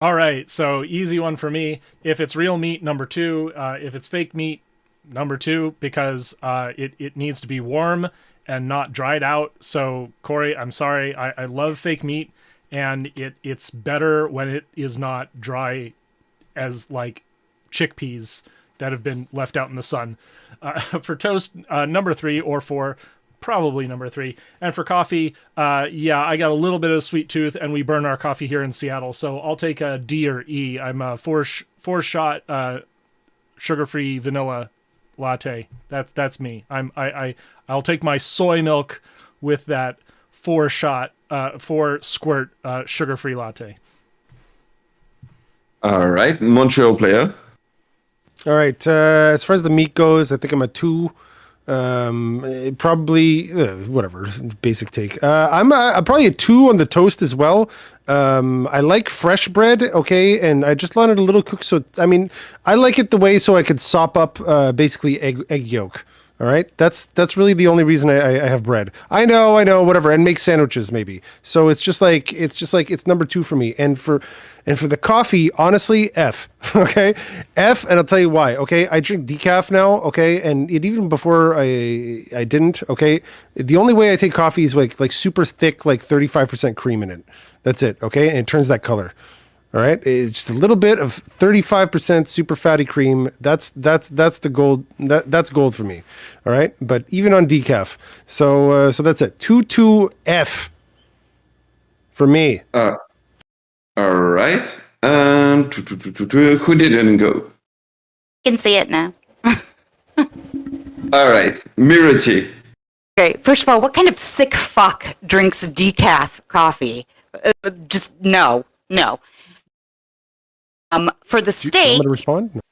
All right, so easy one for me. If it's real meat, number 2. If it's fake meat, number 2, because it needs to be warm and not dried out. So, Corey, I'm sorry. I love fake meat, and it's better when it is not dry as, like, chickpeas that have been left out in the sun. For toast, number 3 or 4, probably number 3. And for coffee, yeah, I got a little bit of a sweet tooth, and we burn our coffee here in Seattle, so I'll take a D or E. I'm a 4-shot sugar-free vanilla latte. That's me. I'll take my soy milk with that 4 squirt sugar-free latte. All right, Montreal player. All right. As far as the meat goes, I think I'm a 2. Probably whatever, basic take. I'm probably a 2 on the toast as well. I like fresh bread, okay, and I just wanted a little cook. So I mean, I like it the way so I could sop up basically egg yolk. All right, that's really the only reason I have bread. I know, whatever, and make sandwiches maybe. So it's just like it's number 2 for me. And for the coffee, honestly, F. Okay, F, and I'll tell you why. Okay, I drink decaf now. Okay, and even before I didn't. Okay, the only way I take coffee is like super thick, like 35% cream in it. That's it. Okay, and it turns that color. All right, it's just a little bit of 35% super fatty cream. That's the gold. That's gold for me. All right, but even on decaf. So that's it. 2-2-F for me. All right. Who didn't go? You can see it now. All right, Miruti. Okay, first of all, what kind of sick fuck drinks decaf coffee? Just no. For the I'm steak, gonna respond.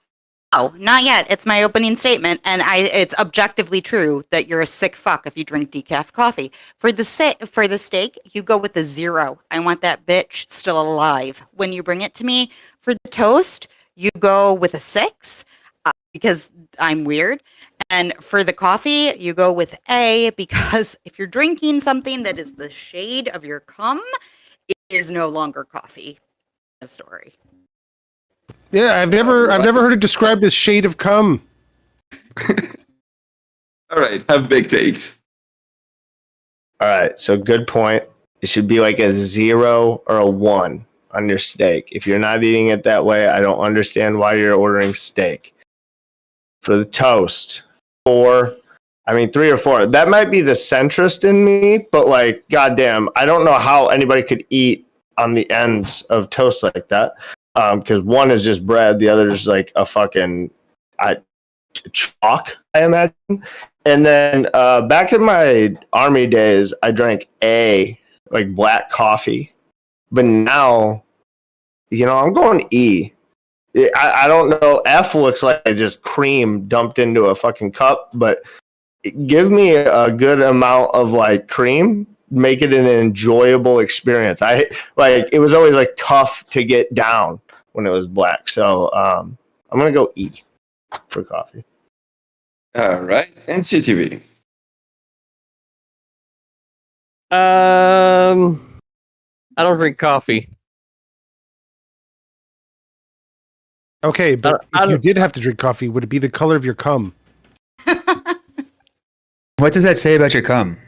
No, not yet. It's my opening statement, and it's objectively true that you're a sick fuck if you drink decaf coffee. For the steak, you go with a 0. I want that bitch still alive when you bring it to me. For the toast, you go with a 6 because I'm weird. And for the coffee, you go with A because if you're drinking something that is the shade of your cum, it is no longer coffee. Story. Yeah, I've never heard it described as shade of cum. All right, have big takes. All right, so good point. It should be like a 0 or a 1 on your steak. If you're not eating it that way, I don't understand why you're ordering steak. For the toast, 4. I mean, 3 or 4. That might be the centrist in me, but like, goddamn, I don't know how anybody could eat on the ends of toast like that. Because one is just bread, the other is like a fucking chalk, I imagine. And then back in my army days, I drank like black coffee. But now, I'm going E. I don't know. F looks like just cream dumped into a fucking cup, but give me a good amount of like cream. Make it an enjoyable experience. It was always like tough to get down when it was black. So I'm gonna go E for coffee. All right, and CTV. I don't drink coffee. Okay, but if you did have to drink coffee, would it be the color of your cum? What does that say about your cum?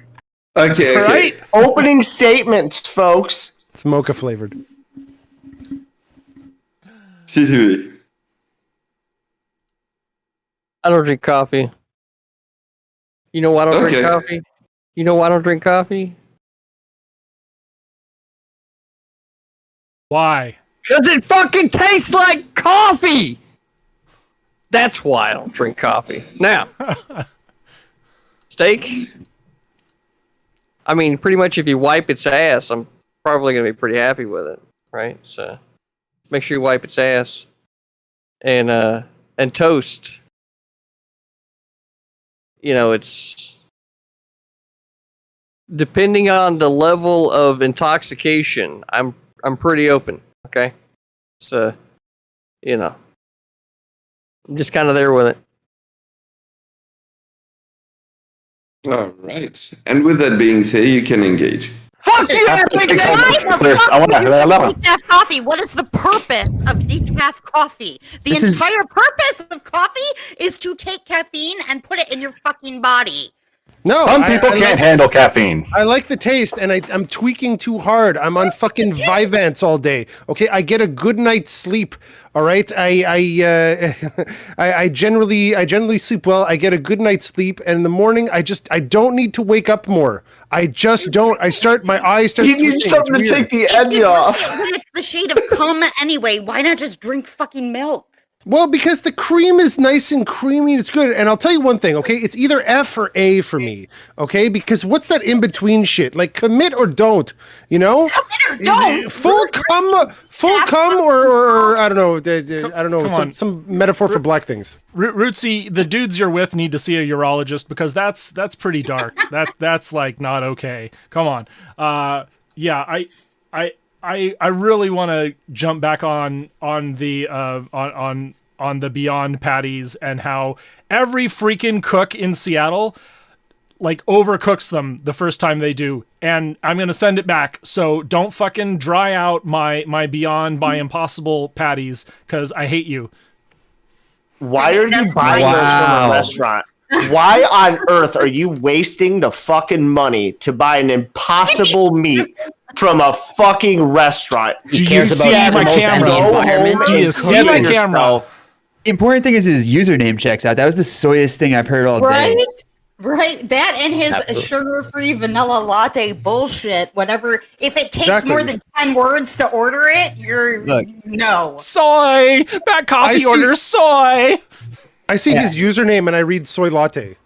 Okay. Right? Opening statements, folks. It's mocha flavored. CTV. I don't drink coffee. You know why I don't drink coffee? You know why I don't drink coffee? Why? Because it fucking tastes like coffee! That's why I don't drink coffee. Now, steak? I mean, pretty much if you wipe its ass, I'm probably going to be pretty happy with it, right? So, make sure you wipe its ass. And toast. It's... Depending on the level of intoxication, I'm pretty open, okay? So, I'm just kind of there with it. All right. And with that being said, you can engage. Fuck you! Why decaf coffee? What is the purpose of decaf coffee? The entire purpose of coffee is to take caffeine and put it in your fucking body. No, Some people can't handle caffeine. I like the taste, and I'm tweaking too hard. I'm on fucking Vyvanse all day. Okay, I get a good night's sleep. All right, I generally sleep well. I get a good night's sleep, and in the morning, I don't need to wake up more. I just don't. My eyes start. You need something to take the edge off. It's the shade of cum anyway. Why not just drink fucking milk? Well, because the cream is nice and creamy, it's good. And I'll tell you one thing, okay? It's either F or A for me, okay? Because what's that in-between shit? Like, commit or don't, Commit or don't! Full cum, or I don't know, some metaphor for black things. Rootsy, the dudes you're with need to see a urologist because that's pretty dark. That's like not okay. Come on. Yeah, I really want to jump back on the Beyond patties and how every freaking cook in Seattle like overcooks them the first time they do, and I'm gonna send it back. So don't fucking dry out my Beyond by Impossible patties because I hate you. Why are you buying those from a restaurant? Why on earth are you wasting the fucking money to buy an impossible meat from a fucking restaurant? Do you see my camera? Do you see my camera? The important thing is his username checks out. That was the soyest thing I've heard all day. Right. That and his sugar-free vanilla latte bullshit. Whatever. If it takes more than 10 words to order it, no. Soy. That coffee order soy. I see his username and I read soy latte.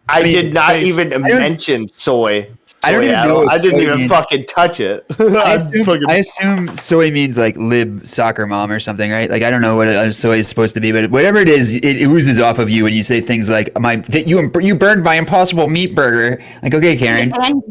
I did not even mention soy. I don't even Yeah, know. What I didn't soy even means. fucking touch it. I assume soy means like lib soccer mom or something, right? Like I don't know what a soy is supposed to be, but whatever it is, it oozes off of you when you say things like you burned my Impossible Meat Burger. Like, okay, Karen. And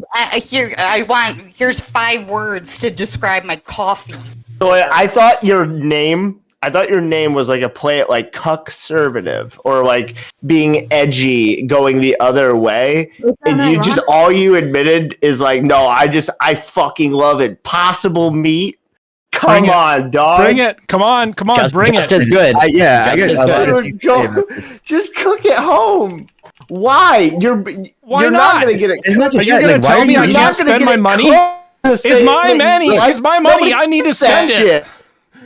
here's 5 words to describe my coffee. So I thought your name was like a play at like cuck-servative or like being edgy going the other way. And you just all you admitted is like, no, I fucking love it. Possible meat. Come on, dog. Bring it. Come on. Bring just it. as good. I got Just a lot of Dude, things to say about this. just cook it home. Why? Why you're not? gonna get it. It's not Are just you that, going like, to why tell are me you I eating- can't spend my money? It's my money. It's my money. I need to spend it.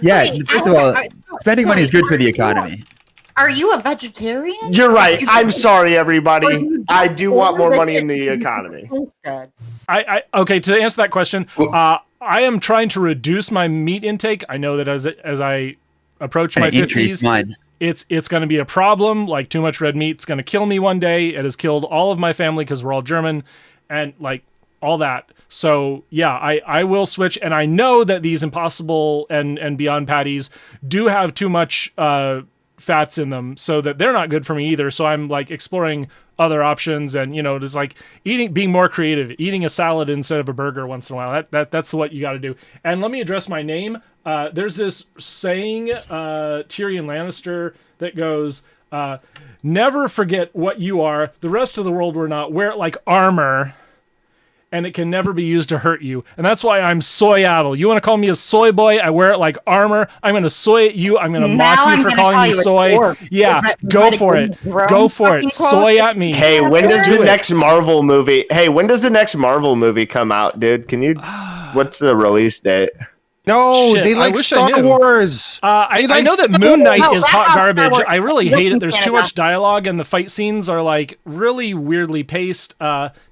Yeah, Wait, first of all, sorry, spending money is good for the are you- economy. Are you a vegetarian? You're right. I'm sorry, everybody. you I just do want more ordered money it in the because it economy. tastes good. Okay, to answer that question, I am trying to reduce my meat intake. I know that as I approach my Increased 50s, mine. it's going to be a problem. Like too much red meat's going to kill me one day. It has killed all of my family because we're all German, and like all that. So yeah, I will switch, and I know that these Impossible and Beyond patties do have too much fats in them, so that they're not good for me either. So I'm like exploring other options, and just like being more creative, eating a salad instead of a burger once in a while. That's what you got to do. And let me address my name. There's this saying, Tyrion Lannister, that goes, never forget what you are. The rest of the world will not. Wear it like armor, and it can never be used to hurt you. And that's why I'm Soyaddle. You want to call me a soy boy? I wear it like armor. I'm going to soy at you. I'm going to mock Now you I'm for gonna calling call me you a soy. dwarf. Yeah, Is that go what for it it. grown Go for it. fucking Soy at me. Hey, when does Do the it. next Marvel movie? Hey, when does the next Marvel movie come out, dude? Can you? What's the release date? No, Shit, they I like wish I Star knew. Wars. I like know that Star Moon Knight Wars. is No, hot that's not garbage. Star Wars. I really Listen, hate it. There's too Canada. much dialogue, and the fight scenes are like really weirdly paced.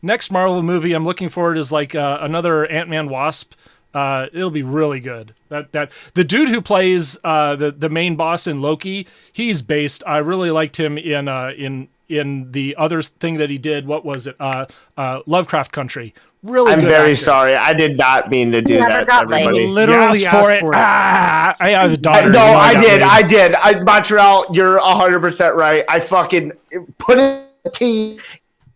Next Marvel movie I'm looking forward is like another Ant-Man Wasp. It'll be really good. That the dude who plays the main boss in Loki, he's based. I really liked him in the other thing that he did. What was it? Lovecraft Country. Really I'm good very actor. sorry. I did not mean to do never that, got laid. everybody. Literally Yes, for asked it. I have a daughter. No, You know I got did. laid. I did. Montreal, you're 100% right. I fucking put in tea,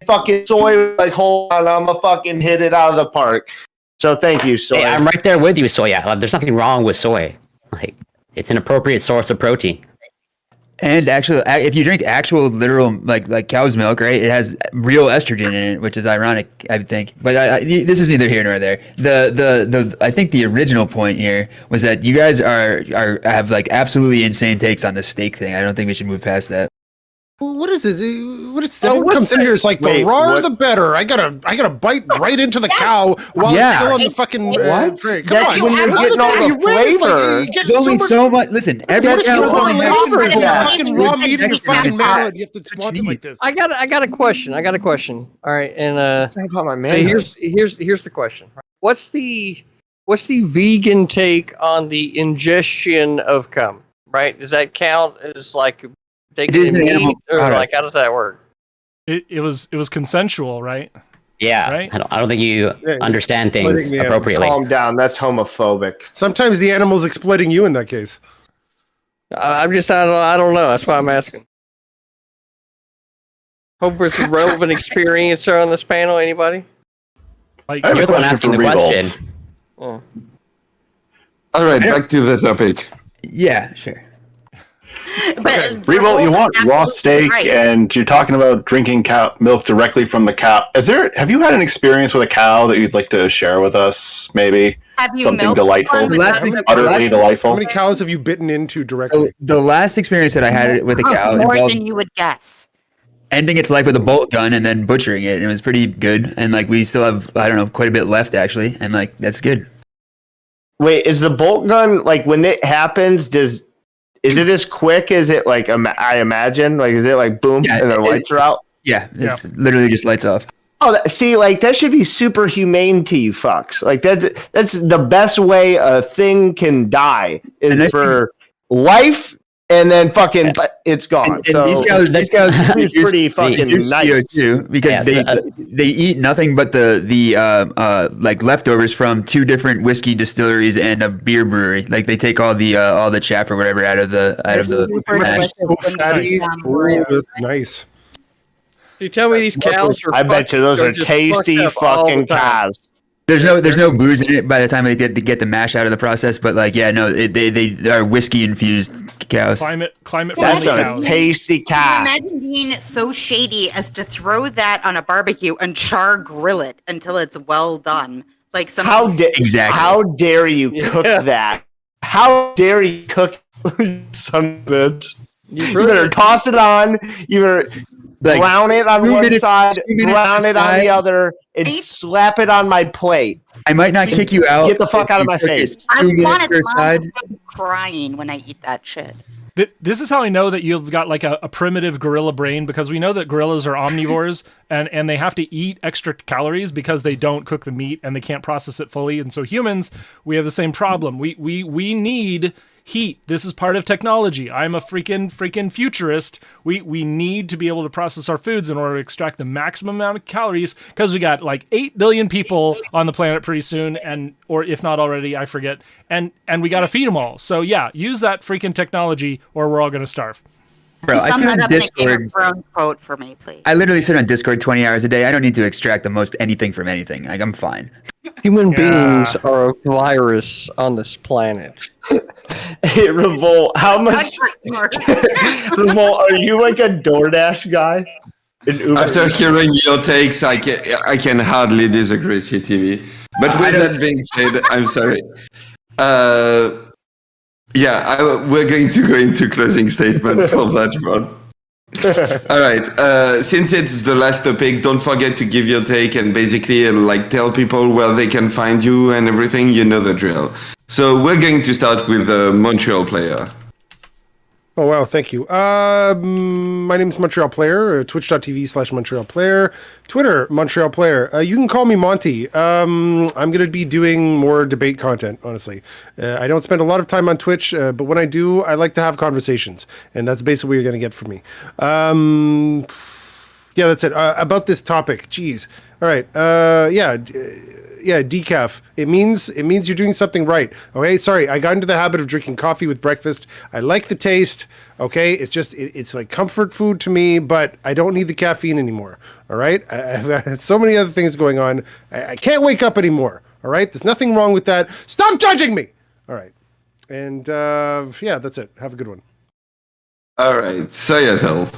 fucking soy, like, hold on, I'm gonna fucking hit it out of the park. So thank you, soy. Hey, I'm right there with you, soy. There's nothing wrong with soy. Like, it's an appropriate source of protein. And actually, if you drink actual literal like cow's milk, right, it has real estrogen in it, which is ironic, I think. But this is neither here nor there. The I think the original point here was that you guys have like absolutely insane takes on the steak thing. I don't think we should move past that. What is this? What is everyone what's comes in that? here? It's like Wait, the rawer what? the better. I gotta bite right into the cow while Yeah. it's still on the fucking What? tray. Come That's on, when you're How getting the- all the you win, it's like, flavor. you get There's only much- so much. Listen, every What is cow going on? only Like, has you for that. fucking raw meat in your Texture fucking is mouth. You have to what swap you it need. like this. I got a question. All right, and Talk about my hey, man. here's the question. What's the vegan take on the ingestion of cum? Right? Does that count as like taking is an meat, animal or product. like how does that work? It was consensual, right? Yeah, Right? I don't think you understand things letting the animal appropriately. Calm down. That's homophobic. Sometimes the animal's exploiting you in that case. I don't know. That's why I'm asking. Hope there's a relevant experiencer on this panel. Anybody? Like I have You're a the one question asking for the Revolt. question. Oh. All right, back to the topic. Yeah, sure. But Revolt, you want raw absolutely steak, right. and you're talking about drinking cow milk directly from the cow. Have you had an experience with a cow that you'd like to share with us? Maybe Have you something milked delightful, one with Last them? thing- utterly last- How delightful. many cows have you bitten into directly? The last experience that I had with a cow More involved than you would guess. ending its life with a bolt gun and then butchering it. And it was pretty good. And like we still have, I don't know, quite a bit left actually. And like that's good. Wait, is the bolt gun like when it happens? Is it as quick as it like? I imagine. Like, is it like boom Yeah, and the lights are out? Yeah, it's literally just lights off. Oh, see, like that should be super humane to you fucks. Like that's the best way a thing can die And is that's- for life and then fucking it's gone. And so these guys it's pretty fucking reduce nice. CO2 because Yeah, they eat nothing but the like leftovers from 2 different whiskey distilleries and a beer brewery. Like they take all the chaff or whatever out of the Super mash. delicious when Fatty. they're Ooh, that's nice. You tell me these cows are. I bet you those they're are just tasty fucked up all the fucking time. cows. There's no booze in it by the time they get the mash out of the process, but like they are whiskey infused cows. Climate That's friendly a cows. tasty Can you cow. imagine being so shady as to throw that on a barbecue and char grill it until it's well done? Like some Exactly. How dare you cook that? How dare you cook some bitch? You better toss it on. You better Like, brown it on 2 one minutes- side, 2 minutes brown to it on the side. other, and slap it on my plate. I might not kick you out. Get the fuck if out of you my cook it face. 2 I minutes wanted per mom side. to be crying when I eat that shit. This is how I know that you've got like a primitive gorilla brain, because we know that gorillas are omnivores and they have to eat extra calories because they don't cook the meat and they can't process it fully. And so humans, we have the same problem. We need heat. This is part of technology. I'm a freaking futurist. We need to be able to process our foods in order to extract the maximum amount of calories, because we got like 8 billion people on the planet pretty soon, and or if not already, I forget. And we got to feed them all. So yeah, use that freaking technology or we're all going to starve. Bro, I Sum sit that on up in a Game Discord. of Thrones quote for me, please. I literally sit on Discord 20 hours a day. I don't need to extract the most anything from anything. Like I'm fine. Human Yeah. beings are a virus on this planet. Hey, Revolt, how much? Revolt, are you like a DoorDash guy? In Uber After Eats? hearing your takes, I can hardly disagree, CTV. But with that being said, I'm sorry. We're going to go into closing statement for that one. All right. Since it's the last topic, don't forget to give your take and basically like tell people where they can find you and everything. You know the drill. So we're going to start with the Montreal player. Oh, wow. Thank you. My name is Montreal Player, twitch.tv/Montreal Player, Twitter, Montreal Player. You can call me Monty. I'm going to be doing more debate content, honestly. I don't spend a lot of time on Twitch, but when I do, I like to have conversations. And that's basically what you're going to get from me. Yeah, that's it. About this topic. Jeez. All right. Yeah, decaf. It means you're doing something right. Okay, sorry, I got into the habit of drinking coffee with breakfast. I like the taste. Okay, it's just it's like comfort food to me, but I don't need the caffeine anymore. All right, I've got so many other things going on. I can't wake up anymore. All right, there's nothing wrong with that. Stop judging me. All right, and yeah, that's it. Have a good one. All right, Seattle.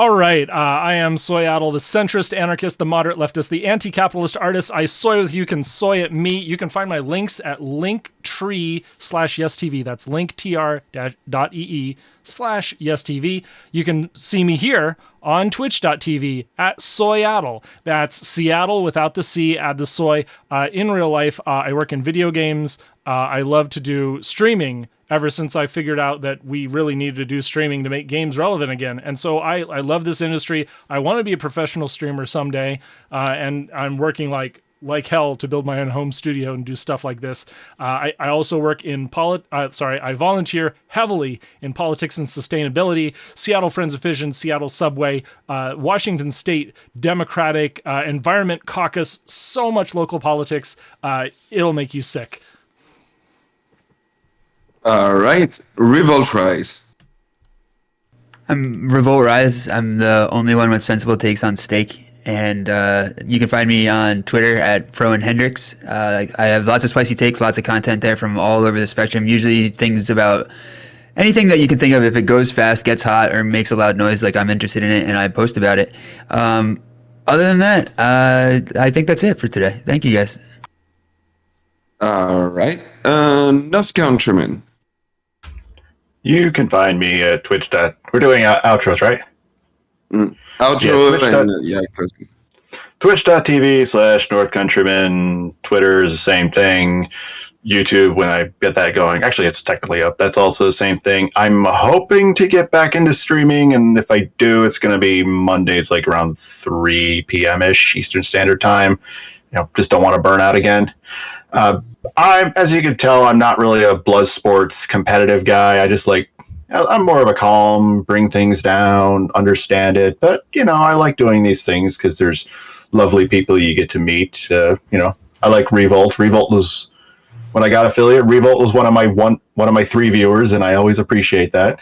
All right, I am Soyaddle, the centrist anarchist, the moderate leftist, the anti-capitalist artist. I soy with you, can soy at me. You can find my links at linktree/YesTV. That's linktr.ee/YesTV. You can see me here on twitch.tv at Soyaddle. That's Seattle without the C, add the soy. In real life, I work in video games. I love to do streaming ever since I figured out that we really needed to do streaming to make games relevant again. And so I love this industry. I want to be a professional streamer someday, and I'm working like hell to build my own home studio and do stuff like this. I also work in I volunteer heavily in politics and sustainability, Seattle Friends of Fission, Seattle Subway, Washington State Democratic Environment Caucus, so much local politics. It'll make you sick. All right, Revolt Rise. I'm Revolt Rise. I'm the only one with sensible takes on steak. And you can find me on Twitter at FroenHendrix. I have lots of spicy takes, lots of content there from all over the spectrum. Usually things about anything that you can think of. If it goes fast, gets hot, or makes a loud noise, like I'm interested in it, and I post about it. Other than that, I think that's it for today. Thank you, guys. All right, North Countryman. You can find me at Twitch. We're doing outros, right? Outro Twitch. Twitch.tv/North Countryman. Twitter is the same thing. YouTube, when I get that going. Actually, it's technically up. That's also the same thing. I'm hoping to get back into streaming, and if I do, it's going to be Mondays, like around 3 p.m.-ish Eastern Standard Time. Just don't want to burn out again. As you can tell, I'm not really a blood sports competitive guy. I just like I'm more of a calm, bring things down, understand it. But, I like doing these things because there's lovely people you get to meet. I like Revolt. Revolt was, when I got affiliate, Revolt was one of my 3 viewers, and I always appreciate that.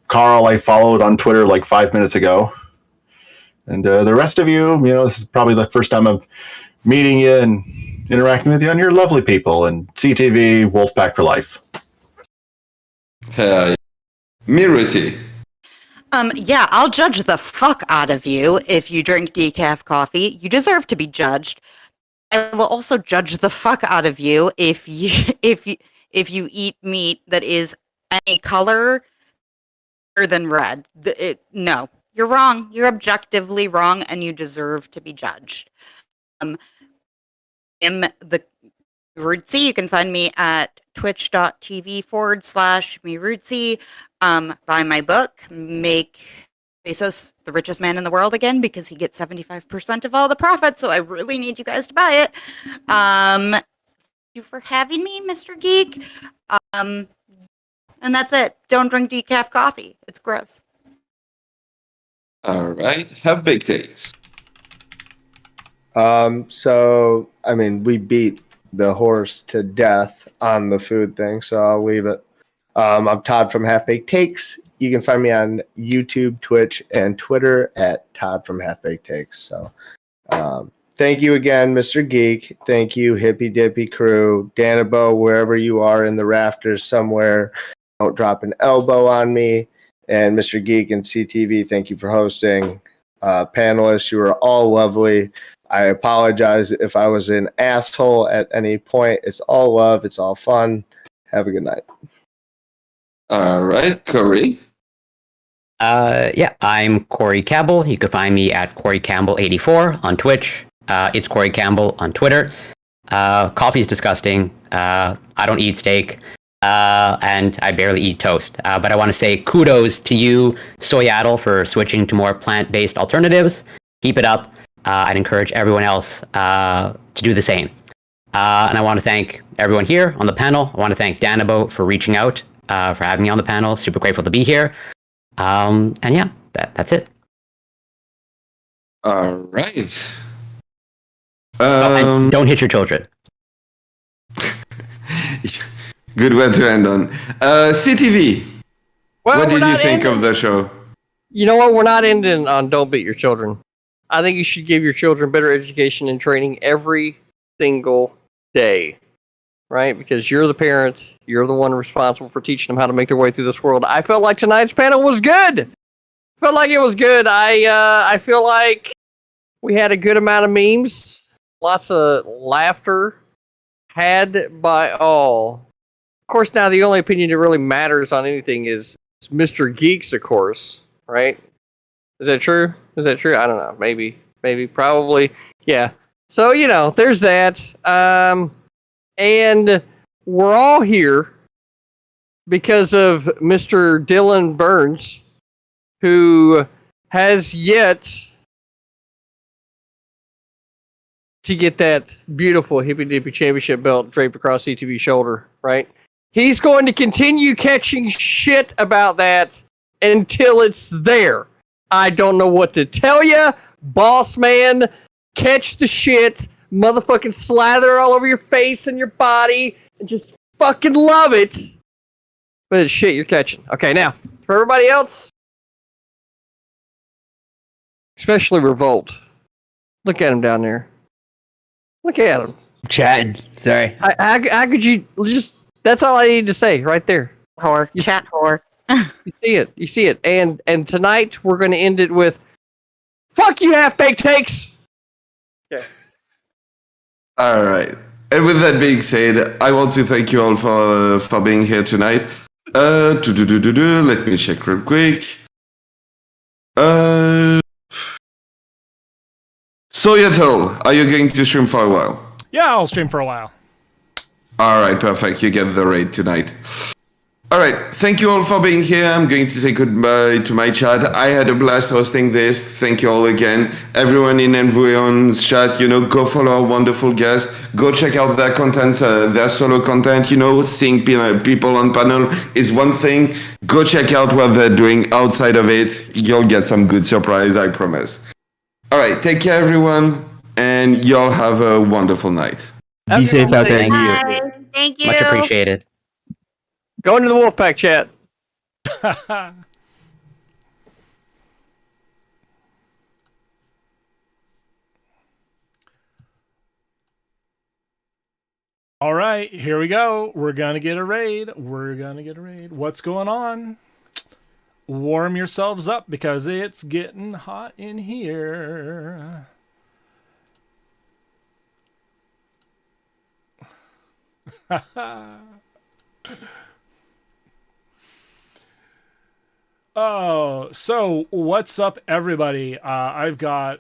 Carl, I followed on Twitter like 5 minutes ago. And the rest of you, this is probably the first time I'm meeting you and interacting with you, and you're lovely people. And CTV, Wolfpack for life. Miruti. Yeah, I'll judge the fuck out of you if you drink decaf coffee. You deserve to be judged. I will also judge the fuck out of you if you eat meat that is any color other than red. No, you're wrong. You're objectively wrong, and you deserve to be judged. I'm the Rootsy. You can find me at twitch.tv/me buy my book, make Bezos the richest man in the world again, because he gets 75% of all the profits, so I really need you guys to buy it. Thank you for having me, Mr. Geek. And that's it. Don't drink decaf coffee. It's gross. All right. Have big takes. So, we beat the horse to death on the food thing, so I'll leave it. I'm Todd from Half Baked Takes. You can find me on YouTube, Twitch, and Twitter at Todd from Half Baked Takes. So, thank you again, Mr. Geek. Thank you, Hippy Dippy crew, Danabo, wherever you are in the rafters somewhere. Don't drop an elbow on me. And Mr. Geek and CTV, thank you for hosting. Panelists, you were all lovely. I apologize if I was an asshole at any point. It's all love. It's all fun. Have a good night. All right, Corey. I'm Corey Campbell. You can find me at Corey Campbell84 on Twitch. It's Corey Campbell on Twitter. Coffee's disgusting. I don't eat steak. And I barely eat toast. But I want to say kudos to you, Soyaddle, for switching to more plant-based alternatives. Keep it up. I'd encourage everyone else to do the same. And I want to thank everyone here on the panel. I want to thank Danabo for reaching out, for having me on the panel. Super grateful to be here. And yeah, that's it. All right. And don't hit your children. Good one to end on. CTV. Well, What did you think ending. of the show? You know what? We're not ending on don't beat your children. I think you should give your children better education and training every single day, right? Because you're the parent. You're the one responsible for teaching them how to make their way through this world. I felt like tonight's panel was good. Felt like it was good. I feel like we had a good amount of memes, lots of laughter, had by all. Of course, now the only opinion that really matters on anything is Mr. Geek's, of course, right? Is that true? I don't know. Maybe, probably. Yeah. So, there's that. And we're all here because of Mr. Dylan Burns, who has yet to get that beautiful Hippy Dippy Championship belt draped across CTV's shoulder, right? He's going to continue catching shit about that until it's there. I don't know what to tell you. Boss man, catch the shit, motherfucking slather all over your face and your body, and just fucking love it. But it's shit you're catching. Okay, now, for everybody else, especially Revolt, look at him down there. Look at him. Chatting. Sorry. How could you just... That's all I need to say right there. Whore. Chat whore. You see it. And tonight we're going to end it with fuck you, half-baked takes. Okay. All right. And with that being said, I want to thank you all for being here tonight. Let me check real quick. Soyato, are you going to stream for a while? Yeah, I'll stream for a while. All right, perfect. You get the raid tonight. All right. Thank you all for being here. I'm going to say goodbye to my chat. I had a blast hosting this. Thank you all again. Everyone in Envoyon's chat, go follow our wonderful guests. Go check out their content, their solo content. Seeing people on panel is one thing. Go check out what they're doing outside of it. You'll get some good surprise, I promise. All right. Take care, everyone. And y'all have a wonderful night. Be safe out there. Bye. Thank you. Much appreciated. Go into the Wolfpack chat. All right, here we go. We're gonna get a raid. What's going on? Warm yourselves up because it's getting hot in here. Oh, so what's up, everybody? I've got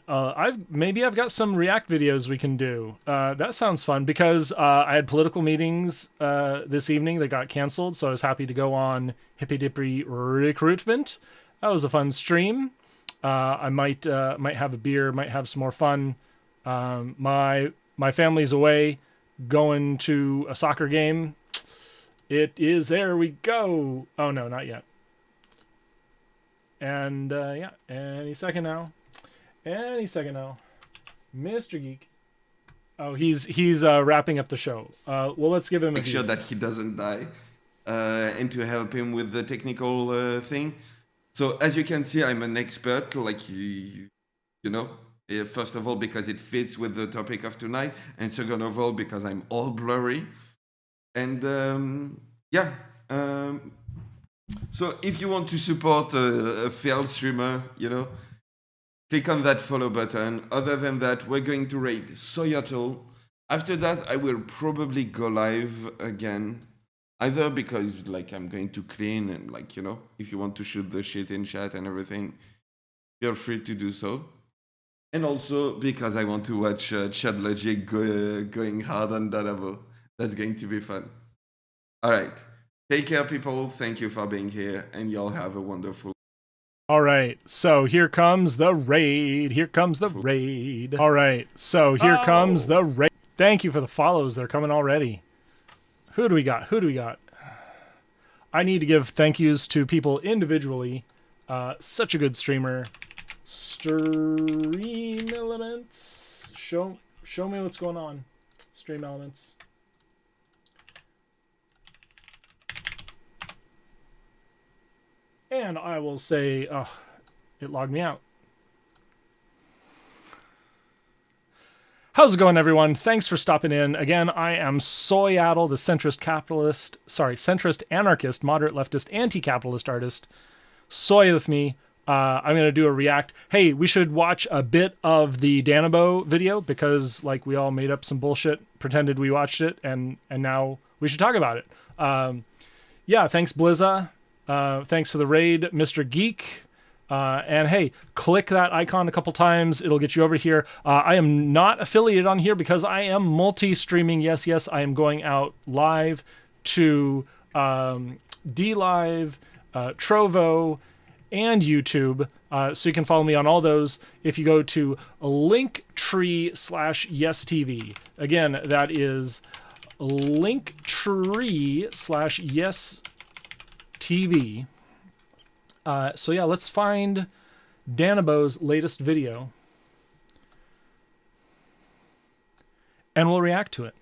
some React videos we can do. That sounds fun because I had political meetings this evening that got canceled, so I was happy to go on Hippy Dippy Recruitment. That was a fun stream. I might have a beer, might have some more fun. My family's away, going to a soccer game. It is, there we go. Oh no, not yet. And yeah, any second now. Mr. Geek. Oh, he's wrapping up the show. Well, let's give him a Make sure that he doesn't die, and to help him with the technical thing. So as you can see, I'm an expert, like you know. First of all, because it fits with the topic of tonight, and second of all, because I'm all blurry. And yeah. So if you want to support a failed streamer, click on that follow button. Other than that, we're going to raid Soyatel. After that, I will probably go live again. Either because I'm going to clean and if you want to shoot the shit in chat and everything, feel free to do so. And also because I want to watch Chad Logic going hard on Danabo. That's going to be fun. All right. Take care, people. Thank you for being here, and y'all have a wonderful. All right, so here comes the raid. All right, so here comes the raid. Thank you for the follows. They're coming already. Who do we got? I need to give thank yous to people individually. Such a good streamer. Stream Elements. Show me what's going on. Stream Elements. And I will say, it logged me out. How's it going, everyone? Thanks for stopping in. Again, I am Soyatel, the centrist anarchist, moderate leftist, anti-capitalist artist. Soy with me. I'm going to do a react. Hey, we should watch a bit of the Danabo video because we all made up some bullshit, pretended we watched it, and now we should talk about it. Yeah, thanks, Blizza. Thanks for the raid, Mr. Geek. And hey, click that icon a couple times. It'll get you over here. I am not affiliated on here because I am multi-streaming. Yes, I am going out live to DLive, Trovo, and YouTube. So you can follow me on all those if you go to linktree/YesTV. Again, that is linktree/YesTV. So yeah, let's find Danabo's latest video and we'll react to it.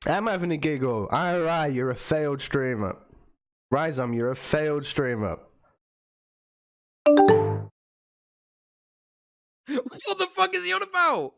I'm having a giggle. Alright, you're a failed streamer. Rhizome, you're a failed streamer. What the fuck is he on about?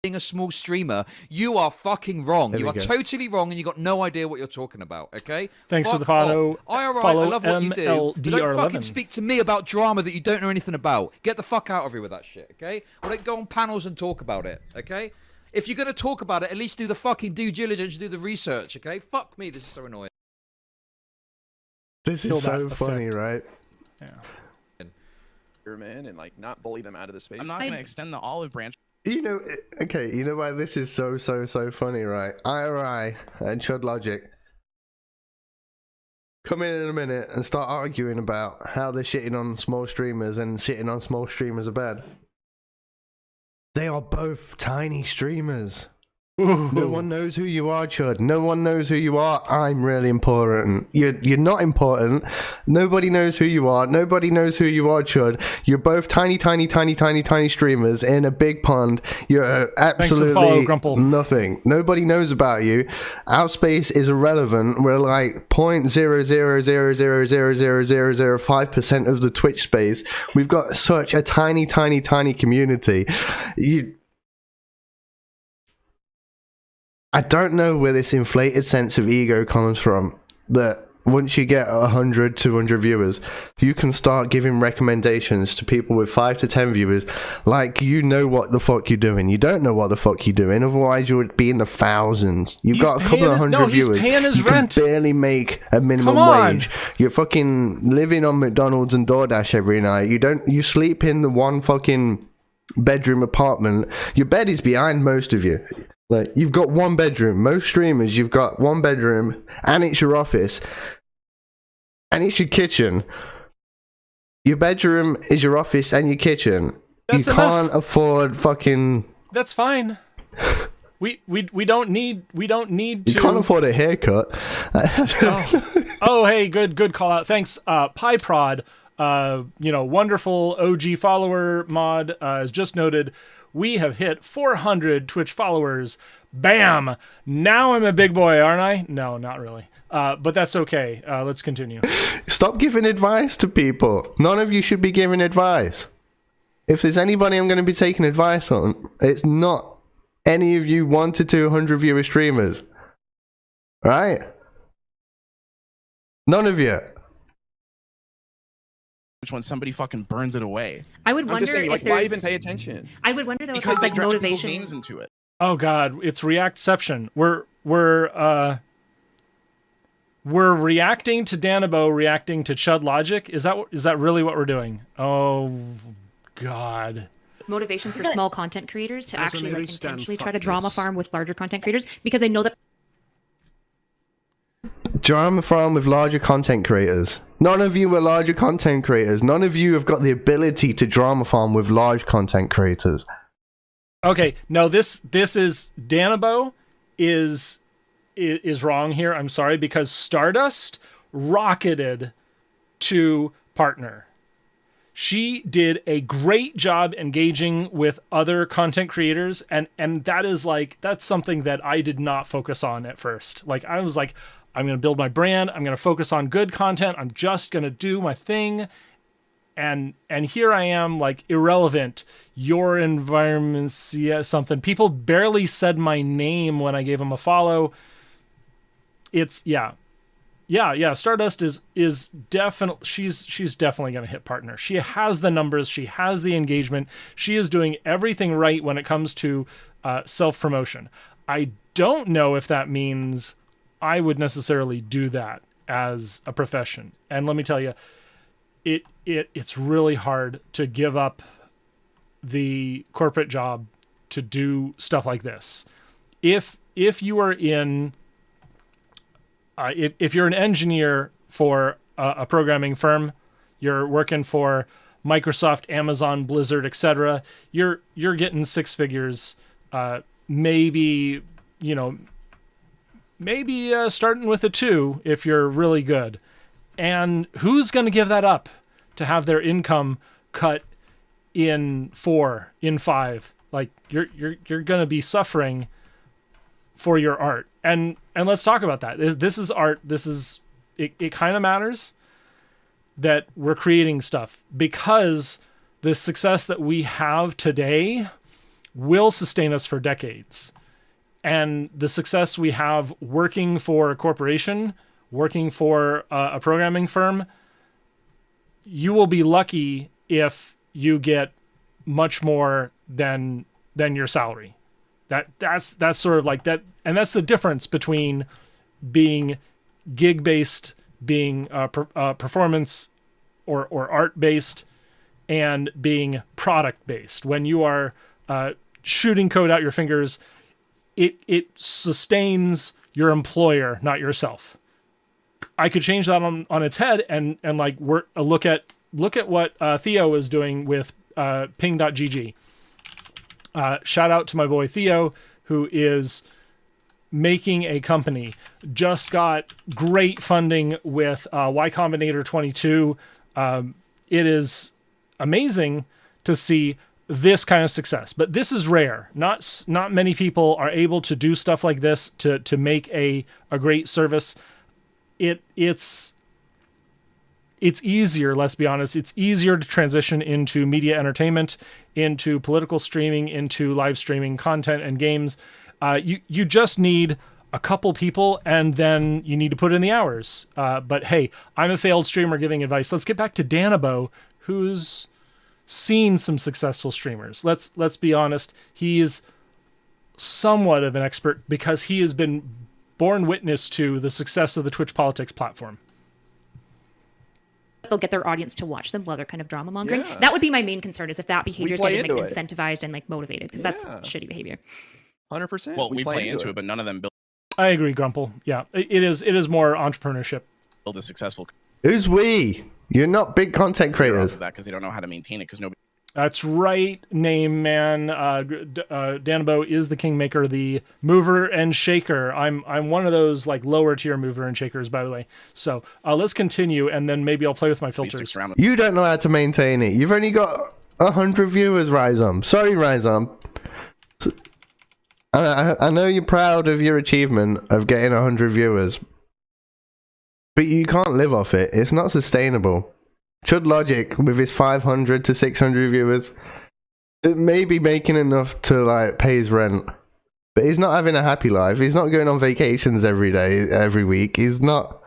Being a small streamer, you are fucking wrong. You are totally wrong, and you got no idea what you're talking about. Okay? Thanks Fuck for the follow. I Follow love what you do. But don't fucking MLDR11. speak to me about drama that you don't know anything about. Get the fuck out of here with that shit. Okay? Or don't go on panels and talk about it. Okay? If you're gonna talk about it, at least do the fucking due diligence, do the research. Okay? Fuck me. This is so annoying. This is so funny, right? Yeah. Man, and not bully them out of the space. I'm not gonna extend the olive branch. You know, okay, you know why this is so funny, right? IRI and Chud Logic come in a minute and start arguing about how they're shitting on small streamers and shitting on small streamers are bad. They are both tiny streamers. Ooh. No one knows who you are, Chud. No one knows who you are. I'm really important. You're not important. Nobody knows who you are. Nobody knows who you are, Chud. You're both tiny streamers in a big pond. You're absolutely nothing. Nobody knows about you. Our space is irrelevant. We're like 0.000000005% of the Twitch space. We've got such a tiny community. I don't know where this inflated sense of ego comes from, that once you get 100, 200 viewers, you can start giving recommendations to people with 5 to 10 viewers, like you know what the fuck you're doing. You don't know what the fuck you're doing, otherwise you would be in the thousands. You've got a couple of hundred viewers. He's paying his you rent. can barely make a minimum wage. You're fucking living on McDonald's and DoorDash every night. You sleep in the one fucking bedroom apartment. Your bed is behind most of you. Like, you've got one bedroom. Most streamers, you've got one bedroom, and it's your office, and it's your kitchen. Your bedroom is your office and your kitchen. That's you enough. Can't afford fucking. That's fine. We don't need to. You can't afford a haircut. Oh, hey, good call out. Thanks, PieProd. Wonderful OG follower mod has just noted. We have hit 400 Twitch followers. Bam! Now I'm a big boy, aren't I? No, not really. But that's okay. Let's continue. Stop giving advice to people. None of you should be giving advice. If there's anybody I'm going to be taking advice on, it's not any of you 1 to 200 viewer streamers. Right? None of you. Which when somebody fucking burns it away. I would wonder saying, if why there's... even pay attention? I would wonder though Because if they there's drag like people's motivation. names into it. Oh God, it's Reactception. We're reacting to Danabo, reacting to Chud Logic. Is that really what we're doing? Oh God. Motivation for small content creators to actually like intentionally try to drama farm with larger content creators because they know that. Drama farm with larger content creators. None of you are larger content creators. None of you have got the ability to drama farm with large content creators. Okay, no, this is Danabo is wrong here. I'm sorry, because Stardust rocketed to partner. She did a great job engaging with other content creators, and that's something that I did not focus on at first. Like, I was like, I'm going to build my brand. I'm going to focus on good content. I'm just going to do my thing. And here I am, like, irrelevant. Your environment's something. People barely said my name when I gave them a follow. It's yeah. Stardust is definitely she's definitely going to hit partner. She has the numbers. She has the engagement. She is doing everything right when it comes to self-promotion. I don't know if that means I would necessarily do that as a profession. And let me tell you, it's really hard to give up the corporate job to do stuff like this. If you are in if you're an engineer for a programming firm, you're working for Microsoft, Amazon, Blizzard, etc., you're getting 6 figures, maybe starting with a 2 if you're really good. And who's going to give that up to have their income cut in 4, in 5? Like, you're going to be suffering for your art. And let's talk about that. This is art. It kind of matters that we're creating stuff, because the success that we have today will sustain us for decades. And the success we have working for a corporation, working for a programming firm, you will be lucky if you get much more than your salary. That's sort of like that, and that's the difference between being gig-based, being performance or art-based, and being product-based. When you are shooting code out your fingers. It sustains your employer, not yourself. I could change that on its head and like look at what Theo is doing with ping.gg. Shout out to my boy Theo, who is making a company. Just got great funding with Y Combinator 22. It is amazing to see this kind of success, but this is rare. Not many people are able to do stuff like this to make a great service. It's easier, let's be honest. It's easier to transition into media entertainment, into political streaming, into live streaming content and games. You just need a couple people, and then you need to put in the hours. But hey, I'm a failed streamer giving advice. Let's get back to Danabo, who's seen some successful streamers. Let's be honest. He's somewhat of an expert because he has been born witness to the success of the Twitch Politics platform. They'll get their audience to watch them while they're kind of drama mongering. Yeah. That would be my main concern, is if that behavior is play getting like into it. incentivized and like motivated, because that's shitty behavior. 100%. Well, we play into it, but none of them I agree, Grumple. Yeah, it is more entrepreneurship. build a successful Who's we? You're not big content career creators. off of that because they don't know how to maintain it because nobody. That's right, name man. Danabo is the kingmaker, the mover and shaker. I'm one of those like lower tier mover and shakers, by the way. So let's continue, and then maybe I'll play with my filters. You don't know how to maintain it. You've only got 100 viewers, Rhizom. Sorry, Rhizom. I know you're proud of your achievement of getting 100 viewers, but you can't live off it. It's not sustainable. Chud Logic, with his 500 to 600 viewers, it may be making enough to like pay his rent, but he's not having a happy life. He's not going on vacations every day, every week. He's not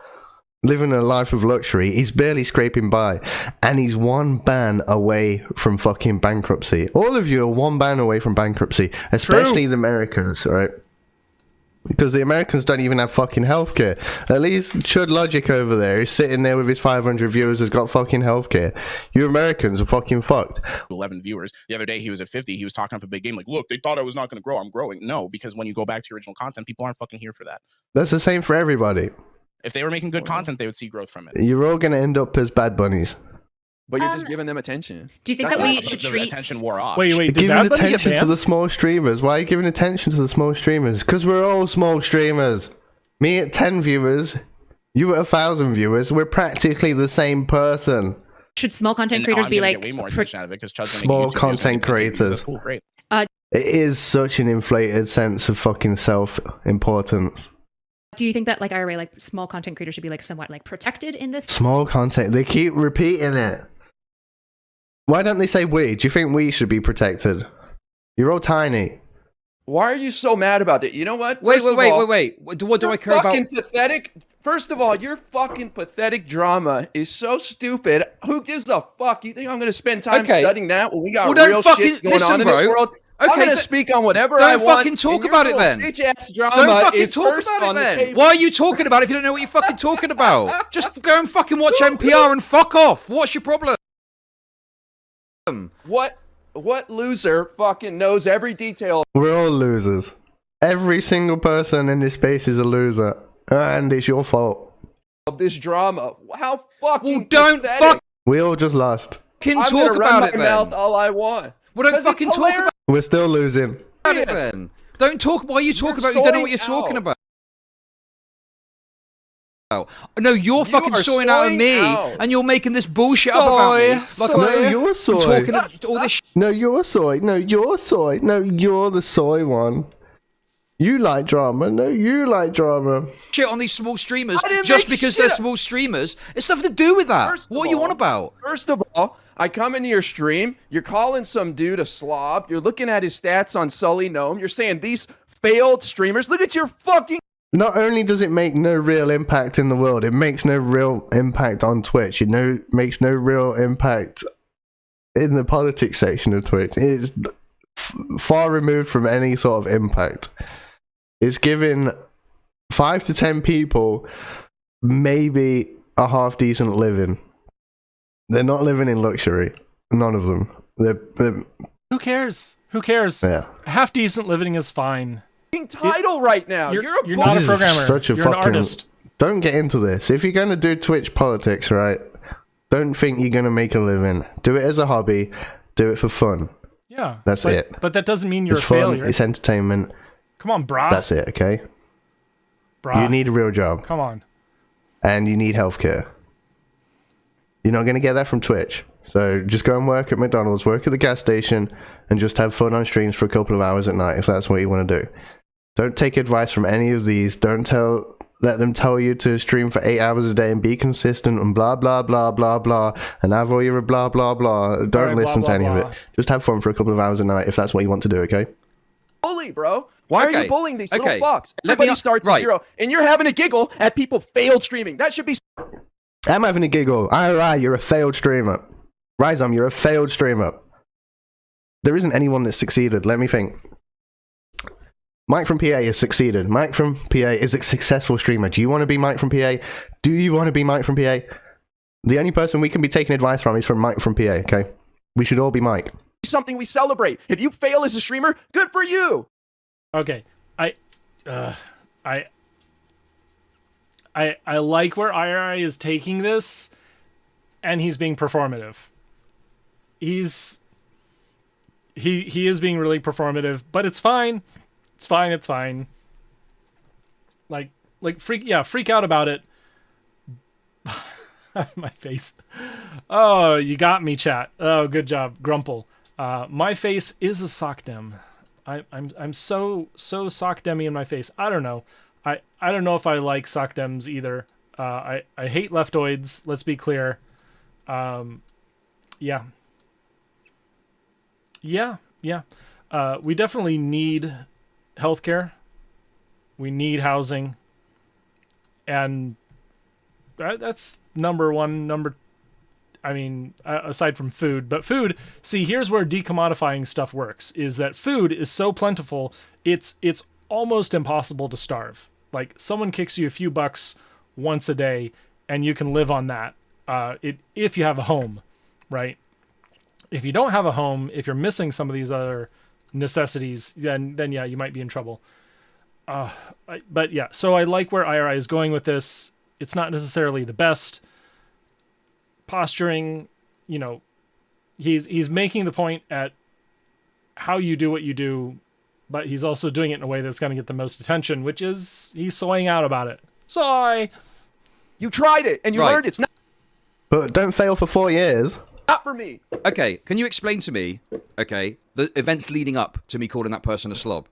living a life of luxury. He's barely scraping by, and he's one ban away from fucking bankruptcy. All of you are one ban away from bankruptcy, especially the Americans, right? Because the Americans don't even have fucking healthcare. At least Chud Logic over there is sitting there with his 500 viewers, has got fucking healthcare. You Americans are fucking fucked. 11 viewers. The other day he was at 50. He was talking up a big game like, look, they thought I was not going to grow. I'm growing. No, because when you go back to your original content, people aren't fucking here for that. That's the same for everybody. If they were making good content, they would see growth from it. You're all going to end up as bad bunnies. But you're just giving them attention. Do you think That's that we not- should The treat... attention wore off. Wait, did Giving Bad Bunny get attention to banned? the small streamers. Why are you giving attention to the small streamers? Because we're all small streamers. Me at 10 viewers, you at 1,000 viewers. We're practically the same person. Should small content And creators I'm be gonna like... get way more attention out of it because Chud's gonna Small make YouTube videos and content get 10 views. creators. That's cool, great. It is such an inflated sense of fucking self-importance. Do you think that like IRA, like small content creators should be like somewhat like protected in this? Small content. They keep repeating it. Why don't they say we? Do you think we should be protected? You're all tiny. Why are you so mad about it? You know what? Wait. First of all, What do I your care about? fucking pathetic. First of all, your fucking pathetic drama is so stupid. Who gives a fuck? You think I'm going to spend time Okay. studying that when we got Well, don't real fucking- shit going listen, on in this bro. world? I'm Okay, going to th- speak on whatever don't I want. fucking talk and your about it little then. Bitch-ass drama Don't fucking is talk first about on it the then. table. Why are you talking about it if you don't know what you're fucking talking about? Just go and fucking watch NPR and fuck off. What's your problem? What loser fucking knows every detail? We're all losers. Every single person in this space is a loser. And it's your fault. Of this drama. How fucking Well, don't pathetic. We all just lost. Fucking I'm talk gonna run about my it mouth then. all I want. Well, don't 'Cause fucking it's talk hilarious. We're still losing. about it then. Don't talk. Why are you talking about? You don't know what you're talking about. No, you're fucking are soying out of soying me, out. and you're making this bullshit up about me. No, you're soy. talking all this No, you're soy. No, you're soy. No, you're the soy one. You like drama. No, you like drama. shit on these small streamers I didn't just make because shit they're up. small streamers. It's nothing to do with that. First of What are you all- on about? First of all, I come into your stream, you're calling some dude a slob, you're looking at his stats on Sully Gnome, you're saying these failed streamers, look at your fucking... Not only does it make no real impact in the world, it makes no real impact on Twitch. Makes no real impact in the politics section of Twitch. It's far removed from any sort of impact. It's giving 5 to 10 people maybe a half decent living. They're not living in luxury. None of them. They're Who cares? Who cares? Yeah. Half decent living is fine. Title right now. You're You're a not a This is programmer. Such a You're an fucking. artist. Don't get into this. If you're gonna do Twitch politics, right? Don't think you're gonna make a living. Do it as a hobby. Do it for fun. Yeah. That's but, it. But that doesn't mean you're It's a fun. failure. It's entertainment. Come on, brah. That's it. Okay. Brah. You need a real job. Come on. And you need healthcare. You're not gonna get that from Twitch. So just go and work at McDonald's, work at the gas station, and just have fun on streams for a couple of hours at night if that's what you want to do. Don't take advice from any of these. Let them tell you to stream for 8 hours a day and be consistent and blah blah blah blah blah and have all your blah blah blah. Don't Alright, listen blah, to any blah, of blah. it. Just have fun for a couple of hours a night if that's what you want to do, okay? bully, bro. Why are Okay. you bullying these Okay. little fucks? Let me Everybody starts at right. 0, and you're having a giggle at people failed streaming. That should be. I'm having a giggle. Alright, you're a failed streamer. Ryzom, you're a failed streamer. There isn't anyone that's succeeded. Let me think. Mike from PA has succeeded. Mike from PA is a successful streamer. Do you want to be Mike from PA? Do you want to be Mike from PA? The only person we can be taking advice from is from Mike from PA, okay? We should all be Mike. Something we celebrate. If you fail as a streamer, good for you. Okay. I like where IRI is taking this, and he's being performative. He is being really performative, but it's fine. It's fine. Like freak out about it. My face. Oh, you got me, chat. Oh, good job, Grumple. My face is a sockdem. I'm so sockdemmy in my face. I don't know. I don't know if I like sockdems either. I hate leftoids. Let's be clear. Yeah. We definitely need healthcare. We need housing, and that's number one. Aside from food, but food. See, here's where decommodifying stuff works: is that food is so plentiful, it's almost impossible to starve. Like, someone kicks you a few bucks once a day, and you can live on that. If you have a home, right? If you don't have a home, if you're missing some of these other necessities, then yeah, you might be in trouble. But yeah, so I like where IRI is going with this. It's not necessarily the best posturing, he's making the point at how you do what you do, but he's also doing it in a way that's going to get the most attention, which is he's soying out about it. Soy! You tried it, and you learned it's not But don't fail for 4 years. for me. Okay, can you explain to me, the events leading up to me calling that person a slob?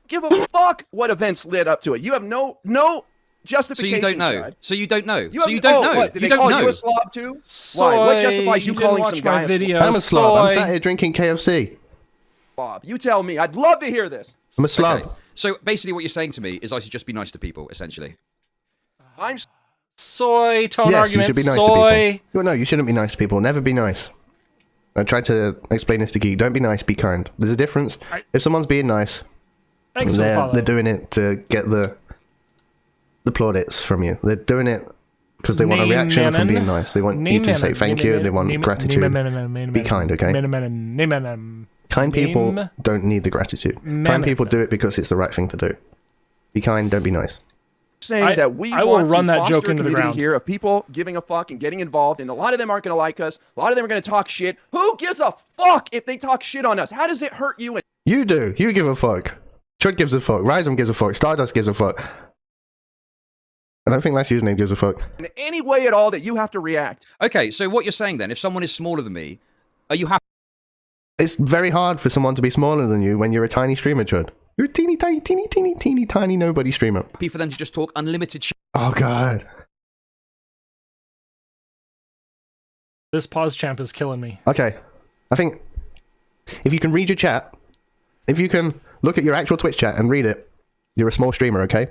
Give a fuck what events led up to it. You have no So justification. you don't know. Chad. So you don't know. You So have- you don't oh, know. What, did You they don't call know. you a slob too? Soy, Why? What justifies you didn't calling watch some guy my a video. I'm a slob. I'm Soy. sat here drinking KFC. slob? You tell me. I'd love to hear this. I'm a slob. Okay. So basically, what you're saying to me is I should just be nice to people, essentially. I'm Soy tone Yes, argument. you should be nice Soy. to people. Well, no, you shouldn't be nice to people. Never be nice. I tried to explain this to Geek. Don't be nice, be kind. There's a difference. If someone's being nice, Thanks for the they're follow. doing it to get the plaudits from you. They're doing it because they want a Name reaction from Mammon. being nice. They want you Name to say Mammon. thank Name you. Mammon. They want Name- gratitude. Name Mammon. Be kind, okay? Name Mammon. Name Mammon. Kind people Name don't need the gratitude. Mammon. Kind people do it because it's the right thing to do. Be kind, don't be nice. saying that we I will want run to that foster joke a into the community ground. here of people giving a fuck and getting involved, and a lot of them aren't going to like us. A lot of them are going to talk shit. Who gives a fuck if they talk shit on us? How does it hurt you? You do. You give a fuck. Chud gives a fuck. Ryzom gives a fuck. Stardust gives a fuck. I don't think last username gives a fuck. In any way at all that you have to react. Okay, so what you're saying then, if someone is smaller than me, are you happy? It's very hard for someone to be smaller than you when you're a tiny streamer, Chud. You're a teeny tiny nobody streamer. Happy for them to just talk unlimited shit? Oh, God. This pause champ is killing me. Okay. I think if you can read your chat, if you can look at your actual Twitch chat and read it, you're a small streamer, okay?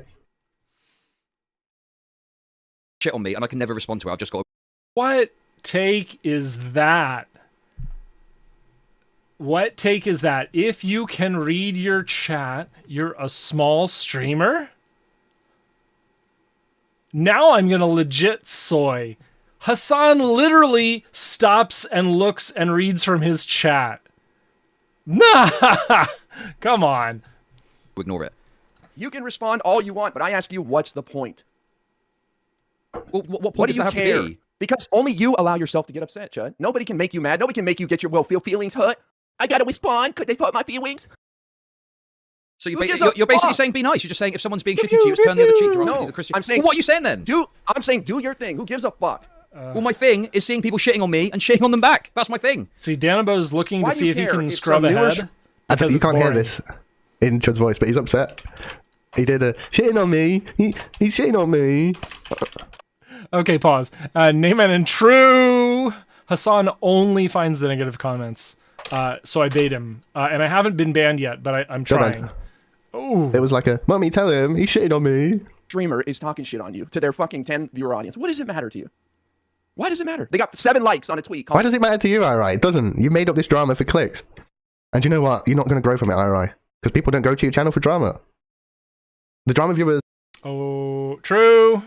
Shit on me, and I can never respond to it. I've just got. What take is that? What take is that? If you can read your chat, you're a small streamer? Now I'm gonna legit soy. Hassan literally stops and looks and reads from his chat. Nah, come on. Ignore it. You can respond all you want, but I ask you, what's the point? Well, what point What do does you that have care? to be? Because only you allow yourself to get upset, Chud. Nobody can make you mad. Nobody can make you get your feelings hurt. I gotta respond because they hurt my feelings. So Who gives a you're basically fuck? saying be nice. You're just saying if someone's being shitty to you, it's turn the other cheek. You're No, the Christian. I'm saying. Well, what are you saying then? I'm saying do your thing. Who gives a fuck? Well, my thing is seeing people shitting on me and shitting on them back. That's my thing. See, Danabo's looking Why to do see you if he care? can It's scrub some newer ahead. You because it's can't hear boring. this in Chud's voice, but he's upset. He did a shitting on me. He's shitting on me. Okay, pause. Neyman and True. Hassan only finds the negative comments. So I bait him. And I haven't been banned yet, but I'm trying. Oh. It was like a, Mummy, tell him he's shitting on me. Streamer is talking shit on you to their fucking 10 viewer audience. What does it matter to you? Why does it matter? They got 7 likes on a tweet. Why does it matter to you, Irai? It doesn't. You made up this drama for clicks. And you know what? You're not going to grow from it, Irai. Because people don't go to your channel for drama. The drama viewers... Oh, true.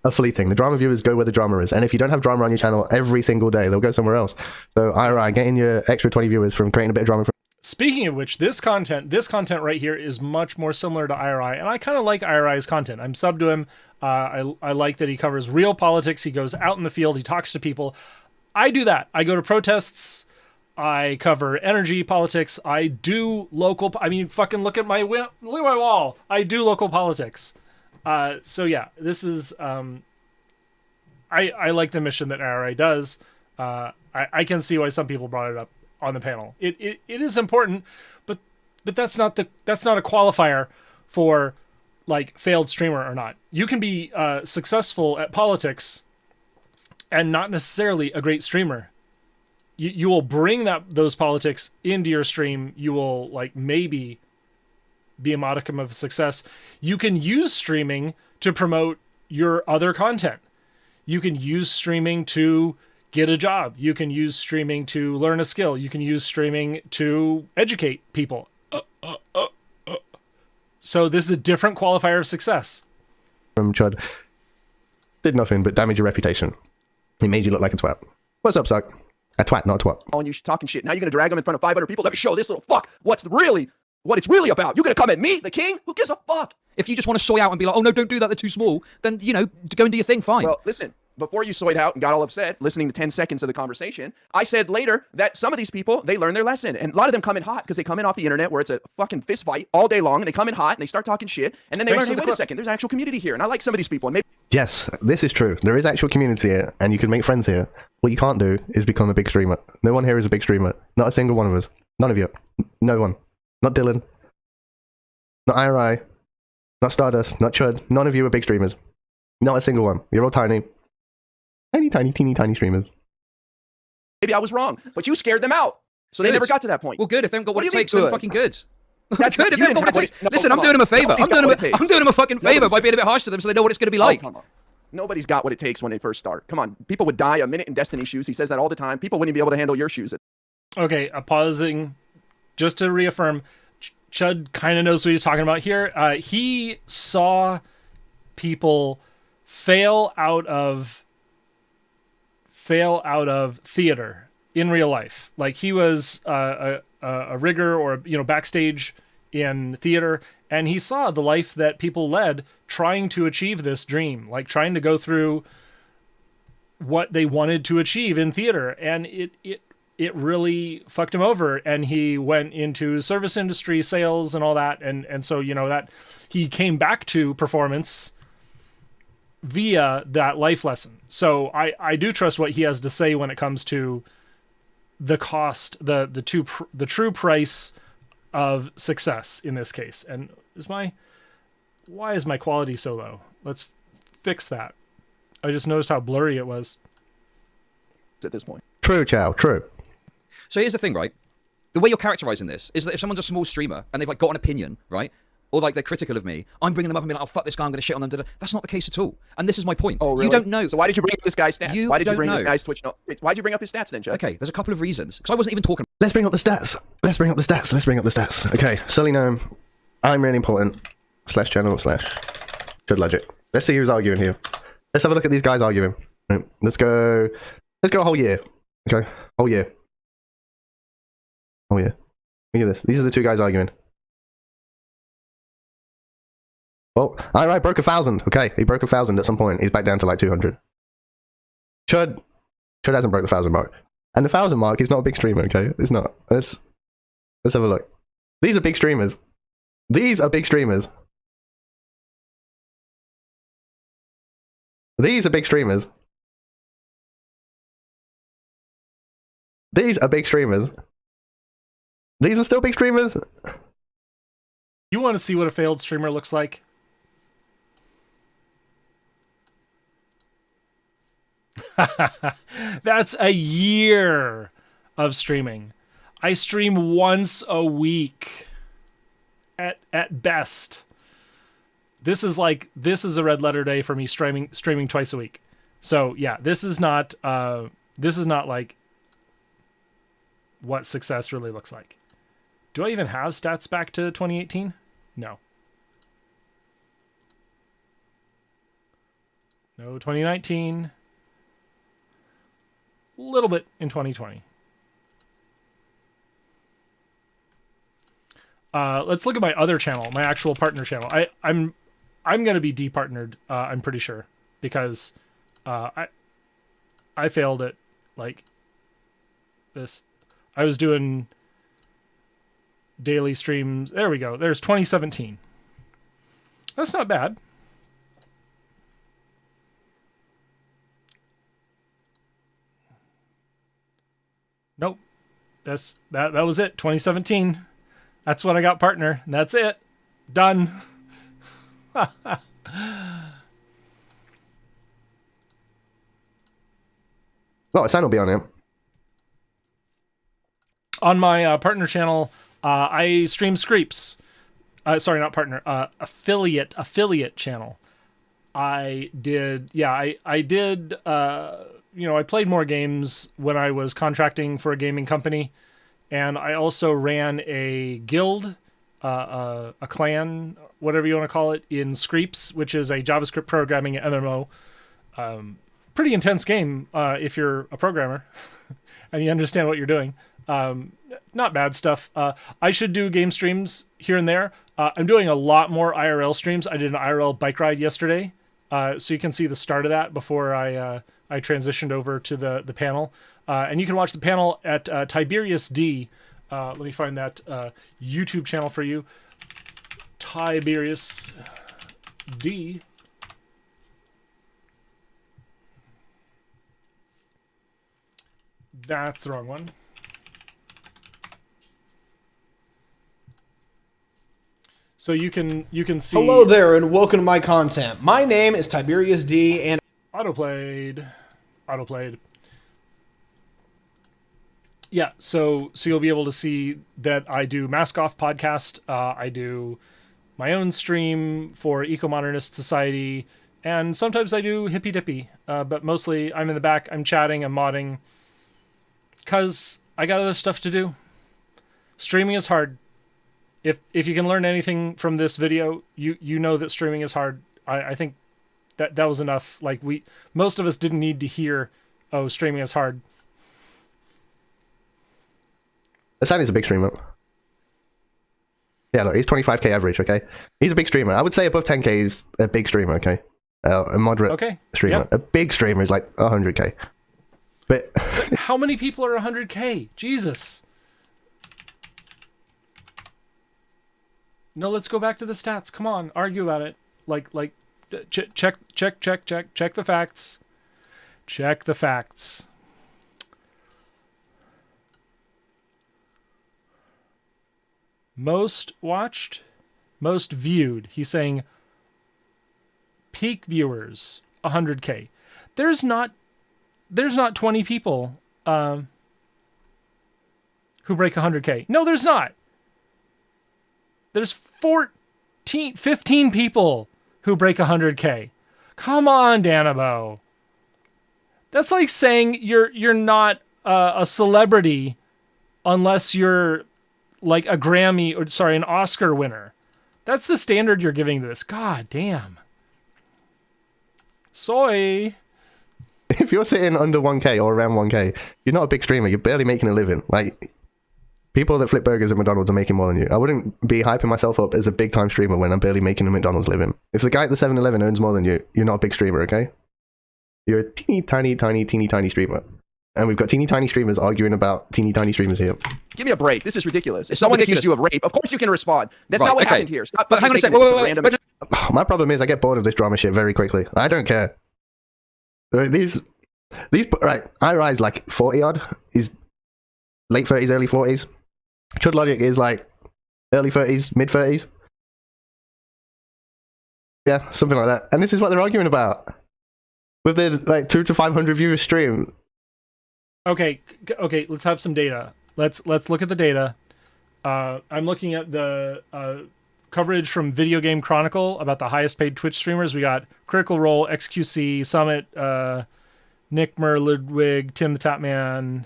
...are fleeting. The drama viewers go where the drama is. And if you don't have drama on your channel every single day, they'll go somewhere else. So, Irai, getting your extra 20 viewers from creating a bit of drama... Speaking of which, this content right here is much more similar to IRI, and I kind of like IRI's content. I'm sub to him. I like that he covers real politics. He goes out in the field. He talks to people. I do that. I go to protests. I cover energy politics. I do local. I mean, fucking look at my wall. I do local politics. So yeah, this is. I like the mission that IRI does. I can see why some people brought it up on the panel. It is important, but that's not a qualifier for like failed streamer or not. You can be successful at politics and not necessarily a great streamer. You will bring those politics into your stream. You will like maybe be a modicum of success. You can use streaming to promote your other content. You can use streaming to get a job. You can use streaming to learn a skill. You can use streaming to educate people. So this is a different qualifier of success. Chud did nothing but damage your reputation. He made you look like a twat. What's up, Suck? A twat, not a twat. On you talking shit. Now you're gonna drag them in front of 500 people. Let me show this little fuck what it's really about. You're gonna come at me, the king? Who gives a fuck? If you just want to soy out and be like, oh no, don't do that, they're too small, then, you know, go and do your thing, fine. Well, listen, before you soyed out and got all upset listening to 10 seconds of the conversation, I said later that some of these people, they learn their lesson. And a lot of them come in hot because they come in off the internet where it's a fucking fist fight all day long, and they come in hot and they start talking shit, and then they learn, hey, wait a second, there's an actual community here. And I like some of these people. And maybe Yes, this is true. There is actual community here, and you can make friends here. What you can't do is become a big streamer. No one here is a big streamer. Not a single one of us. None of you. No one. Not Dylan. Not IRI. Not Stardust. Not Chud. None of you are big streamers. Not a single one. You're all tiny. Tiny, teeny streamers. maybe I was wrong, but you scared them out. So they Good. never got to that point. Well, good. If they haven't got what it do you mean takes, then good? fucking good. That's Good. If you they haven't got what it didn't takes. have what it- Listen, no, I'm come doing them on. a favor. Nobody's I'm got doing what them it takes. I'm doing them a fucking favor Nobody's- by being a bit harsh to them so they know what it's going to be like. Come on. Nobody's got what it takes when they first start. Come on. People would die a minute in Destiny shoes. He says that all the time. People wouldn't be able to handle your shoes. Okay, pausing just to reaffirm. Chud kind of knows what he's talking about here. He saw people fail out of theater in real life. Like he was a rigger or backstage in theater, and he saw the life that people led trying to achieve this dream, like trying to go through what they wanted to achieve in theater, and it really fucked him over, and he went into service industry, sales, and all that, and so that he came back to performance via that life lesson. So I do trust what he has to say when it comes to the cost, the true price of success in this case. And why is my quality so low? Let's fix that. I just noticed how blurry it was at this point. True, Chow. True. So here's the thing, right? The way you're characterizing this is that if someone's a small streamer and they've like got an opinion, right? Or like they're critical of me, I'm bringing them up and being like, oh, fuck this guy, I'm going to shit on them. Da-da. That's not the case at all. And this is my point. Oh, really? You don't know. So why did you bring up this guy's stats? You Why did you don't bring this know. guy's Twitch? No, why'd you bring up his stats then, Jeff? Okay, there's a couple of reasons. Because I wasn't even talking. Let's bring up the stats. Okay, Sully Gnome, I'm really important. /channel/ should logic. Let's see who's arguing here. Let's have a look at these guys arguing. Right, let's go a whole year. Okay, whole year. Look at this. These are the two guys arguing. Well, I broke 1,000. Okay, he broke 1,000 at some point. He's back down to like 200. Chud hasn't broke the 1,000 mark. And the 1,000 mark is not a big streamer, okay? It's not. Let's have a look. These are big streamers. These are big streamers. These are big streamers. These are big streamers. These are still big streamers. You want to see what a failed streamer looks like? That's a year of streaming. I stream once a week at best. This is a red letter day for me streaming twice a week. So yeah, this is not like what success really looks like. Do I even have stats back to 2018? No. No, 2019. A little bit in 2020. Let's look at my other channel, my actual partner channel. I'm going to be departnered, I'm pretty sure, because I failed at like this. I was doing daily streams. There we go. There's 2017. That's not bad. Nope. That was it. 2017. That's when I got partner. That's it. Done. Oh, sign will be on him. On my partner channel, I stream Screeps. Sorry, not partner. Affiliate channel. I did. I played more games when I was contracting for a gaming company, and I also ran a guild, a clan, whatever you want to call it, in Screeps, which is a JavaScript programming MMO. Pretty intense game if you're a programmer and you understand what you're doing. Not bad stuff. I should do game streams here and there. I'm doing a lot more IRL streams. I did an IRL bike ride yesterday, so you can see the start of that before I transitioned over to the panel. And you can watch the panel at Tiberius D. Let me find that YouTube channel for you. Tiberius D. That's the wrong one. So you can see. Hello there, and welcome to my content. My name is Tiberius D, and autoplayed. Yeah, so you'll be able to see that I do Mask Off podcast. I do my own stream for Eco-Modernist Society, and sometimes I do Hippy Dippy. But mostly I'm in the back. I'm chatting. I'm modding. Because I got other stuff to do. Streaming is hard. If you can learn anything from this video, you know that streaming is hard. I think that was enough. Like most of us didn't need to hear, oh, streaming is hard. Asani's a big streamer. Yeah, look, he's 25k average, okay? He's a big streamer. I would say above 10k is a big streamer, okay? A moderate streamer. Yep. A big streamer is like 100k. But how many people are 100k? Jesus. No, let's go back to the stats. Come on, argue about it. Check the facts. Check the facts. Most watched, most viewed. He's saying peak viewers 100k. There's not 20 people who break 100k. No, there's not. There's 15 people who break 100k. Come on, Danabo. That's like saying you're not a celebrity unless you're like a Grammy an Oscar winner. That's the standard you're giving to this. God damn. Soy. If you're sitting under 1k or around 1k, you're not a big streamer. You're barely making a living. Like, People that flip burgers at McDonald's are making more than you. I wouldn't be hyping myself up as a big time streamer when I'm barely making a McDonald's living. If the guy at the 7-Eleven earns more than you, you're not a big streamer, okay? You're a teeny tiny streamer. And we've got teeny tiny streamers arguing about teeny tiny streamers here. Give me a break. This is ridiculous. If It's not someone ridiculous. accused you of rape, of course you can respond. That's Right, not what okay. happened here. Stop But hang on a taking sec. this Wait. random- My problem is I get bored of this drama shit very quickly. I don't care. These right. I rise like 40 odd. He's late 30s, early 40s. Chud Logic is like early 30s, mid 30s. Yeah, something like that. And this is what they're arguing about with their like 200 to 500 viewers stream. Okay, let's have some data. Let's look at the data. I'm looking at the coverage from Video Game Chronicle about the highest paid Twitch streamers. We got Critical Role, XQC, Summit, Nick Mer, Ludwig, Tim the Tapman,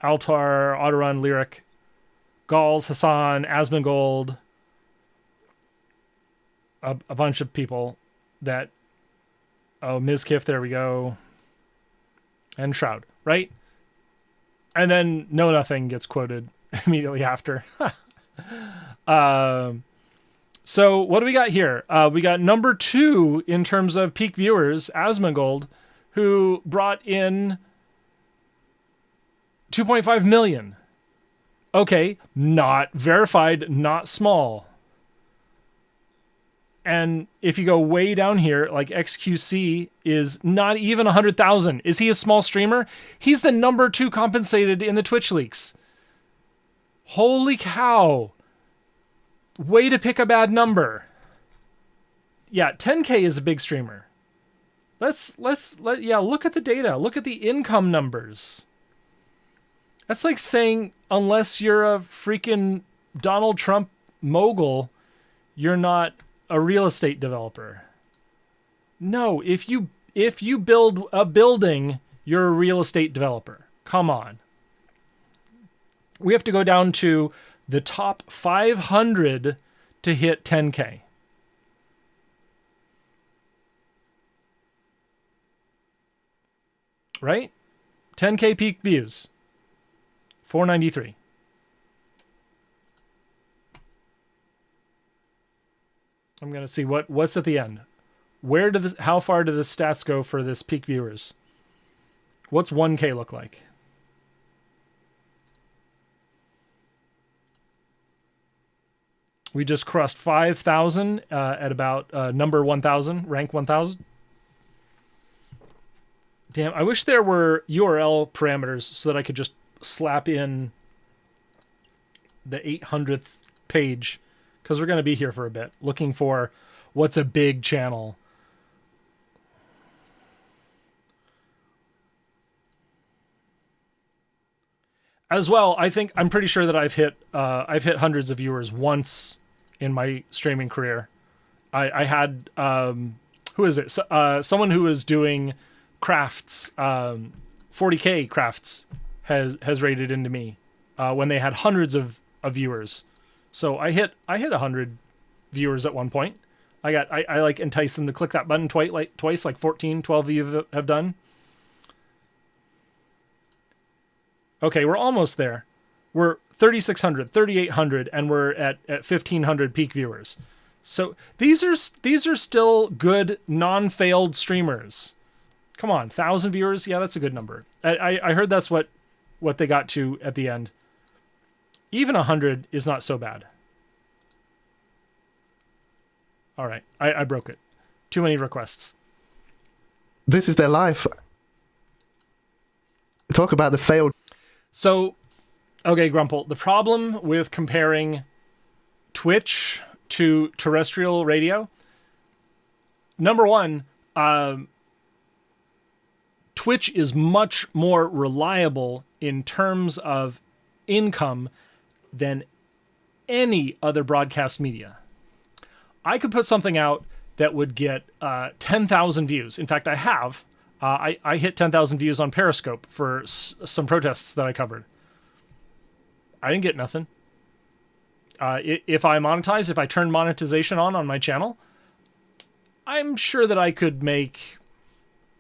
Altar, Autorun, Lyric, Galls, Hassan, Asmongold, a bunch of people that... Oh, Mizkiff, there we go. And Shroud, right? And then No Nothing gets quoted immediately after. So what do we got here? We got number 2 in terms of peak viewers, Asmongold, who brought in 2.5 million. Okay, not verified, not small. And if you go way down here, like XQC is not even 100,000. Is he a small streamer? He's the number 2 compensated in the Twitch leaks. Holy cow. Way to pick a bad number. Yeah, 10K is a big streamer. Look at the data. Look at the income numbers. That's like saying unless you're a freaking Donald Trump mogul, you're not a real estate developer. No, if you build a building, you're a real estate developer. Come on. We have to go down to the top 500 to hit 10K. Right? 10K peak views. 493. I'm going to see what's at the end. How far do the stats go for this peak viewers? What's 1K look like? We just crossed 5,000 at about number 1,000, rank 1,000. Damn, I wish there were URL parameters so that I could just slap in the 800th page, because we're going to be here for a bit looking for what's a big channel. As well, I'm pretty sure that I've hit hundreds of viewers once in my streaming career. I had who is it? Someone who was doing crafts, 40K crafts has rated into me when they had hundreds of viewers. So I hit 100 viewers at one point. I like entice them to click that button twice, like 14, 12 of you have done. Okay, we're almost there. We're 3,600, 3,800, and we're at 1,500 peak viewers. So these are still good non-failed streamers. Come on, 1,000 viewers? Yeah, that's a good number. I heard that's what they got to at the end. Even 100 is not so bad. All right, I broke it. Too many requests. This is their life. Talk about the failed. So, okay, Grumple, the problem with comparing Twitch to terrestrial radio, number one, Twitch is much more reliable in terms of income than any other broadcast media. I could put something out that would get 10,000 views. In fact, I have. I hit 10,000 views on Periscope for some protests that I covered. I didn't get nothing. If I monetize, if I turn monetization on my channel, I'm sure that I could make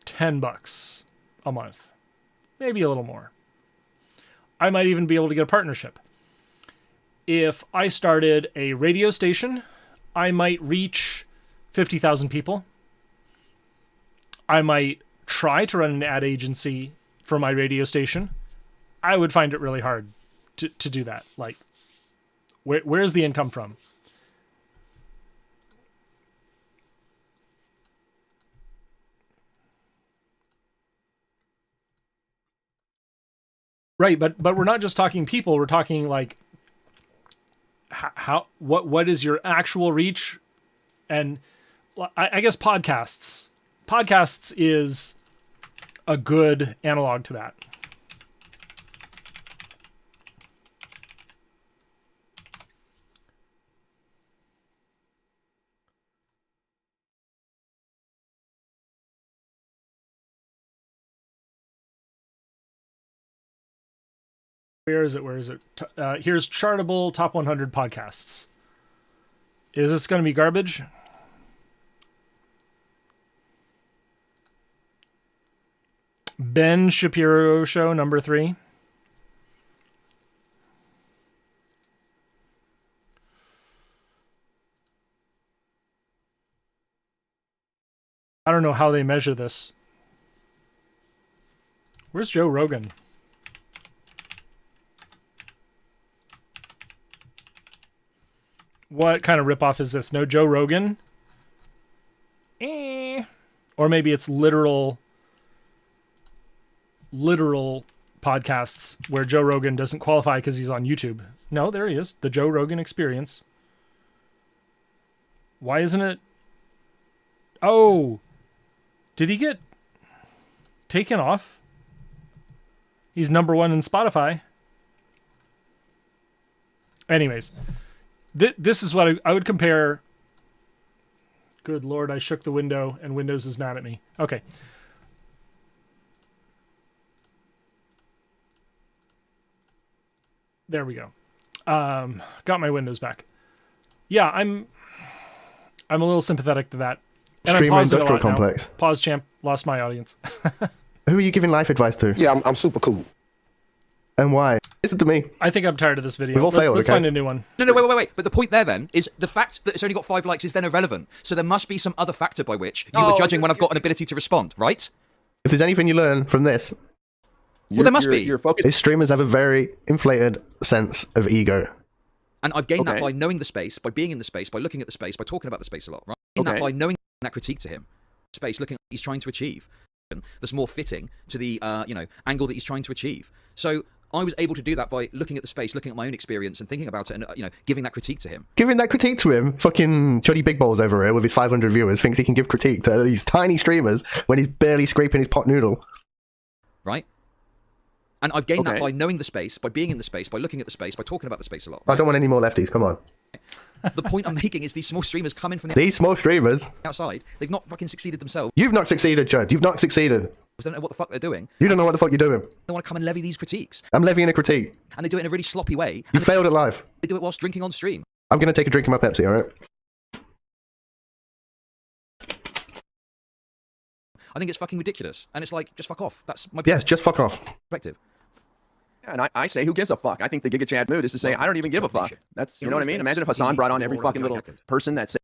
$10 a month. Maybe a little more. I might even be able to get a partnership. if I started a radio station, I might reach 50,000 people. I might try to run an ad agency for my radio station. I would find it really hard to do that. Like, where's the income from? Right, but we're not just talking people. We're talking like what is your actual reach, and I guess podcasts. Podcasts is a good analog to that. Where is it? Here's Chartable Top 100 Podcasts. Is this going to be garbage? Ben Shapiro Show, number 3. I don't know how they measure this. Where's Joe Rogan? What kind of ripoff is this? No Joe Rogan? Or maybe it's literal podcasts where Joe Rogan doesn't qualify because he's on YouTube. No, there he is. The Joe Rogan Experience. Why isn't it? Oh, did he get taken off? He's number 1 in Spotify. Anyways, this is what I would compare. Good Lord, I shook the window and Windows is mad at me. Okay. There we go. Got my Windows back. Yeah, I'm a little sympathetic to that. And Streamer industrial complex. Now. Pause, champ. Lost my audience. Who are you giving life advice to? Yeah, I'm super cool. And why? Listen to me. I think I'm tired of this video. We've all failed, Let's okay? find a new one. No, wait. But the point there then is the fact that it's only got 5 likes is then irrelevant. So there must be some other factor by which you were judging when I've got an ability to respond, right? If there's anything you learn from this, well, there must be. You're focused. is streamers have a very inflated sense of ego. And I've gained that by knowing the space, by being in the space, by looking at the space, by talking about the space a lot, right? That by knowing that critique to him, space, looking at what he's trying to achieve, that's more fitting to the angle that he's trying to achieve. So I was able to do that by looking at the space, looking at my own experience, and thinking about it, and giving that critique to him. Giving that critique to him, fucking Chuddy Big Balls over here with his 500 viewers thinks he can give critique to these tiny streamers when he's barely scraping his pot noodle. Right? And I've gained that by knowing the space, by being in the space, by looking at the space, by talking about the space a lot. Right? I don't want any more lefties, come on. The point I'm making is these small streamers come in from the These small streamers outside. They've not fucking succeeded themselves. You've not succeeded, Chud. You've not succeeded. They don't know what the fuck they're doing. You don't know what the fuck you're doing. They want to come and levy these critiques. I'm levying a critique. And they do it in a really sloppy way. You failed at life. They do it whilst drinking on stream. I'm going to take a drink of my Pepsi, alright? I think it's fucking ridiculous. And it's like, just fuck off. That's my Yes, just fuck off. perspective. And I say, who gives a fuck? I think the Giga Chad mood is to say, I don't even give a fuck. That's, you know what I mean? Imagine if Hassan brought on every fucking little person that said.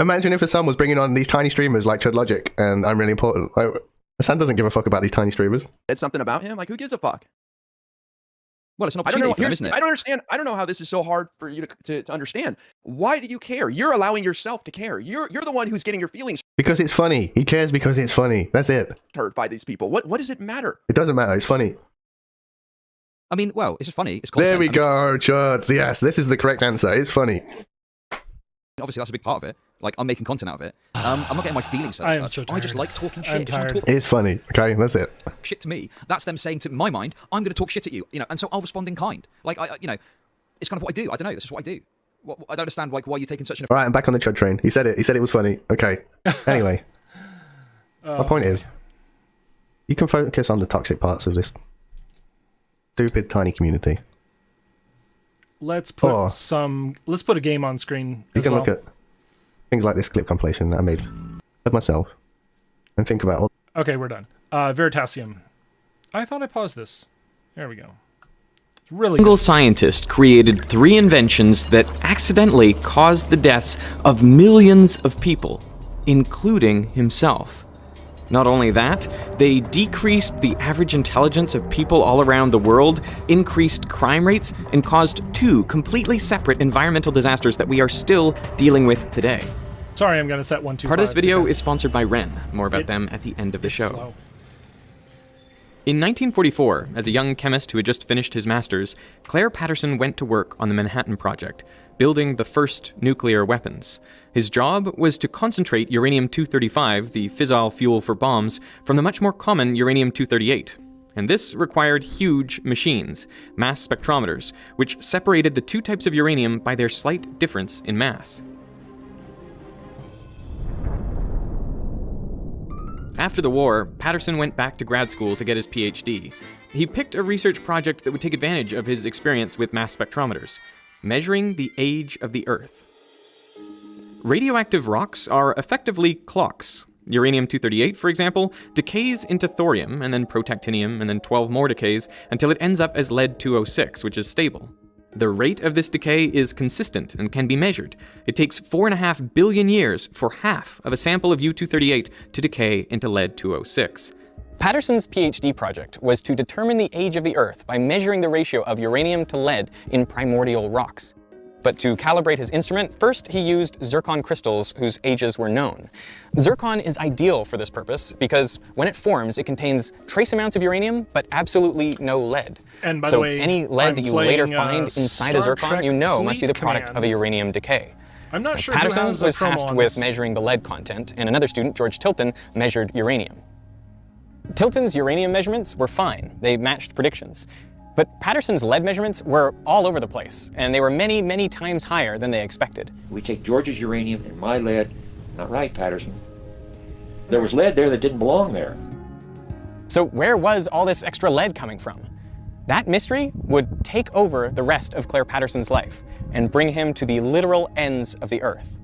Imagine if Hassan was bringing on these tiny streamers like Chud Logic and I'm really important. Like, Hassan doesn't give a fuck about these tiny streamers. Said something about him. Like, who gives a fuck? Well, it's an I don't know. opportunity for them, isn't it? I don't understand. I don't know how this is so hard for you to understand. Why do you care? You're allowing yourself to care. You're the one who's getting your feelings Because it's funny. He cares because it's funny. That's it. hurt by these people. What does it matter? It doesn't matter. It's funny. I mean, well, it's just funny. It's content. There we go, Chud. Yes, this is the correct answer. It's funny. Obviously, that's a big part of it. Like, I'm making content out of it. I'm not getting my feelings hurt. I am so I just tired. like talking shit. I'm If someone tired. talks It's funny. Okay, that's it. shit to me, that's them saying to my mind, I'm going to talk shit at you. And so I'll respond in kind. Like, it's kind of what I do. I don't know. This is what I do. I don't understand why you're taking such an. All right, I'm back on the Chud train. He said it. He said it was funny. Okay. Anyway, my point is, you can focus on the toxic parts of this stupid tiny community. Let's put let's put a game on screen. You as can well. look at things like this clip compilation that I made of myself and think about all. Okay, we're done. Veritasium. I thought I paused this. There we go. Really single scientist created 3 inventions that accidentally caused the deaths of millions of people, including himself. Not only that, they decreased the average intelligence of people all around the world, increased crime rates, and caused 2 completely separate environmental disasters that we are still dealing with today. Sorry, I'm going to set 1, 2, Part of this 5 video because is sponsored by Ren. More about them at the end of the show. slow. In 1944, as a young chemist who had just finished his master's, Claire Patterson went to work on the Manhattan Project, building the first nuclear weapons. His job was to concentrate uranium-235, the fissile fuel for bombs, from the much more common uranium-238. And this required huge machines, mass spectrometers, which separated the 2 types of uranium by their slight difference in mass. After the war, Patterson went back to grad school to get his PhD. He picked a research project that would take advantage of his experience with mass spectrometers, measuring the age of the Earth. Radioactive rocks are effectively clocks. Uranium-238, for example, decays into thorium, and then protactinium, and then 12 more decays, until it ends up as lead-206, which is stable. The rate of this decay is consistent and can be measured. It takes 4.5 billion years for half of a sample of U-238 to decay into lead-206. Patterson's PhD project was to determine the age of the Earth by measuring the ratio of uranium to lead in primordial rocks. But to calibrate his instrument, first he used zircon crystals whose ages were known. Zircon is ideal for this purpose because when it forms, it contains trace amounts of uranium, but absolutely no lead. And by so the way, any lead I'm that you later playing, find inside a Star zircon, Trek you know must be the Fleet product Command. of a uranium decay. I'm not sure who Patterson has a was promo tasked on with this. measuring the lead content, and another student, George Tilton, measured uranium. Tilton's uranium measurements were fine. They matched predictions. But Patterson's lead measurements were all over the place, and they were many, many times higher than they expected. We take George's uranium and my lead. Not right, Patterson. There was lead there that didn't belong there. So where was all this extra lead coming from? That mystery would take over the rest of Claire Patterson's life and bring him to the literal ends of the Earth.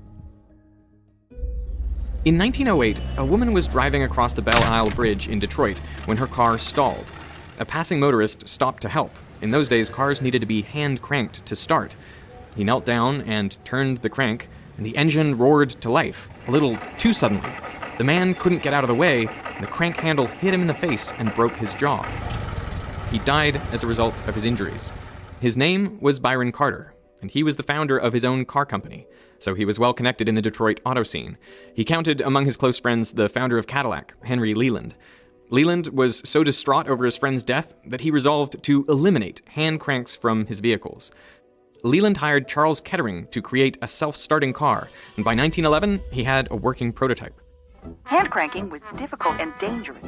In 1908, a woman was driving across the Belle Isle Bridge in Detroit when her car stalled. A passing motorist stopped to help. In those days, cars needed to be hand-cranked to start. He knelt down and turned the crank, and the engine roared to life, a little too suddenly. The man couldn't get out of the way, and the crank handle hit him in the face and broke his jaw. He died as a result of his injuries. His name was Byron Carter, and he was the founder of his own car company, so he was well connected in the Detroit auto scene. He counted among his close friends the founder of Cadillac, Henry Leland. Leland was so distraught over his friend's death that he resolved to eliminate hand cranks from his vehicles. Leland hired Charles Kettering to create a self-starting car, and by 1911, he had a working prototype. Hand cranking was difficult and dangerous,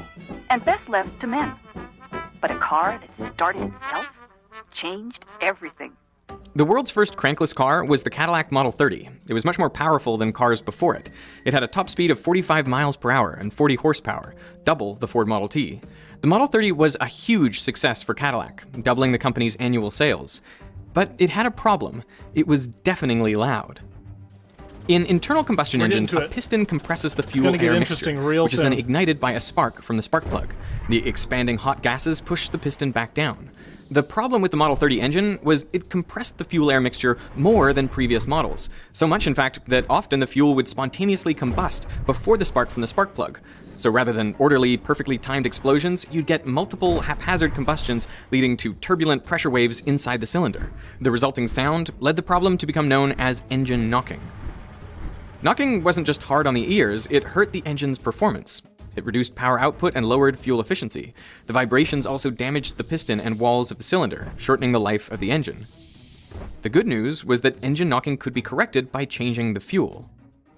and best left to men. But a car that started itself changed everything. The world's first crankless car was the Cadillac Model 30. It was much more powerful than cars before it. It had a top speed of 45 miles per hour and 40 horsepower, double the Ford Model T. The Model 30 was a huge success for Cadillac, doubling the company's annual sales. But it had a problem. It was deafeningly loud. In internal combustion engines, a piston compresses the fuel air mixture, which is then ignited by a spark from the spark plug. The expanding hot gases push the piston back down. The problem with the Model 30 engine was it compressed the fuel air mixture more than previous models. So much, in fact, that often the fuel would spontaneously combust before the spark from the spark plug. So rather than orderly, perfectly timed explosions, you'd get multiple haphazard combustions leading to turbulent pressure waves inside the cylinder. The resulting sound led the problem to become known as engine knocking. Knocking wasn't just hard on the ears, it hurt the engine's performance. It reduced power output and lowered fuel efficiency. The vibrations also damaged the piston and walls of the cylinder, shortening the life of the engine. The good news was that engine knocking could be corrected by changing the fuel.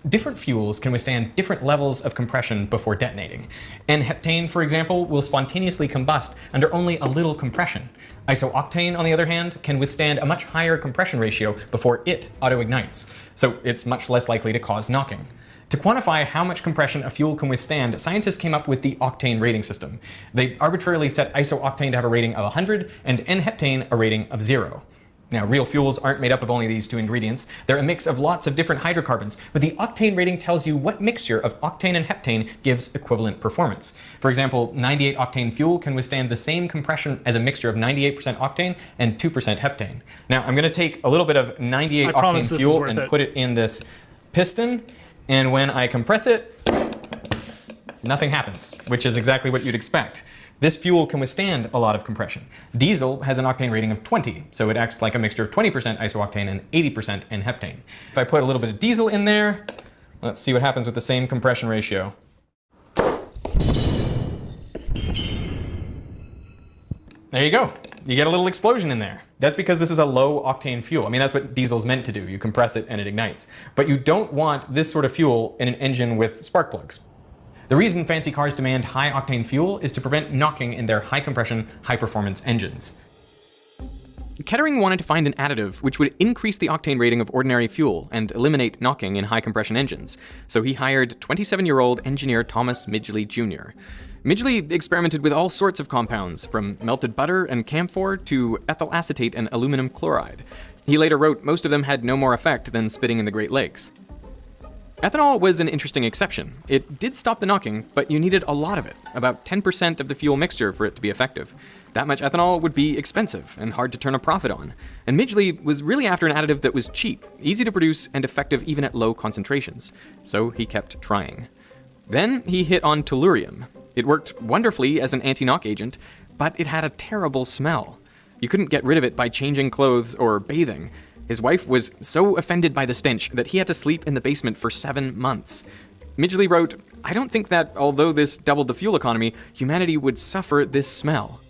Different fuels can withstand different levels of compression before detonating. N-heptane, for example, will spontaneously combust under only a little compression. Isooctane, on the other hand, can withstand a much higher compression ratio before it auto-ignites, so it's much less likely to cause knocking. To quantify how much compression a fuel can withstand, scientists came up with the octane rating system. They arbitrarily set isooctane to have a rating of 100 and N-heptane a rating of 0. Now, real fuels aren't made up of only these two ingredients. They're a mix of lots of different hydrocarbons, but the octane rating tells you what mixture of octane and heptane gives equivalent performance. For example, 98 octane fuel can withstand the same compression as a mixture of 98% octane and 2% heptane. Now, I'm going to take a little bit of 98 octane fuel and put it in this piston, and when I compress it, nothing happens, which is exactly what you'd expect. This fuel can withstand a lot of compression. Diesel has an octane rating of 20, so it acts like a mixture of 20% isooctane and 80% N-heptane. If I put a little bit of diesel in there, let's see what happens with the same compression ratio. There you go. You get a little explosion in there. That's because this is a low octane fuel. I mean, that's what diesel's meant to do. You compress it and it ignites. But you don't want this sort of fuel in an engine with spark plugs. The reason fancy cars demand high octane fuel is to prevent knocking in their high compression, high performance engines. Kettering wanted to find an additive which would increase the octane rating of ordinary fuel and eliminate knocking in high compression engines, so he hired 27-year-old engineer Thomas Midgley Jr. Midgley experimented with all sorts of compounds, from melted butter and camphor to ethyl acetate and aluminum chloride. He later wrote most of them had no more effect than spitting in the Great Lakes. Ethanol was an interesting exception. It did stop the knocking, but you needed a lot of it, about 10% of the fuel mixture for it to be effective. That much ethanol would be expensive and hard to turn a profit on, and Midgley was really after an additive that was cheap, easy to produce, and effective even at low concentrations. So he kept trying. Then he hit on tellurium. It worked wonderfully as an anti-knock agent, but it had a terrible smell. You couldn't get rid of it by changing clothes or bathing. His wife was so offended by the stench that he had to sleep in the basement for 7 months. Midgley wrote, "I don't think that, although this doubled the fuel economy, humanity would suffer this smell."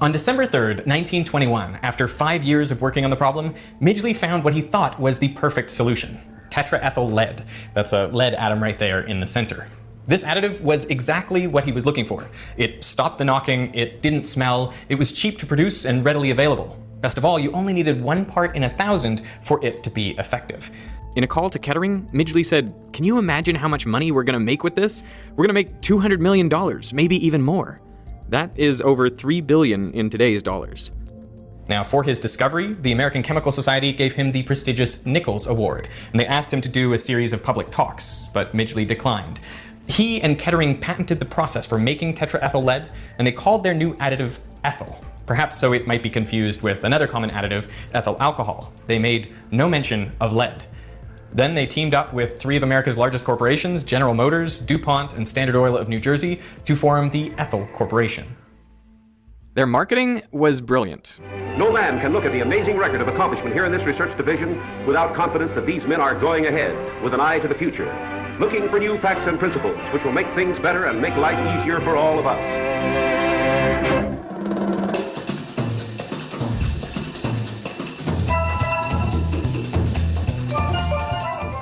On December 3rd, 1921, after 5 years of working on the problem, Midgley found what he thought was the perfect solution: tetraethyl lead. That's a lead atom right there in the center. This additive was exactly what he was looking for. It stopped the knocking, it didn't smell, it was cheap to produce and readily available. Best of all, you only needed 1 part in 1,000 for it to be effective. In a call to Kettering, Midgley said, "Can you imagine how much money we're going to make with this? We're going to make $200 million, maybe even more." That is over $3 billion in today's dollars. Now, for his discovery, the American Chemical Society gave him the prestigious Nichols Award, and they asked him to do a series of public talks, but Midgley declined. He and Kettering patented the process for making tetraethyl lead, and they called their new additive ethyl. Perhaps so it might be confused with another common additive, ethyl alcohol. They made no mention of lead. Then they teamed up with 3 of America's largest corporations, General Motors, DuPont, and Standard Oil of New Jersey, to form the Ethyl Corporation. Their marketing was brilliant. No man can look at the amazing record of accomplishment here in this research division without confidence that these men are going ahead with an eye to the future, looking for new facts and principles which will make things better and make life easier for all of us.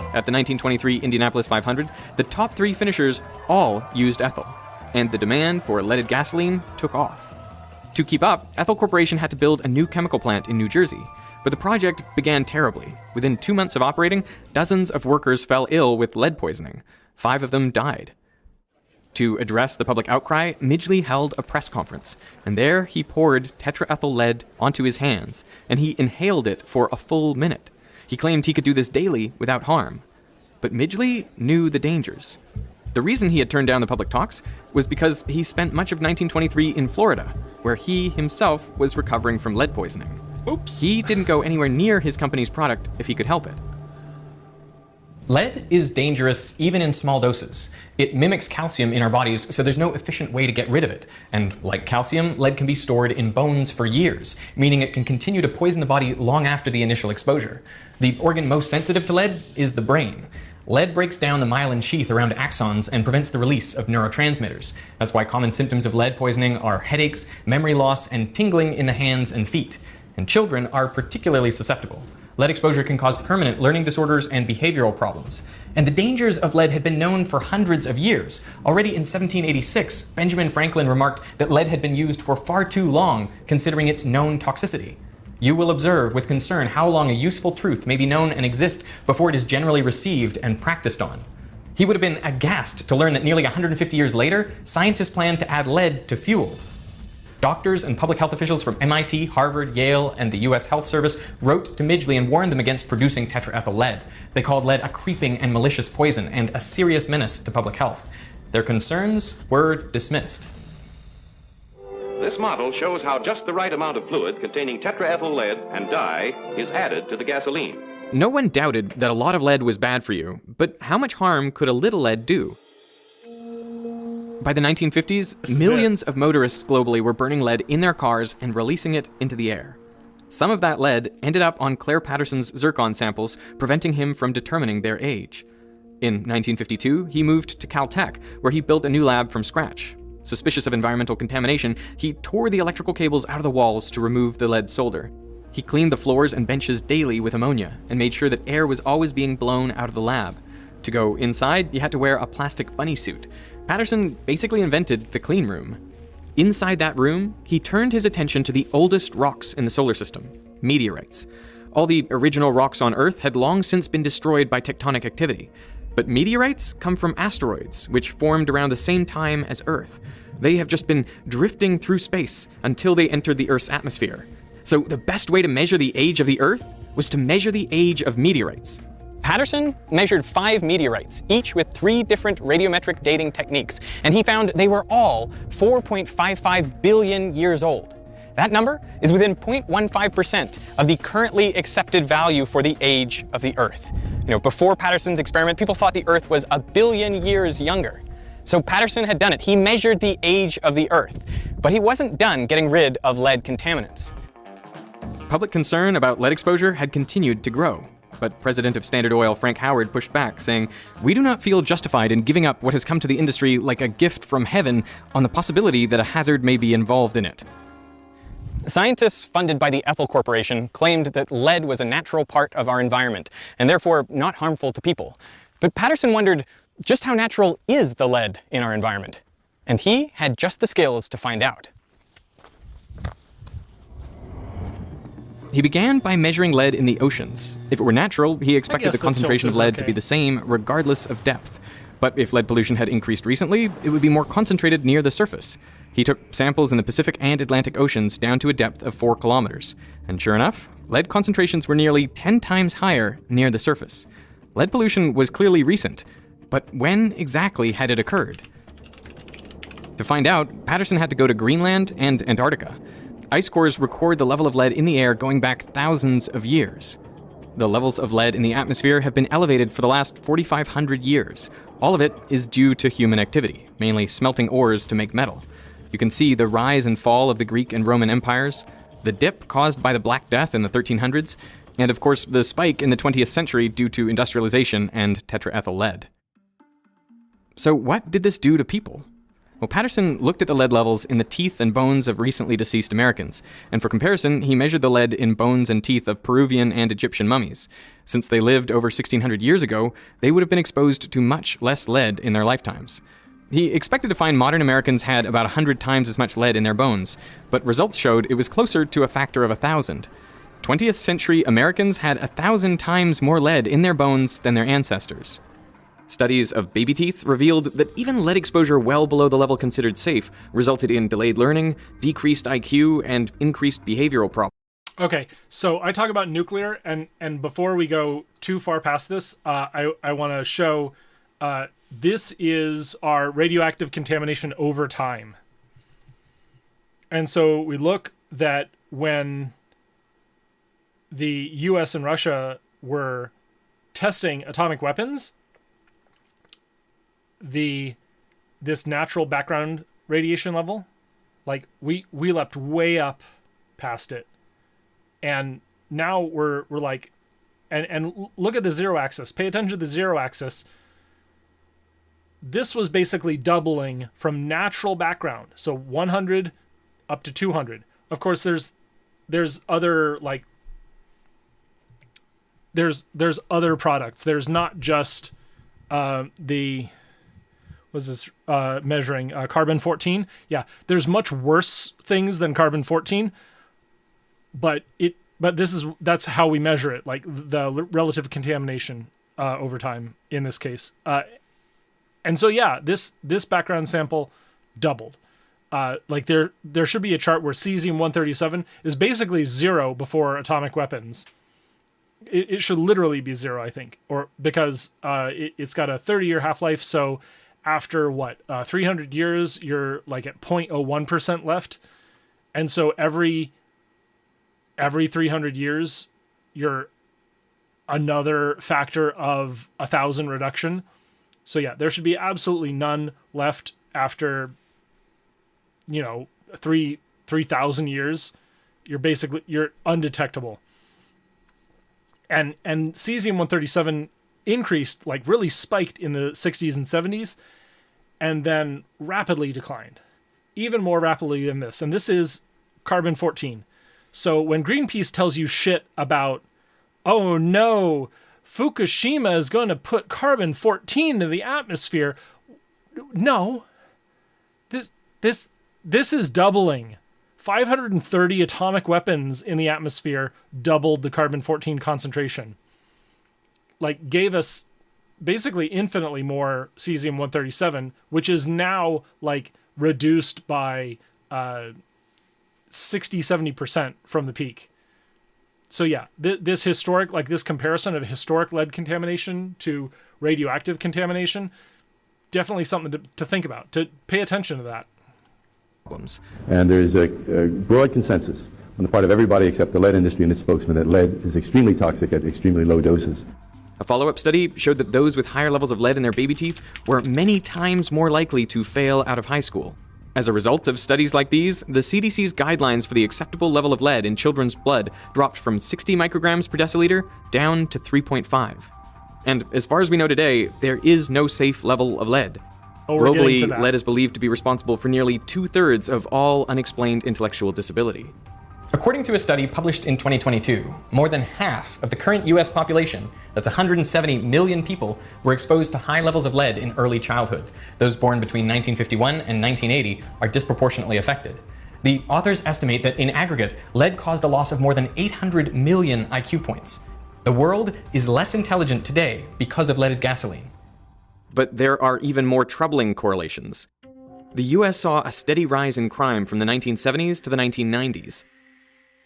At the 1923 Indianapolis 500, the top 3 finishers all used ethyl, and the demand for leaded gasoline took off. To keep up, Ethyl Corporation had to build a new chemical plant in New Jersey, but the project began terribly. Within 2 months of operating, dozens of workers fell ill with lead poisoning. 5 of them died. To address the public outcry, Midgley held a press conference, and there he poured tetraethyl lead onto his hands, and he inhaled it for a full minute. He claimed he could do this daily without harm. But Midgley knew the dangers. The reason he had turned down the public talks was because he spent much of 1923 in Florida, where he himself was recovering from lead poisoning. Oops. He didn't go anywhere near his company's product if he could help it. Lead is dangerous even in small doses. It mimics calcium in our bodies, so there's no efficient way to get rid of it. And like calcium, lead can be stored in bones for years, meaning it can continue to poison the body long after the initial exposure. The organ most sensitive to lead is the brain. Lead breaks down the myelin sheath around axons and prevents the release of neurotransmitters. That's why common symptoms of lead poisoning are headaches, memory loss, and tingling in the hands and feet. And children are particularly susceptible. Lead exposure can cause permanent learning disorders and behavioral problems. And the dangers of lead had been known for hundreds of years. Already in 1786, Benjamin Franklin remarked that lead had been used for far too long, considering its known toxicity. You will observe with concern how long a useful truth may be known and exist before it is generally received and practiced on. He would have been aghast to learn that nearly 150 years later, scientists planned to add lead to fuel. Doctors and public health officials from MIT, Harvard, Yale, and the US Health Service wrote to Midgley and warned them against producing tetraethyl lead. They called lead a creeping and malicious poison and a serious menace to public health. Their concerns were dismissed. This model shows how just the right amount of fluid containing tetraethyl lead and dye is added to the gasoline. No one doubted that a lot of lead was bad for you, but how much harm could a little lead do? By the 1950s, millions of motorists globally were burning lead in their cars and releasing it into the air. Some of that lead ended up on Claire Patterson's zircon samples, preventing him from determining their age. In 1952, he moved to Caltech, where he built a new lab from scratch. Suspicious of environmental contamination, he tore the electrical cables out of the walls to remove the lead solder. He cleaned the floors and benches daily with ammonia and made sure that air was always being blown out of the lab. To go inside, you had to wear a plastic bunny suit. Patterson basically invented the clean room. Inside that room, he turned his attention to the oldest rocks in the solar system, meteorites. All the original rocks on Earth had long since been destroyed by tectonic activity. But meteorites come from asteroids, which formed around the same time as Earth. They have just been drifting through space until they entered the Earth's atmosphere. So the best way to measure the age of the Earth was to measure the age of meteorites. Patterson measured 5 meteorites, each with 3 different radiometric dating techniques, and he found they were all 4.55 billion years old. That number is within 0.15% of the currently accepted value for the age of the Earth. Before Patterson's experiment, people thought the Earth was 1 billion years younger. So Patterson had done it. He measured the age of the Earth, but he wasn't done getting rid of lead contaminants. Public concern about lead exposure had continued to grow. But President of Standard Oil Frank Howard pushed back, saying, "We do not feel justified in giving up what has come to the industry like a gift from heaven on the possibility that a hazard may be involved in it." Scientists funded by the Ethyl Corporation claimed that lead was a natural part of our environment, and therefore not harmful to people. But Patterson wondered, just how natural is the lead in our environment? And he had just the skills to find out. He began by measuring lead in the oceans. If it were natural, he expected the concentration of lead to be the same regardless of depth. But if lead pollution had increased recently, it would be more concentrated near the surface. He took samples in the Pacific and Atlantic Oceans down to a depth of 4 kilometers. And sure enough, lead concentrations were nearly 10 times higher near the surface. Lead pollution was clearly recent, but when exactly had it occurred? To find out, Patterson had to go to Greenland and Antarctica. Ice cores record the level of lead in the air going back thousands of years. The levels of lead in the atmosphere have been elevated for the last 4,500 years. All of it is due to human activity, mainly smelting ores to make metal. You can see the rise and fall of the Greek and Roman empires, the dip caused by the Black Death in the 1300s, and of course the spike in the 20th century due to industrialization and tetraethyl lead. So what did this do to people? Well, Patterson looked at the lead levels in the teeth and bones of recently deceased Americans, and for comparison, he measured the lead in bones and teeth of Peruvian and Egyptian mummies. Since they lived over 1,600 years ago, they would have been exposed to much less lead in their lifetimes. He expected to find modern Americans had about 100 times as much lead in their bones, but results showed it was closer to a factor of 1,000. 20th century Americans had 1,000 times more lead in their bones than their ancestors. Studies of baby teeth revealed that even lead exposure well below the level considered safe resulted in delayed learning, decreased IQ, and increased behavioral problems. Okay, so I talk about nuclear, and before we go too far past this, I want to show this is our radioactive contamination over time. And so we look that when the US and Russia were testing atomic weapons, this natural background radiation level, like we leapt way up past it, and now we're like, and look at the zero axis. Pay attention to the zero axis. This was basically doubling from natural background, so 100 up to 200. Of course, there's other like there's other products. There's not just was this measuring carbon-14? Yeah, there's much worse things than carbon-14, but that's how we measure it, like the relative contamination over time in this case. And so yeah, this background sample doubled. like there should be a chart where cesium-137 is basically 0 before atomic weapons. It should literally be 0, I think, or because it's got a 30-year half-life. So after 300 years, you're like at 0.01% left, and so every 300 years, you're another factor of 1,000 reduction. So yeah, there should be absolutely none left after 3,000 years. You're undetectable. And cesium-137 increased, like really spiked in the 60s and 70s, and then rapidly declined, even more rapidly than this. And this is carbon-14. So when Greenpeace tells you shit about, oh no, Fukushima is going to put carbon-14 in the atmosphere, no, this is doubling. 530 atomic weapons in the atmosphere doubled the carbon-14 concentration. Like, gave us basically infinitely more cesium-137, which is now like reduced by 60-70% from the peak. So yeah, this historic, like this comparison of historic lead contamination to radioactive contamination, definitely something to think about, to pay attention to that. And there's a broad consensus on the part of everybody except the lead industry and its spokesman that lead is extremely toxic at extremely low doses. A follow-up study showed that those with higher levels of lead in their baby teeth were many times more likely to fail out of high school. As a result of studies like these, the CDC's guidelines for the acceptable level of lead in children's blood dropped from 60 micrograms per deciliter down to 3.5. And as far as we know today, there is no safe level of lead. Globally, lead is believed to be responsible for nearly 2/3 of all unexplained intellectual disability. According to a study published in 2022, more than half of the current US population, that's 170 million people, were exposed to high levels of lead in early childhood. Those born between 1951 and 1980 are disproportionately affected. The authors estimate that in aggregate, lead caused a loss of more than 800 million IQ points. The world is less intelligent today because of leaded gasoline. But there are even more troubling correlations. The US saw a steady rise in crime from the 1970s to the 1990s.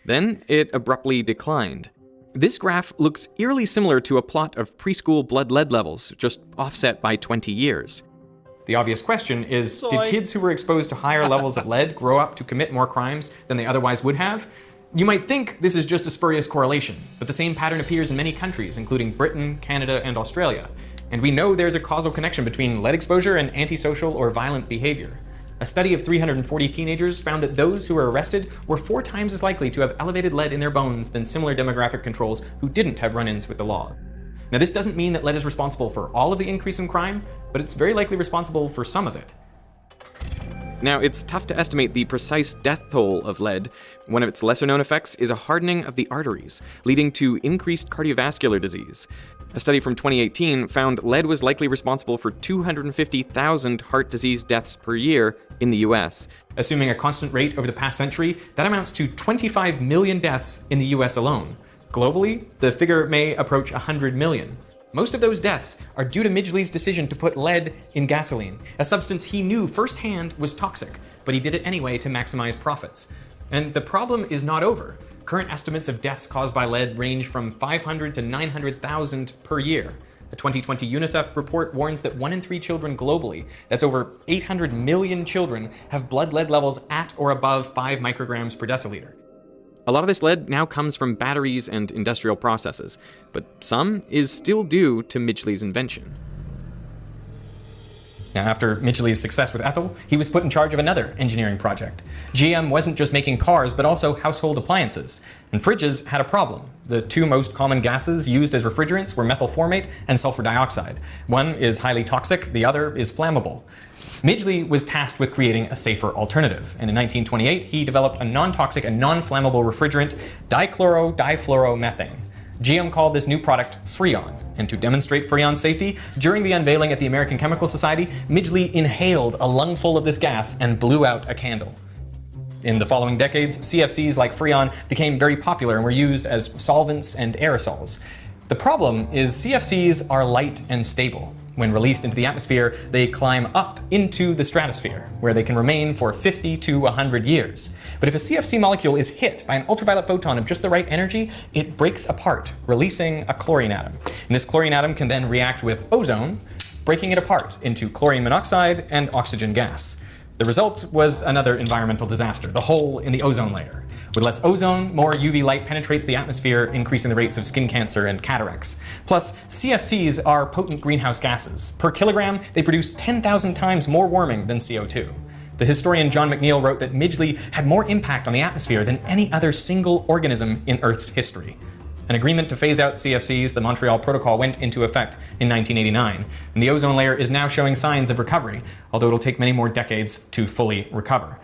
Then it abruptly declined. This graph looks eerily similar to a plot of preschool blood lead levels, just offset by 20 years. The obvious question is, did kids who were exposed to higher levels of lead grow up to commit more crimes than they otherwise would have? You might think this is just a spurious correlation, but the same pattern appears in many countries, including Britain, Canada, and Australia. And we know there's a causal connection between lead exposure and antisocial or violent behavior. A study of 340 teenagers found that those who were arrested were 4 times as likely to have elevated lead in their bones than similar demographic controls who didn't have run-ins with the law. Now, this doesn't mean that lead is responsible for all of the increase in crime, but it's very likely responsible for some of it. Now, it's tough to estimate the precise death toll of lead. One of its lesser-known effects is a hardening of the arteries, leading to increased cardiovascular disease. A study from 2018 found lead was likely responsible for 250,000 heart disease deaths per year in the US. Assuming a constant rate over the past century, that amounts to 25 million deaths in the US alone. Globally, the figure may approach 100 million. Most of those deaths are due to Midgley's decision to put lead in gasoline, a substance he knew firsthand was toxic, but he did it anyway to maximize profits. And the problem is not over. Current estimates of deaths caused by lead range from 500 to 900,000 per year. A 2020 UNICEF report warns that 1 in 3 children globally, that's over 800 million children, have blood lead levels at or above 5 micrograms per deciliter. A lot of this lead now comes from batteries and industrial processes, but some is still due to Midgley's invention. Now, after Midgley's success with ethyl, he was put in charge of another engineering project. GM wasn't just making cars, but also household appliances. And fridges had a problem. The 2 most common gases used as refrigerants were methyl formate and sulfur dioxide. One is highly toxic, the other is flammable. Midgley was tasked with creating a safer alternative, and in 1928 he developed a non-toxic and non-flammable refrigerant, dichloro-difluoromethane. GM called this new product Freon, and to demonstrate Freon's safety, during the unveiling at the American Chemical Society, Midgley inhaled a lungful of this gas and blew out a candle. In the following decades, CFCs like Freon became very popular and were used as solvents and aerosols. The problem is CFCs are light and stable. When released into the atmosphere, they climb up into the stratosphere, where they can remain for 50 to 100 years. But if a CFC molecule is hit by an ultraviolet photon of just the right energy, it breaks apart, releasing a chlorine atom. And this chlorine atom can then react with ozone, breaking it apart into chlorine monoxide and oxygen gas. The result was another environmental disaster, the hole in the ozone layer. With less ozone, more UV light penetrates the atmosphere, increasing the rates of skin cancer and cataracts. Plus, CFCs are potent greenhouse gases. Per kilogram, they produce 10,000 times more warming than CO2. The historian John McNeill wrote that Midgley had more impact on the atmosphere than any other single organism in Earth's history. An agreement to phase out CFCs, the Montreal Protocol, went into effect in 1989, and the ozone layer is now showing signs of recovery, although it'll take many more decades to fully recover.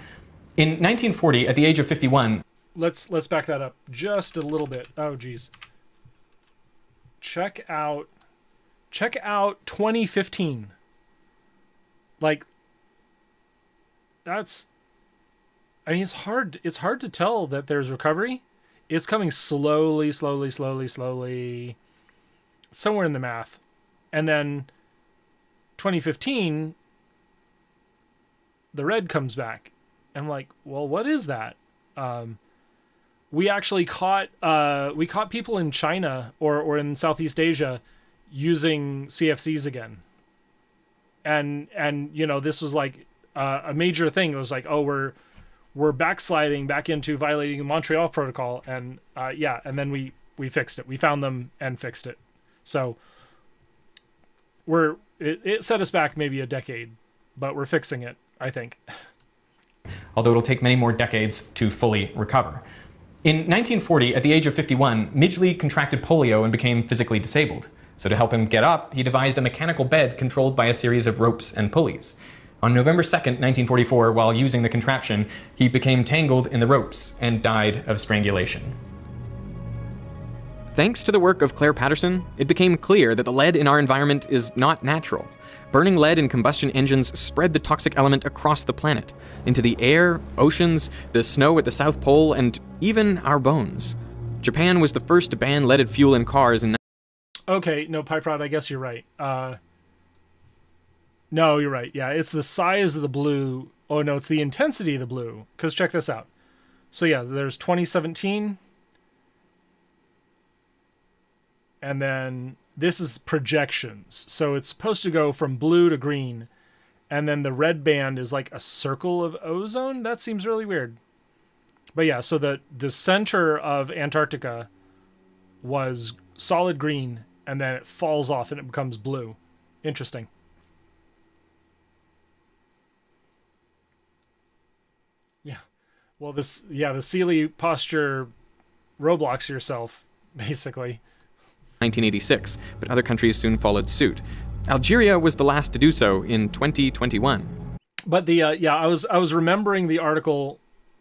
In 1940, at the age of 51... Let's back that up just a little bit. Oh, geez. Check out 2015. Like, that's... I mean, it's hard to tell that there's recovery. It's coming slowly, somewhere in the math. And then 2015, the red comes back. I'm like, well, what is that? We actually caught people in China or in Southeast Asia using CFCs again. And this was like a major thing. It was like, oh, we're backsliding back into violating the Montreal Protocol, and and then we fixed it. We found them and fixed it. So it set us back maybe a decade, but we're fixing it, I think. Although it'll take many more decades to fully recover. In 1940, at the age of 51, Midgley contracted polio and became physically disabled. So to help him get up, he devised a mechanical bed controlled by a series of ropes and pulleys. On November 2nd, 1944, while using the contraption, he became tangled in the ropes and died of strangulation. Thanks to the work of Claire Patterson, it became clear that the lead in our environment is not natural. Burning lead in combustion engines spread the toxic element across the planet, into the air, oceans, the snow at the South Pole, and even our bones. Japan was the first to ban leaded fuel in cars in... Okay, no, Pipe Rod, I guess you're right. No, you're right. Yeah, it's the size of the blue. Oh, no, it's the intensity of the blue. Because check this out. So, yeah, there's 2017. And then this is projections. So it's supposed to go from blue to green. And then the red band is like a circle of ozone. That seems really weird. But yeah, so the center of Antarctica was solid green. And then it falls off and it becomes blue. Interesting. Yeah. Well, the Sealy posture Roblox yourself, basically. 1986, but other countries soon followed suit. Algeria was the last to do so in 2021. But I was remembering the article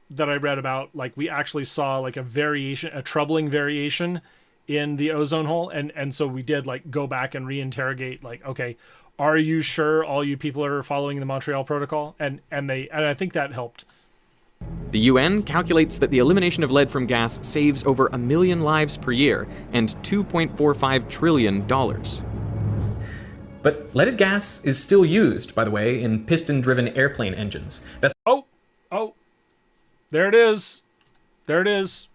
that I read about, like, we actually saw like a troubling variation in the ozone hole, and so we did like go back and reinterrogate, like, okay, are you sure all you people are following the Montreal Protocol? And I think that helped. The UN calculates that the elimination of lead from gas saves over 1 million lives per year and $2.45 trillion. But leaded gas is still used, by the way, in piston-driven airplane engines. That's there it is. There it is.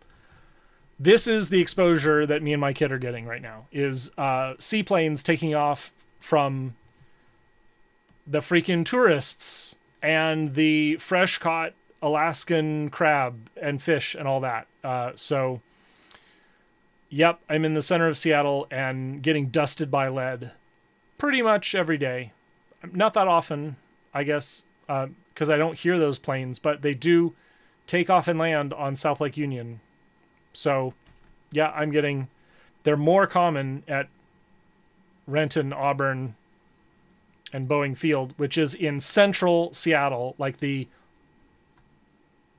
This is the exposure that me and my kid are getting right now, is seaplanes taking off from the freaking tourists and the fresh-caught Alaskan crab and fish and all that. So, yep, I'm in the center of Seattle and getting dusted by lead pretty much every day. Not that often, I guess, because I don't hear those planes, but they do take off and land on South Lake Union. So, yeah, they're more common at Renton, Auburn, and Boeing Field, which is in central Seattle, like the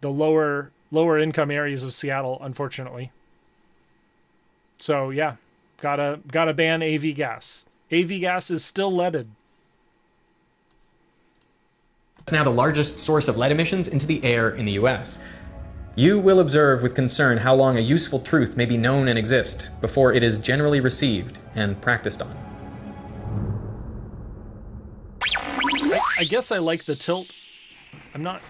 lower income areas of Seattle, unfortunately. So yeah, gotta ban AV gas. AV gas is still leaded. It's now the largest source of lead emissions into the air in the US. You will observe with concern how long a useful truth may be known and exist before it is generally received and practiced on. I guess I like the tilt. I'm not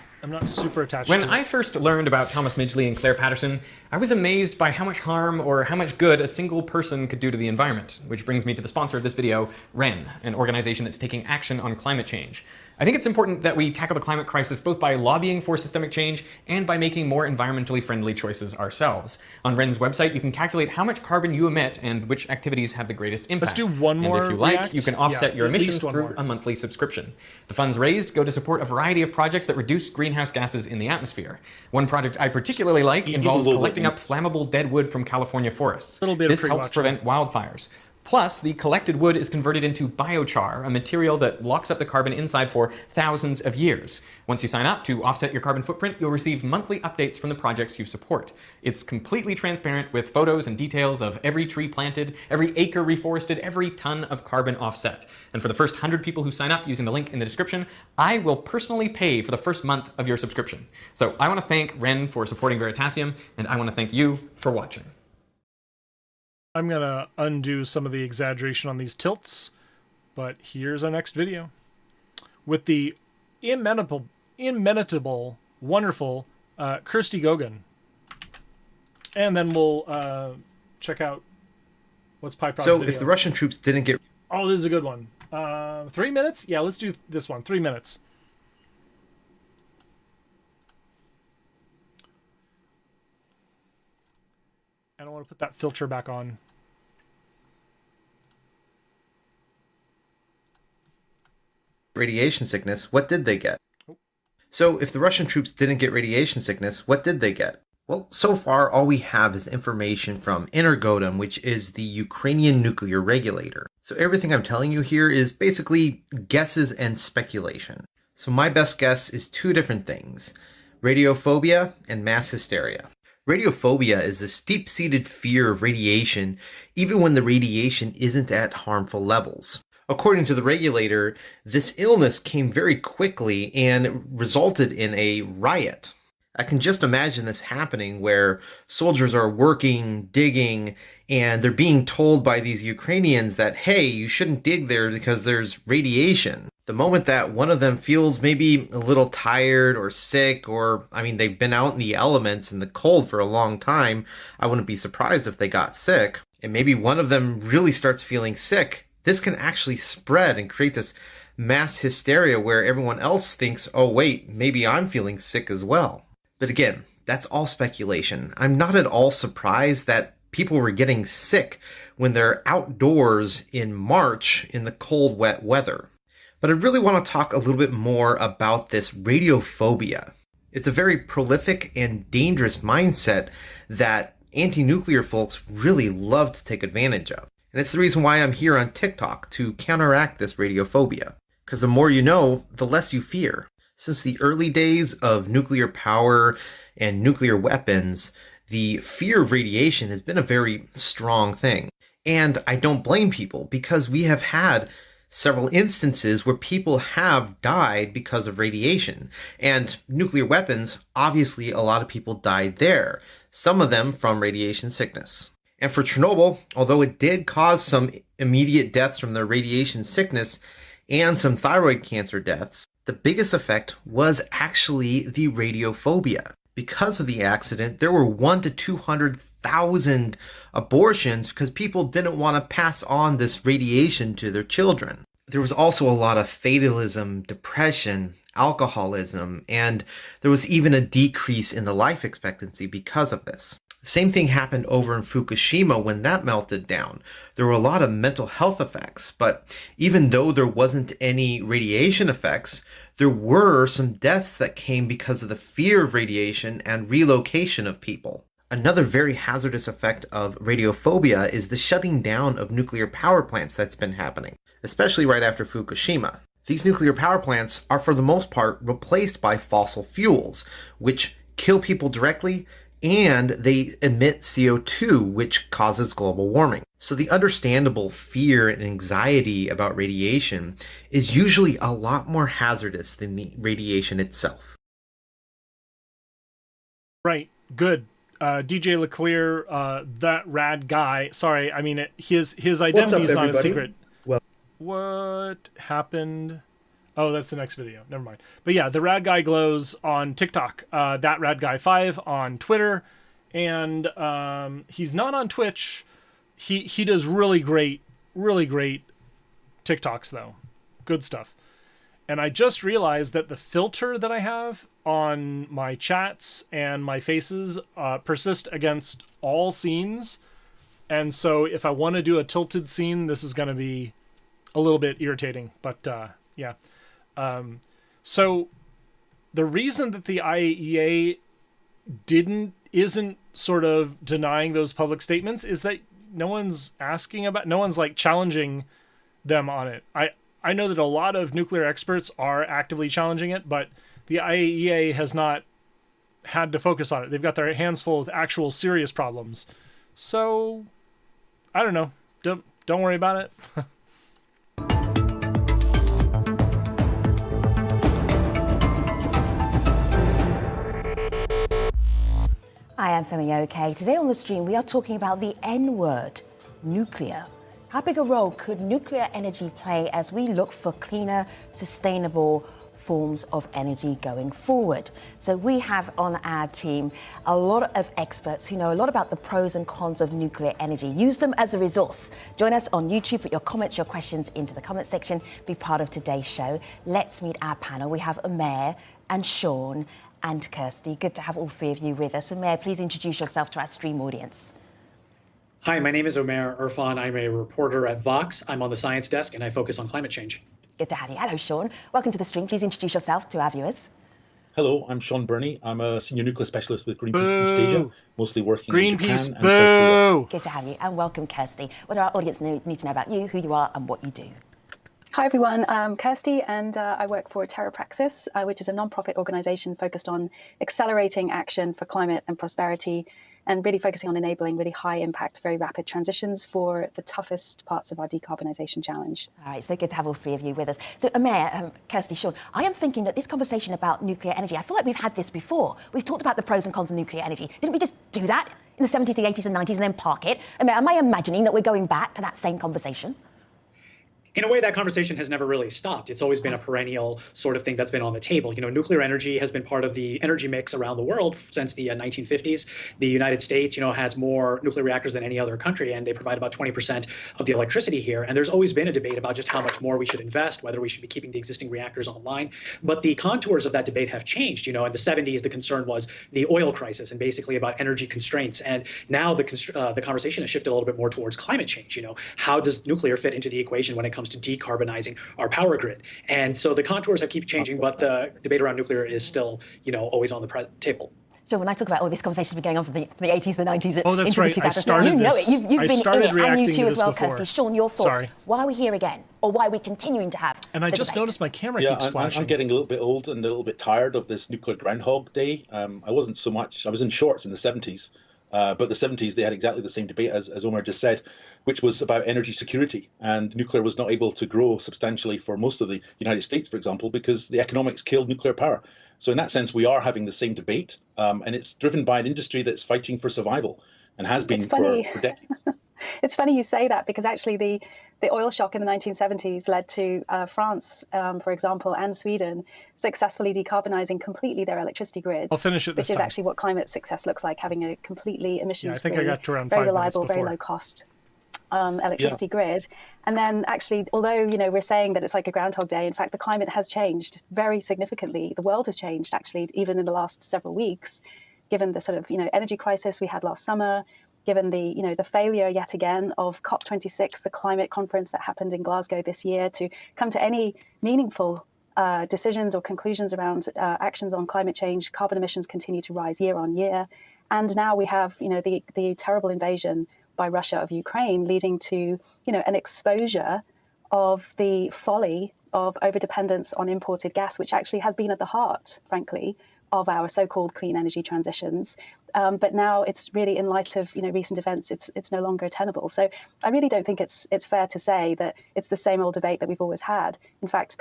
super attached When to it. I first learned about Thomas Midgley and Claire Patterson, I was amazed by how much harm or how much good a single person could do to the environment, which brings me to the sponsor of this video, WREN, an organization that's taking action on climate change. I think it's important that we tackle the climate crisis both by lobbying for systemic change and by making more environmentally friendly choices ourselves. On WREN's website, you can calculate how much carbon you emit and which activities have the greatest impact. Let's do one more. And if you like, React. you can offset Yeah, your at least emissions one through more. a monthly subscription. The funds raised go to support a variety of projects that reduce greenhouse gases in the atmosphere. One project I particularly like involves collecting up flammable dead wood from California forests. Little bit of This helps pre-watching. prevent wildfires. Plus, the collected wood is converted into biochar, a material that locks up the carbon inside for thousands of years. Once you sign up to offset your carbon footprint, you'll receive monthly updates from the projects you support. It's completely transparent with photos and details of every tree planted, every acre reforested, every ton of carbon offset. And for the first 100 people who sign up using the link in the description, I will personally pay for the first month of your subscription. So I want to thank WREN for supporting Veritasium, and I want to thank you for watching. I'm going to undo some of the exaggeration on these tilts, but here's our next video. With the inimitable, wonderful Kirsty Gogan. And then we'll check out what's Piperon's So video. if the Russian troops didn't get... Oh, this is a good one. 3 minutes? Yeah, let's do this one. 3 minutes. I don't want to put that filter back on. radiation sickness, what did they get? So if the Russian troops didn't get radiation sickness, what did they get? Well, so far, all we have is information from Energodom, which is the Ukrainian nuclear regulator. So everything I'm telling you here is basically guesses and speculation. So my best guess is two different things: radiophobia and mass hysteria. Radiophobia is this deep-seated fear of radiation, even when the radiation isn't at harmful levels. According to the regulator, this illness came very quickly and resulted in a riot. I can just imagine this happening where soldiers are working, digging, and they're being told by these Ukrainians that, hey, you shouldn't dig there because there's radiation. The moment that one of them feels maybe a little tired or sick, or, I mean, they've been out in the elements in the cold for a long time, I wouldn't be surprised if they got sick. And maybe one of them really starts feeling sick. This can actually spread and create this mass hysteria where everyone else thinks, oh wait, maybe I'm feeling sick as well. But again, that's all speculation. I'm not at all surprised that people were getting sick when they're outdoors in March in the cold, wet weather. But I really want to talk a little bit more about this radiophobia. It's a very prolific and dangerous mindset that anti-nuclear folks really love to take advantage of. And it's the reason why I'm here on TikTok, to counteract this radiophobia. Because the more you know, the less you fear. Since the early days of nuclear power and nuclear weapons, the fear of radiation has been a very strong thing. And I don't blame people, because we have had several instances where people have died because of radiation. And nuclear weapons, obviously a lot of people died there. Some of them from radiation sickness. And for Chernobyl, although it did cause some immediate deaths from the radiation sickness and some thyroid cancer deaths, the biggest effect was actually the radiophobia. Because of the accident, there were 1 to 200,000 abortions because people didn't want to pass on this radiation to their children. There was also a lot of fatalism, depression, alcoholism, and there was even a decrease in the life expectancy because of this. The same thing happened over in Fukushima when that melted down. There were a lot of mental health effects, but even though there wasn't any radiation effects, there were some deaths that came because of the fear of radiation and relocation of people. Another very hazardous effect of radiophobia is the shutting down of nuclear power plants that's been happening, especially right after Fukushima. These nuclear power plants are for the most part replaced by fossil fuels, which kill people directly, and they emit CO2, which causes global warming. So the understandable fear and anxiety about radiation is usually a lot more hazardous than the radiation itself. Right. Good. DJ Leclerc, that rad guy. Sorry, I mean, his identity is not a secret. Well, what happened? Oh, that's the next video. Never mind. But yeah, the Rad Guy Glows on TikTok, that Rad Guy 5 on Twitter, and he's not on Twitch. He does really great TikToks though. Good stuff. And I just realized that the filter that I have on my chats and my faces persist against all scenes. And so if I want to do a tilted scene, this is going to be a little bit irritating. But yeah. So the reason that the IAEA isn't sort of denying those public statements is that no one's like challenging them on it. I know that a lot of nuclear experts are actively challenging it, but the IAEA has not had to focus on it. They've got their hands full with actual serious problems. So I don't know. Don't worry about it. Hi, I'm Femi OK. Today on the stream, we are talking about the N-word, nuclear. How big a role could nuclear energy play as we look for cleaner, sustainable forms of energy going forward? So we have on our team a lot of experts who know a lot about the pros and cons of nuclear energy. Use them as a resource. Join us on YouTube, put your comments, your questions into the comment section, be part of today's show. Let's meet our panel. We have Umair and Sean and Kirsty. Good to have all three of you with us. Umair, please introduce yourself to our stream audience. Hi, my name is Umair Irfan. I'm a reporter at Vox. I'm on the science desk and I focus on climate change. Good to have you. Hello, Sean. Welcome to the stream. Please introduce yourself to our viewers. Hello, I'm Sean Burney. I'm a senior nuclear specialist with Greenpeace East Asia, mostly working in Japan and South Korea. Good to have you. And welcome, Kirsty. What do our audience need to know about you, who you are, and what you do? Hi everyone, I'm Kirsty and I work for TerraPraxis, which is a non-profit organisation focused on accelerating action for climate and prosperity and really focusing on enabling really high impact, very rapid transitions for the toughest parts of our decarbonisation challenge. All right, so good to have all three of you with us. So Umair, Kirsty, Sean, I am thinking that this conversation about nuclear energy, I feel like we've had this before. We've talked about the pros and cons of nuclear energy. Didn't we just do that in the 70s, the 80s and 90s and then park it? Umair, am I imagining that we're going back to that same conversation? In a way, that conversation has never really stopped. It's always been a perennial sort of thing that's been on the table. You know, nuclear energy has been part of the energy mix around the world since the 1950s. The United States, has more nuclear reactors than any other country, and they provide about 20% of the electricity here. And there's always been a debate about just how much more we should invest, whether we should be keeping the existing reactors online. But the contours of that debate have changed. In the 70s, the concern was the oil crisis and basically about energy constraints. And now the conversation has shifted a little bit more towards climate change. How does nuclear fit into the equation when it comes to decarbonizing our power grid? And so the contours have keep changing, but the debate around nuclear is still, always on the table. Sure, when I talk about this conversation's been going on from the 80s, the 90s, that's into right. the 2000s. I started You know this. it. You've been in it, and you too as well, before. Kirsty. Sean, your thoughts. Sorry. Why are we here again? Or why are we continuing to have And I the just debate? noticed my camera keeps flashing. I'm getting a little bit old and a little bit tired of this nuclear Groundhog Day. I was in shorts in the 70s. But the 70s, they had exactly the same debate as Omar just said, which was about energy security. And nuclear was not able to grow substantially for most of the United States, for example, because the economics killed nuclear power. So in that sense, we are having the same debate. And it's driven by an industry that's fighting for survival and has been for decades. It's funny you say that because actually the oil shock in the 1970s led to France, for example, and Sweden successfully decarbonising completely their electricity grids. I'll finish it this Which is time. actually what climate success looks like, having a completely emissions-free, I think I got to around very 5 minutes reliable, very before. low-cost electricity grid. And then actually, although we're saying that it's like a Groundhog Day, in fact, the climate has changed very significantly. The world has changed, actually, even in the last several weeks, given the sort of energy crisis we had last summer, given the the failure yet again of COP26, the climate conference that happened in Glasgow this year, to come to any meaningful decisions or conclusions around actions on climate change. Carbon emissions continue to rise year on year, and now we have the terrible invasion by Russia of Ukraine, leading to an exposure of the folly of overdependence on imported gas, which actually has been at the heart, frankly, of our so-called clean energy transitions. But now it's really, in light of recent events, it's no longer tenable. So I really don't think it's fair to say that it's the same old debate that we've always had. In fact,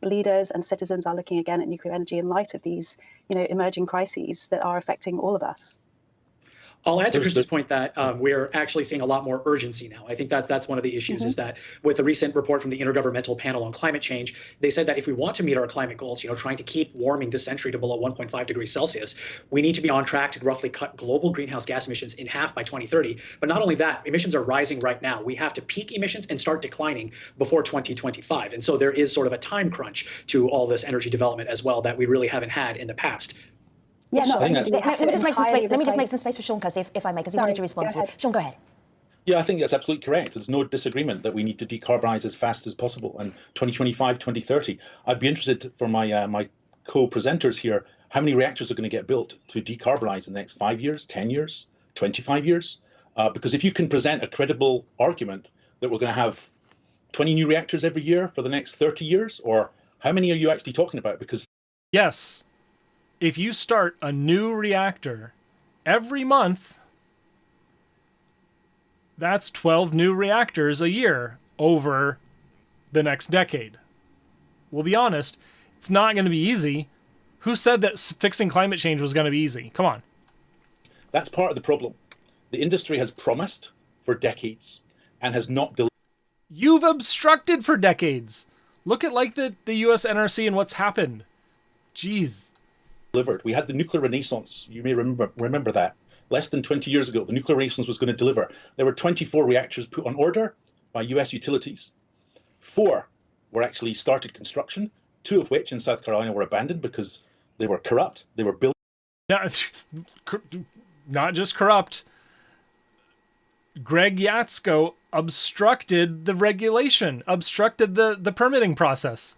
leaders and citizens are looking again at nuclear energy in light of these emerging crises that are affecting all of us. I'll add to Chris's point that we're actually seeing a lot more urgency now. I think that's one of the issues is that with the recent report from the Intergovernmental Panel on Climate Change, they said that if we want to meet our climate goals, trying to keep warming this century to below 1.5 degrees Celsius, we need to be on track to roughly cut global greenhouse gas emissions in half by 2030. But not only that, emissions are rising right now. We have to peak emissions and start declining before 2025. And so there is sort of a time crunch to all this energy development as well that we really haven't had in the past. Yeah, no, let me just make some space. Let me just make some space for Sean, because if I may, because he wanted to respond to it. Sean, go ahead. Yeah, I think that's absolutely correct. There's no disagreement that we need to decarbonize as fast as possible. And 2025, 2030, I'd be interested for my co-presenters here, how many reactors are going to get built to decarbonize in the next 5 years, 10 years, 25 years? Because if you can present a credible argument that we're going to have 20 new reactors every year for the next 30 years, or how many are you actually talking about? Because yes. If you start a new reactor every month, that's 12 new reactors a year over the next decade. We'll be honest, it's not going to be easy. Who said that fixing climate change was going to be easy? Come on. That's part of the problem. The industry has promised for decades and has not delivered. You've obstructed for decades. Look at like the US NRC and what's happened. Jeez. Delivered. We had the nuclear renaissance. You may remember that. Less than 20 years ago, the nuclear renaissance was going to deliver. There were 24 reactors put on order by US utilities. 4 were actually started construction, 2 of which in South Carolina were abandoned because they were corrupt. They were built. Not just corrupt. Greg Yatsko obstructed the regulation, obstructed the permitting process.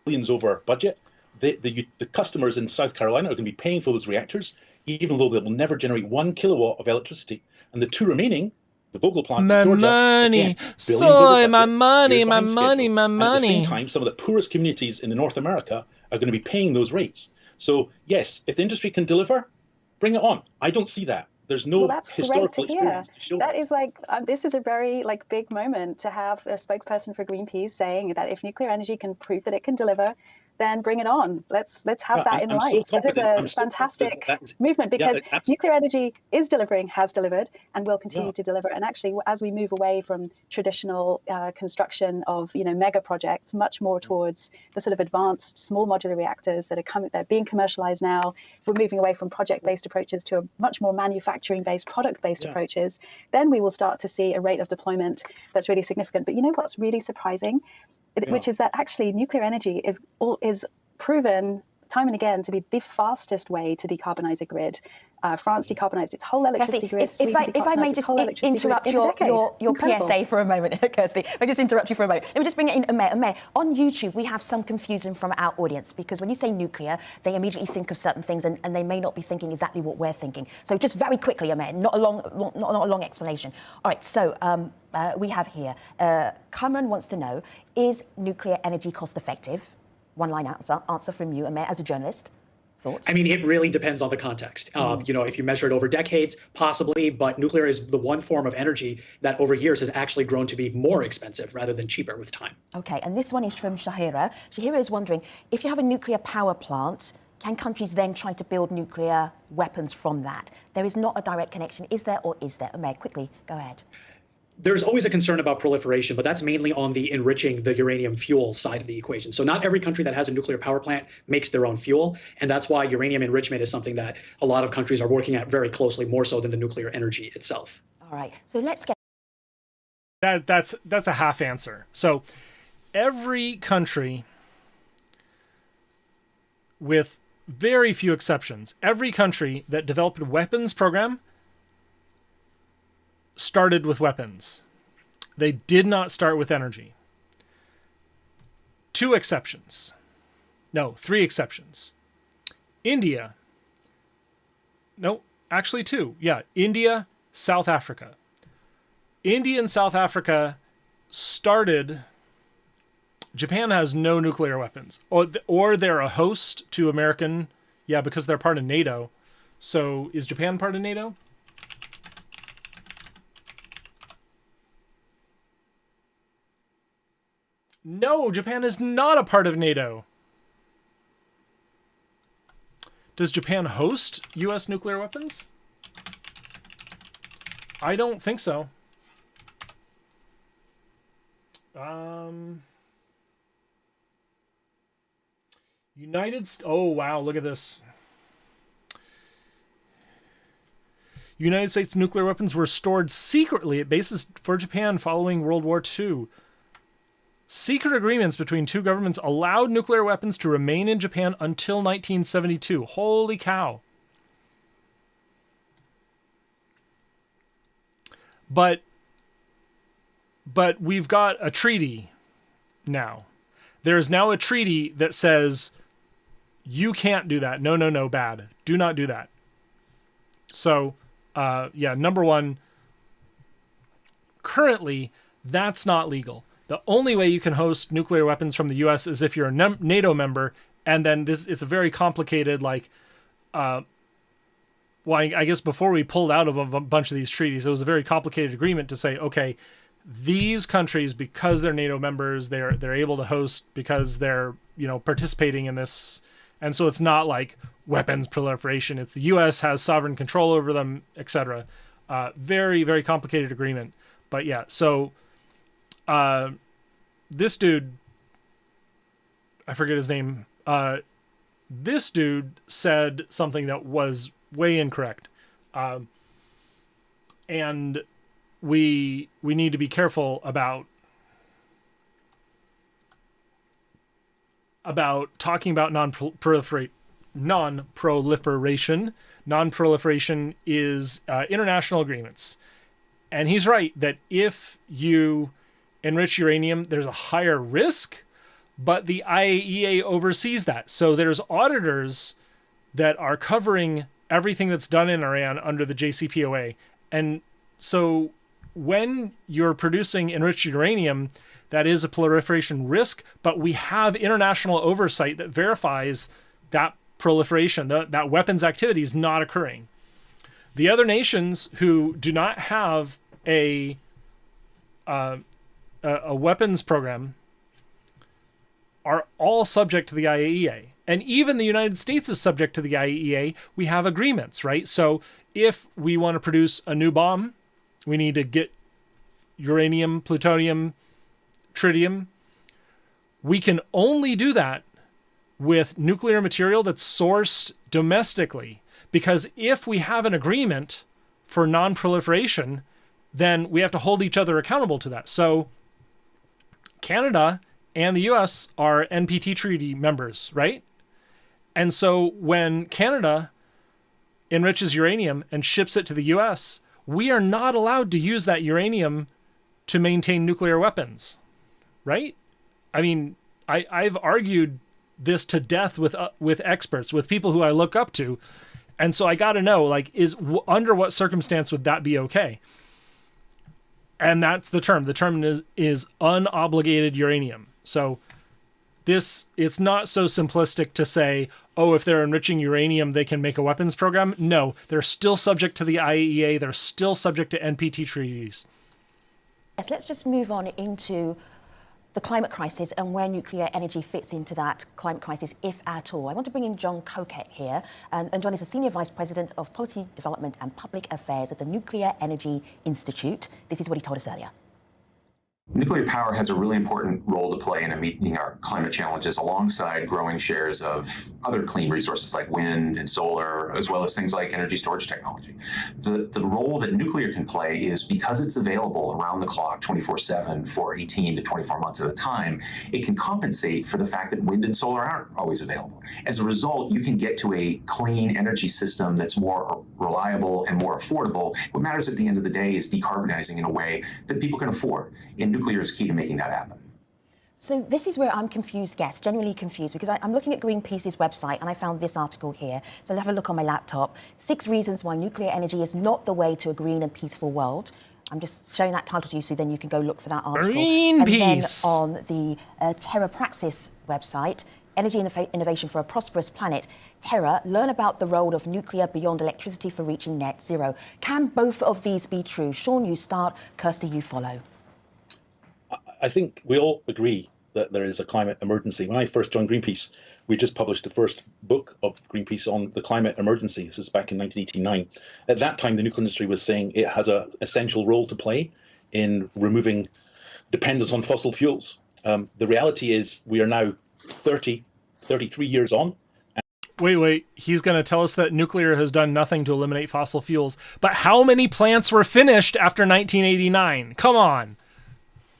Billions over budget. The customers in South Carolina are going to be paying for those reactors, even though they will never generate 1 kilowatt of electricity. And the 2 remaining, the Vogtle plant in Georgia, money, again, soy, my budget, money, my behind money, schedule. my And money. at the same time, some of the poorest communities in North America are going to be paying those rates. So yes, if the industry can deliver, bring it on. I don't see that. There's no that's historical great to hear. experience to show that is like this is a very big moment to have a spokesperson for Greenpeace saying that if nuclear energy can prove that it can deliver, then bring it on. Let's have that in lights. That is a fantastic movement because nuclear energy is delivering, has delivered, and will continue to deliver. And actually, as we move away from traditional construction of mega projects, much more towards the sort of advanced small modular reactors that they're being commercialized now. We're moving away from project-based approaches to a much more manufacturing-based, product-based approaches. Then we will start to see a rate of deployment that's really significant. But you know what's really surprising? Which is that actually nuclear energy is proven time and again to be the fastest way to decarbonize a grid. France decarbonized its whole electricity grid. If I may just interrupt your PSA for a moment, Kirsty. I just interrupt you for a moment. Let me just bring it in, Amir. On YouTube, we have some confusion from our audience because when you say nuclear, they immediately think of certain things and they may not be thinking exactly what we're thinking. So just very quickly, Amir, not a long explanation. All right, so we have here, Cameron wants to know, is nuclear energy cost effective? One-line answer from you, Amir, as a journalist. Thoughts? I mean, it really depends on the context. If you measure it over decades, possibly, but nuclear is the one form of energy that over years has actually grown to be more expensive rather than cheaper with time. Okay, and this one is from Shahira. Shahira is wondering, if you have a nuclear power plant, can countries then try to build nuclear weapons from that? There is not a direct connection. Is there or is there? Amir, quickly, go ahead. There's always a concern about proliferation, but that's mainly on the enriching the uranium fuel side of the equation. So not every country that has a nuclear power plant makes their own fuel. And that's why uranium enrichment is something that a lot of countries are working at very closely, more so than the nuclear energy itself. All right. So let's get... That's a half answer. So every country, with very few exceptions, every country that developed a weapons program started with weapons. They did not start with energy. 3 exceptions. India. No, actually 2. Yeah, India, South Africa. India and South Africa started... Japan has no nuclear weapons. Or they're a host to American... Yeah, because they're part of NATO. So is Japan part of NATO? No, Japan is not a part of NATO. Does Japan host U.S. nuclear weapons? I don't think so. Oh wow, look at this. United States nuclear weapons were stored secretly at bases for Japan following World War II. Secret agreements between two governments allowed nuclear weapons to remain in Japan until 1972. Holy cow. But we've got a treaty now. There is now a treaty that says you can't do that. No, no, no, bad. Do not do that. So, yeah, number one, currently, that's not legal. The only way you can host nuclear weapons from the U.S. is if you're a NATO member, and then it's a very complicated, like, well, I guess before we pulled out of a bunch of these treaties, it was a very complicated agreement to say, okay, these countries, because they're NATO members, they're able to host because they're, participating in this. And so it's not like weapons proliferation. It's the U.S. has sovereign control over them, etc. Very, very complicated agreement. But yeah, so this dude, I forget his name. This dude said something that was way incorrect. And we need to be careful about talking about non-proliferation. Non-proliferation is international agreements. And he's right that if you enrich uranium, there's a higher risk, but the IAEA oversees that. So there's auditors that are covering everything that's done in Iran under the JCPOA. And so when you're producing enriched uranium, that is a proliferation risk, but we have international oversight that verifies that proliferation, that weapons activity is not occurring. The other nations who do not have a weapons program are all subject to the IAEA. And even the United States is subject to the IAEA. We have agreements, right? So if we want to produce a new bomb, we need to get uranium, plutonium, tritium. We can only do that with nuclear material that's sourced domestically. Because if we have an agreement for non-proliferation, then we have to hold each other accountable to that. So Canada and the US are NPT treaty members, right? And so when Canada enriches uranium and ships it to the US, we are not allowed to use that uranium to maintain nuclear weapons, right? I mean, I've argued this to death with experts, with people who I look up to. And so I got to know, like, under what circumstance would that be okay? And that's the term. The term is unobligated uranium. So it's not so simplistic to say, oh, if they're enriching uranium, they can make a weapons program. No, they're still subject to the IAEA. They're still subject to NPT treaties. Yes, let's just move on into the climate crisis and where nuclear energy fits into that climate crisis, if at all. I want to bring in John Coquette here. And John is the Senior Vice President of Policy Development and Public Affairs at the Nuclear Energy Institute. This is what he told us earlier. Nuclear power has a really important role to play in meeting our climate challenges alongside growing shares of other clean resources like wind and solar, as well as things like energy storage technology. The role that nuclear can play is because it's available around the clock 24/7 for 18 to 24 months at a time, it can compensate for the fact that wind and solar aren't always available. As a result, you can get to a clean energy system that's more reliable and more affordable. What matters at the end of the day is decarbonizing in a way that people can afford. And nuclear is key to making that happen. So this is where I'm confused, guests, genuinely confused, because I'm looking at Greenpeace's website and I found this article here. So I'll have a look on my laptop. 6 reasons why nuclear energy is not the way to a green and peaceful world. I'm just showing that title to you so then you can go look for that article. Greenpeace! And then on the Terra Praxis website, Energy Innovation for a Prosperous Planet, Terra, learn about the role of nuclear beyond electricity for reaching net zero. Can both of these be true? Sean, you start. Kirsty, you follow. I think we all agree that there is a climate emergency. When I first joined Greenpeace, We just published the first book of Greenpeace on the climate emergency. This was back in 1989. At that time, the nuclear industry was saying it has an essential role to play in removing dependence on fossil fuels. The reality is we are now 33 years on. Wait. He's going to tell us that nuclear has done nothing to eliminate fossil fuels. But how many plants were finished after 1989? Come on.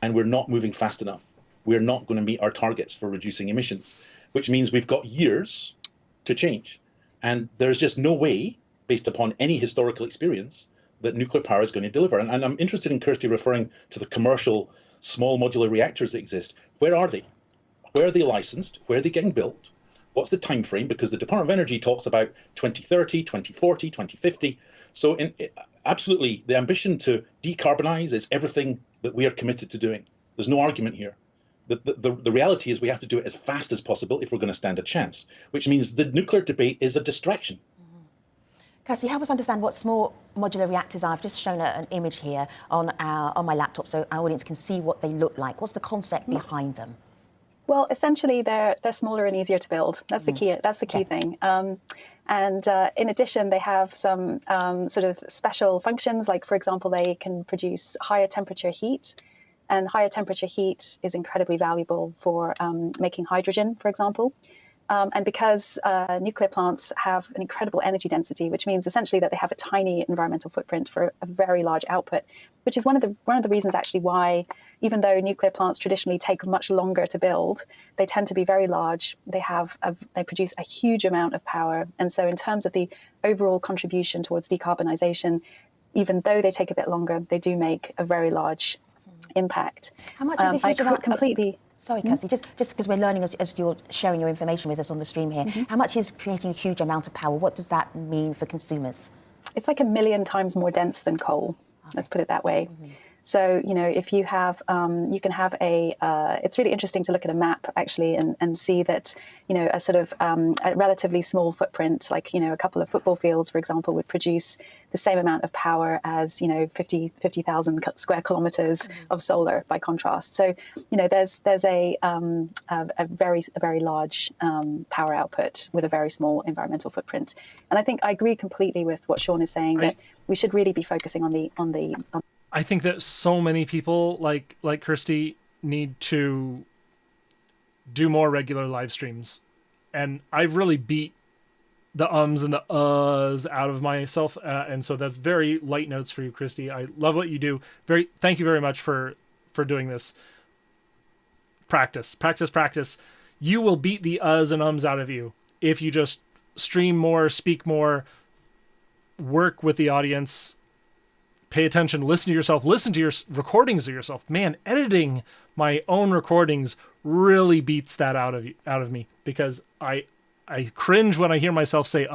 And we're not moving fast enough. We're not going to meet our targets for reducing emissions, which means we've got years to change. And there's just no way, based upon any historical experience, that nuclear power is going to deliver. And I'm interested in Kirsty referring to the commercial small modular reactors that exist. Where are they? Where are they licensed? Where are they getting built? What's the time frame? Because the Department of Energy talks about 2030, 2040, 2050. So absolutely, the ambition to decarbonize is everything that we are committed to doing. There's no argument here. The reality is we have to do it as fast as possible if we're going to stand a chance, which means the nuclear debate is a distraction. Kirsty, help us understand what small modular reactors are. I've just shown an image here on my laptop so our audience can see what they look like. What's the concept behind them? Well, essentially, they're smaller and easier to build. That's the key. That's the key thing. And in addition, they have some sort of special functions. Like, for example, they can produce higher temperature heat. And higher temperature heat is incredibly valuable for making hydrogen, for example. And because nuclear plants have an incredible energy density, which means essentially that they have a tiny environmental footprint for a very large output, which is one of the reasons actually why, even though nuclear plants traditionally take much longer to build, they tend to be very large. They produce a huge amount of power. And so in terms of the overall contribution towards decarbonization, even though they take a bit longer, they do make a very large impact. How much is a huge amount? Completely. Sorry, Kirsty, just because we're learning as you're sharing your information with us on the stream here, how much is creating a huge amount of power? What does that mean for consumers? It's like 1 million times more dense than coal. Let's put it that way. So, if you have, you can have it's really interesting to look at a map actually and see that, a sort of a relatively small footprint, like, a couple of football fields, for example, would produce the same amount of power as, 50,000 square kilometers of solar by contrast. So, there's a very large power output with a very small environmental footprint. And I think I agree completely with what Sean is saying, that we should really be focusing on the I think that so many people like Kirsty need to do more regular live streams, and I've really beat the ums and the uhs out of myself, and so that's very light notes for you, Kirsty. I love what you do. Thank you very much for doing this. Practice. You will beat the uhs and ums out of you if you just stream more, speak more, work with the audience. Pay attention, listen to yourself, listen to your recordings of yourself. Man, editing my own recordings really beats that out of me, because I cringe when I hear myself say,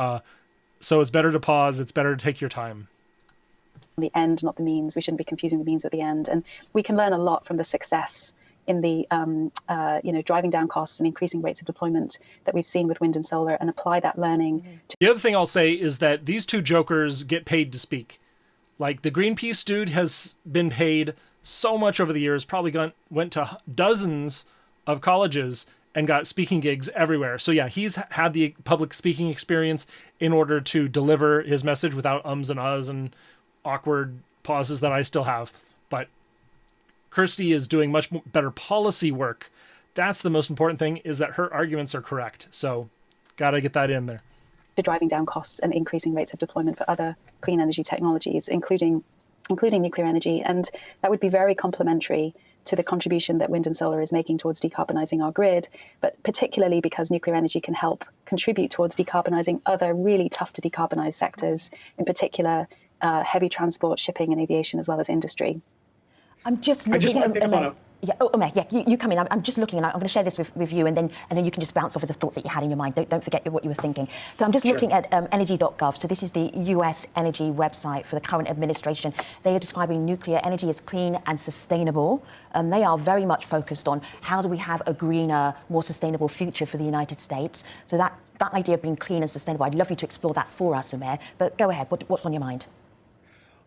so it's better to pause, it's better to take your time. The end, not the means. We shouldn't be confusing the means with the end. And we can learn a lot from the success in the driving down costs and increasing rates of deployment that we've seen with wind and solar, and apply that learning. The other thing I'll say is that these two jokers get paid to speak. Like, the Greenpeace dude has been paid so much over the years, probably went to dozens of colleges and got speaking gigs everywhere. So yeah, he's had the public speaking experience in order to deliver his message without ums and uhs and awkward pauses that I still have. But Kirsty is doing much better policy work. That's the most important thing, is that her arguments are correct. So gotta get that in there. To driving down costs and increasing rates of deployment for other clean energy technologies, including nuclear energy. And that would be very complementary to the contribution that wind and solar is making towards decarbonizing our grid, but particularly because nuclear energy can help contribute towards decarbonizing other really tough to decarbonize sectors, in particular heavy transport, shipping and aviation, as well as industry. I'm just looking at you come in. I'm just looking, and I'm going to share this with you, and then you can just bounce off of the thought that you had in your mind. Don't forget what you were thinking. So I'm just looking at energy.gov. So this is the US energy website for the current administration. They are describing nuclear energy as clean and sustainable. They are very much focused on how do we have a greener, more sustainable future for the United States. So that idea of being clean and sustainable, I'd love you to explore that for us, Umair. But go ahead. What's on your mind?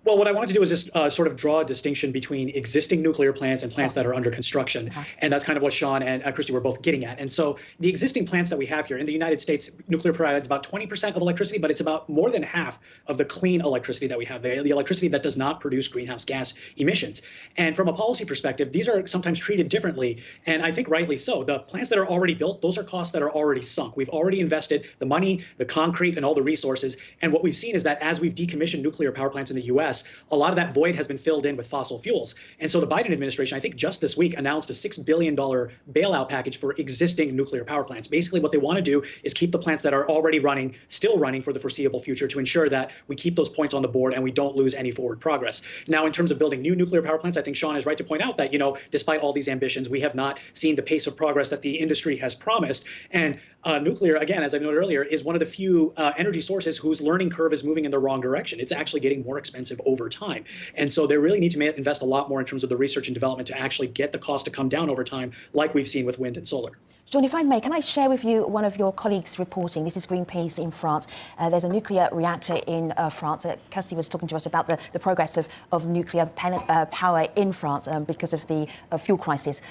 Well, what I wanted to do is just sort of draw a distinction between existing nuclear plants and plants that are under construction. And that's kind of what Sean and Christy were both getting at. And so the existing plants that we have here in the United States, nuclear provides about 20% of electricity, but it's about more than half of the clean electricity that we have, the electricity that does not produce greenhouse gas emissions. And from a policy perspective, these are sometimes treated differently. And I think rightly so. The plants that are already built, those are costs that are already sunk. We've already invested the money, the concrete, and all the resources. And what we've seen is that as we've decommissioned nuclear power plants in the U.S., a lot of that void has been filled in with fossil fuels. And so the Biden administration, I think just this week, announced a $6 billion bailout package for existing nuclear power plants. Basically, what they want to do is keep the plants that are already running, still running for the foreseeable future to ensure that we keep those points on the board and we don't lose any forward progress. Now, in terms of building new nuclear power plants, I think Sean is right to point out that, despite all these ambitions, we have not seen the pace of progress that the industry has promised. And nuclear, again, as I noted earlier, is one of the few energy sources whose learning curve is moving in the wrong direction. It's actually getting more expensive over time. And so they really need to invest a lot more in terms of the research and development to actually get the cost to come down over time, like we've seen with wind and solar. John, if I may, can I share with you one of your colleagues reporting? This is Greenpeace in France. There's a nuclear reactor in France. Kirsty was talking to us about the progress of nuclear power in France because of the fuel crisis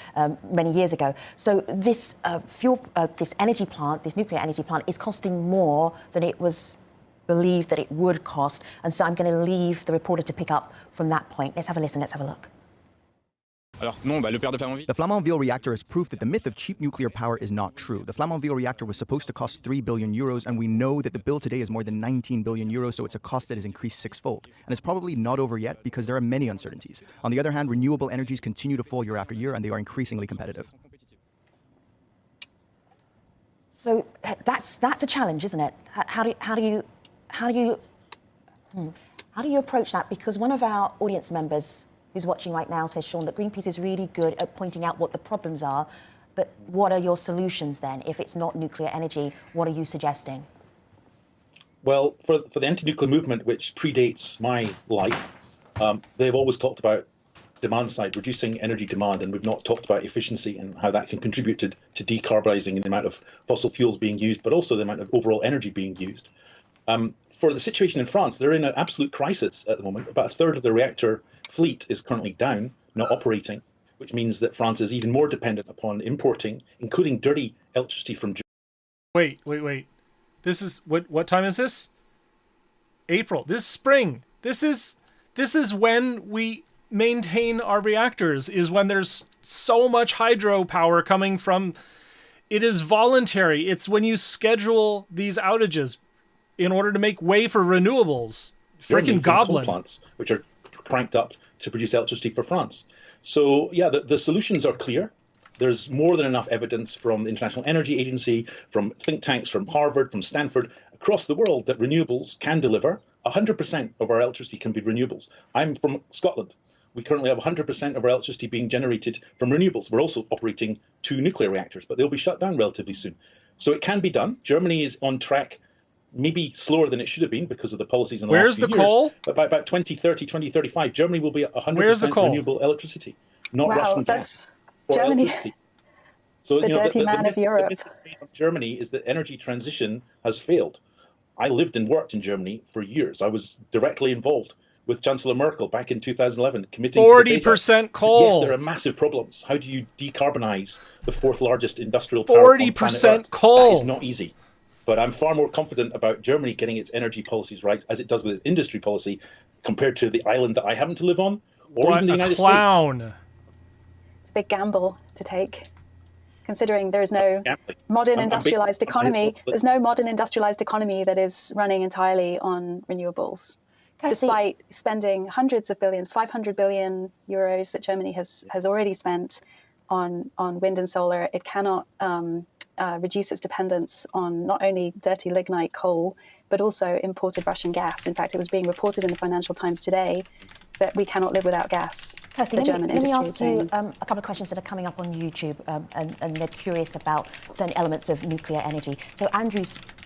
many years ago. So this this energy plant, this nuclear energy plant, is costing more than it was believed that it would cost. And so I'm going to leave the reporter to pick up from that point. Let's have a listen. Let's have a look. The Flamanville reactor is proof that the myth of cheap nuclear power is not true. The Flamanville reactor was supposed to cost 3 billion euros, and we know that the bill today is more than 19 billion euros, so it's a cost that has increased sixfold. And it's probably not over yet because there are many uncertainties. On the other hand, renewable energies continue to fall year after year, and they are increasingly competitive. So that's a challenge, isn't it? How do you approach that? Because one of our audience members who's watching right now says, Sean, that Greenpeace is really good at pointing out what the problems are, but what are your solutions then? If it's not nuclear energy, what are you suggesting? Well, for the anti-nuclear movement, which predates my life, they've always talked about demand side, reducing energy demand, and we've not talked about efficiency and how that can contribute to decarbonising the amount of fossil fuels being used, but also the amount of overall energy being used. For the situation in France, they're in an absolute crisis at the moment. About a third of the reactor fleet is currently down, not operating, which means that France is even more dependent upon importing, including dirty electricity from Germany. Wait. This is what time is this? April. This is spring. This is when we maintain our reactors, is when there's so much hydropower coming from. It is voluntary. It's when you schedule these outages in order to make way for renewables. Freaking goblin. Coal plants, which are cranked up to produce electricity for France. So yeah, the solutions are clear. There's more than enough evidence from the International Energy Agency, from think tanks, from Harvard, from Stanford, across the world that renewables can deliver. 100% of our electricity can be renewables. I'm from Scotland. We currently have 100% of our electricity being generated from renewables. We're also operating 2 nuclear reactors, but they'll be shut down relatively soon. So it can be done. Germany is on track, maybe slower than it should have been because of the policies in the last few years. Where's the coal? But by about 2030, 2035, Germany will be at 100% renewable electricity, not Russian gas. Germany. Electricity. So, the dirty man of Europe. The myth of Germany is that energy transition has failed. I lived and worked in Germany for years. I was directly involved with Chancellor Merkel back in 2011, committing 40% coal. Yes, there are massive problems. How do you decarbonize the 4th largest industrial power on planet Earth? 40% coal. That is not easy. But I'm far more confident about Germany getting its energy policies right, as it does with its industry policy, compared to the island that I happen to live on, or even the United States. It's a big gamble to take, considering there is no modern industrialized economy. There's no modern industrialized economy that is running entirely on renewables. Despite spending hundreds of billions, 500 billion euros that Germany has already spent on wind and solar, it cannot reduce its dependence on not only dirty lignite coal, but also imported Russian gas. In fact, it was being reported in the Financial Times today that we cannot live without gas. Kirsty, let me ask you a couple of questions that are coming up on YouTube, and they're curious about certain elements of nuclear energy. So Andrew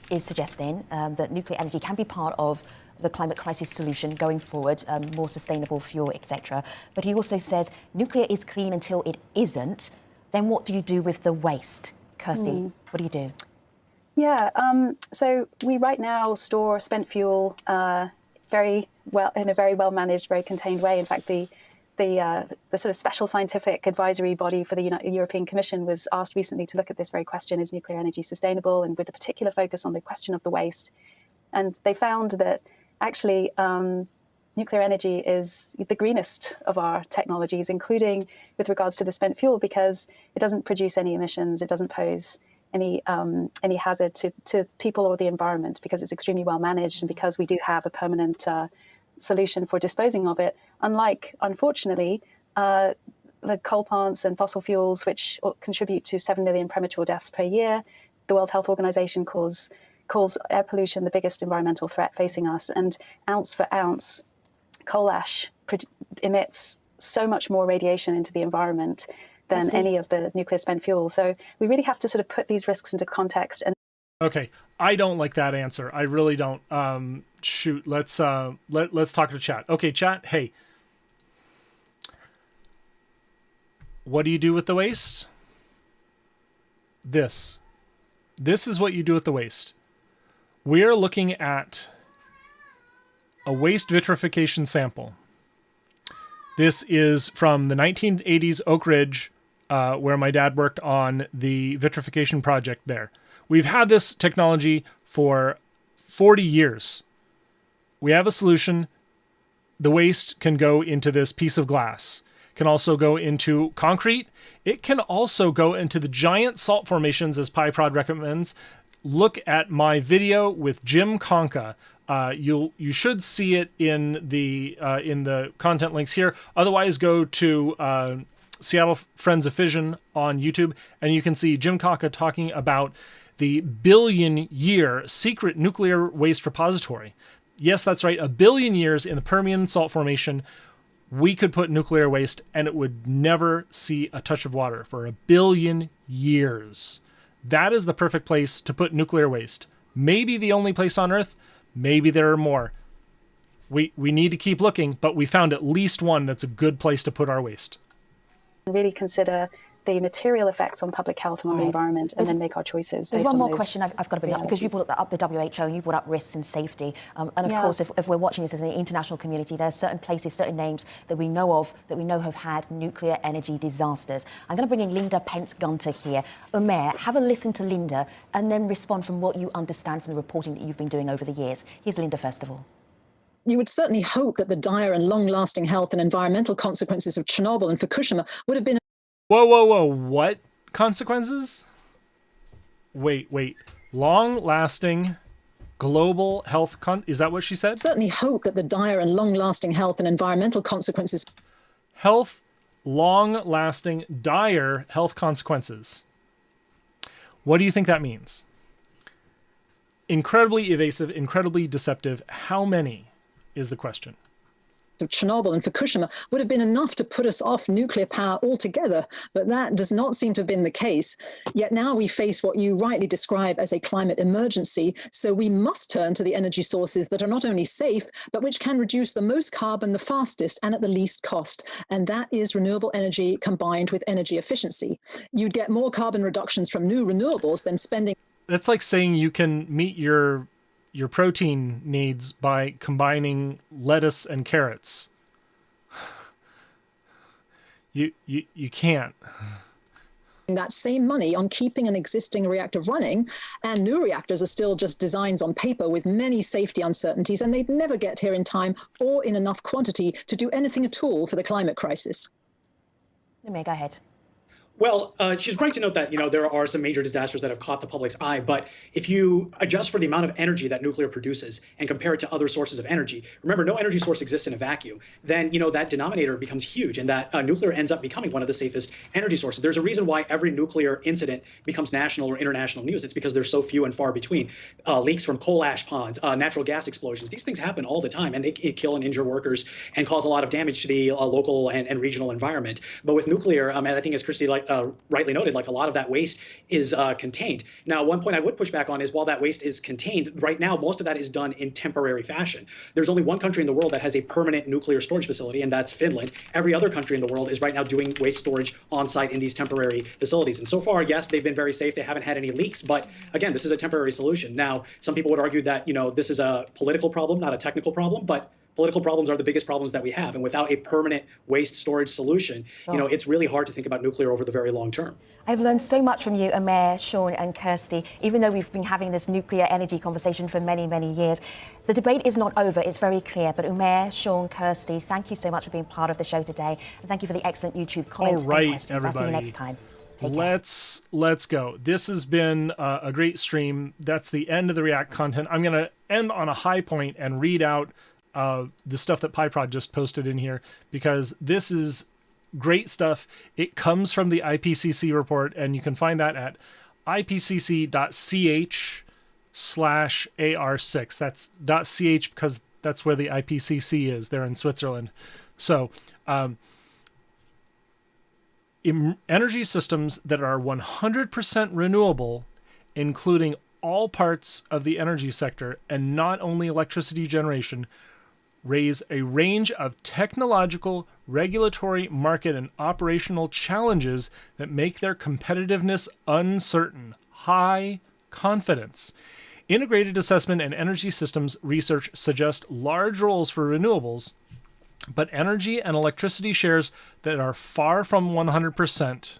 is suggesting that nuclear energy can be part of the climate crisis solution going forward, more sustainable fuel, etc. But he also says nuclear is clean until it isn't. Then what do you do with the waste? Kirsty, what do you do? Yeah, so we right now store spent fuel very very well managed, very contained way. In fact, the sort of special scientific advisory body for the European Commission was asked recently to look at this very question: is nuclear energy sustainable? And with a particular focus on the question of the waste. And they found that actually nuclear energy is the greenest of our technologies, including with regards to the spent fuel, because it doesn't produce any emissions, it doesn't pose any hazard to people or the environment, because it's extremely well managed and because we do have a permanent solution for disposing of it. Unlike, unfortunately, the coal plants and fossil fuels, which contribute to 7 million premature deaths per year. The World Health Organization calls air pollution the biggest environmental threat facing us. And ounce for ounce, coal ash emits so much more radiation into the environment than any of the nuclear spent fuel. So we really have to sort of put these risks into context. And okay, I don't like that answer. I really don't. Shoot, let's talk to chat. Okay, chat. Hey, what do you do with the waste? This is what you do with the waste. We're looking at a waste vitrification sample. This is from the 1980s Oak Ridge, where my dad worked on the vitrification project there. We've had this technology for 40 years. We have a solution. The waste can go into this piece of glass. It can also go into concrete. It can also go into the giant salt formations, as PyProd recommends. Look at my video with Jim Conca. You should see it in the content links here. Otherwise, go to Seattle Friends of Fission on YouTube, and you can see Jim Conca talking about the billion-year secret nuclear waste repository. Yes, that's right. 1 billion years in the Permian salt formation, we could put nuclear waste and it would never see a touch of water for 1 billion years. That is the perfect place to put nuclear waste. Maybe the only place on Earth. Maybe there are more. We need to keep looking, but we found at least one that's a good place to put our waste. Really consider the material effects on public health and on the environment, and then make our choices. There's one more question I've got to bring up, because you brought up the WHO and you brought up risks and safety. And of course, if we're watching this as an international community, there are certain places, certain names that we know of, that we know have had nuclear energy disasters. I'm going to bring in Linda Pence-Gunter here. Umair, have a listen to Linda and then respond from what you understand from the reporting that you've been doing over the years. Here's Linda first of all. You would certainly hope that the dire and long-lasting health and environmental consequences of Chernobyl and Fukushima would have been... Whoa. What consequences? Wait. Long-lasting global health... Is that what she said? Certainly hope that the dire and long-lasting health and environmental consequences... Long-lasting, dire health consequences. What do you think that means? Incredibly evasive, incredibly deceptive. How many is the question? Of Chernobyl and Fukushima would have been enough to put us off nuclear power altogether, but that does not seem to have been the case. Yet now we face what you rightly describe as a climate emergency, so we must turn to the energy sources that are not only safe, but which can reduce the most carbon the fastest and at the least cost, and that is renewable energy combined with energy efficiency. You'd get more carbon reductions from new renewables than spending... That's like saying you can meet your protein needs by combining lettuce and carrots. You can't. That same money on keeping an existing reactor running, and new reactors are still just designs on paper with many safety uncertainties, and they'd never get here in time or in enough quantity to do anything at all for the climate crisis. Go ahead. Well, she's right to note that, there are some major disasters that have caught the public's eye. But if you adjust for the amount of energy that nuclear produces and compare it to other sources of energy, remember, no energy source exists in a vacuum, then, that denominator becomes huge, and that nuclear ends up becoming one of the safest energy sources. There's a reason why every nuclear incident becomes national or international news. It's because they're so few and far between. Leaks from coal ash ponds, natural gas explosions. These things happen all the time, and they kill and injure workers and cause a lot of damage to the local and regional environment. But with nuclear, and I think as Christy rightly noted, a lot of that waste is contained. Now, one point I would push back on is while that waste is contained, right now, most of that is done in temporary fashion. There's only one country in the world that has a permanent nuclear storage facility, and that's Finland. Every other country in the world is right now doing waste storage on site in these temporary facilities. And so far, yes, they've been very safe. They haven't had any leaks. But again, this is a temporary solution. Now, some people would argue that, this is a political problem, not a technical problem. But Political problems are the biggest problems that we have. And without a permanent waste storage solution, it's really hard to think about nuclear over the very long term. I've learned so much from you, Amer, Sean and Kirsty. Even though we've been having this nuclear energy conversation for many, many years, the debate is not over. It's very clear. But Amer, Sean, Kirsty, thank you so much for being part of the show today. And thank you for the excellent YouTube comments All right, and questions. everybody. I'll see you next time. Let's go. This has been a great stream. That's the end of the React content. I'm going to end on a high point and read out the stuff that PyProd just posted in here, because this is great stuff. It comes from the IPCC report, and you can find that at ipcc.ch/AR6. That's .ch because that's where the IPCC is. They're in Switzerland. So energy systems that are 100% renewable, including all parts of the energy sector and not only electricity generation, raise a range of technological, regulatory, market, and operational challenges that make their competitiveness uncertain. High confidence. Integrated assessment and energy systems research suggest large roles for renewables, but energy and electricity shares that are far from 100%.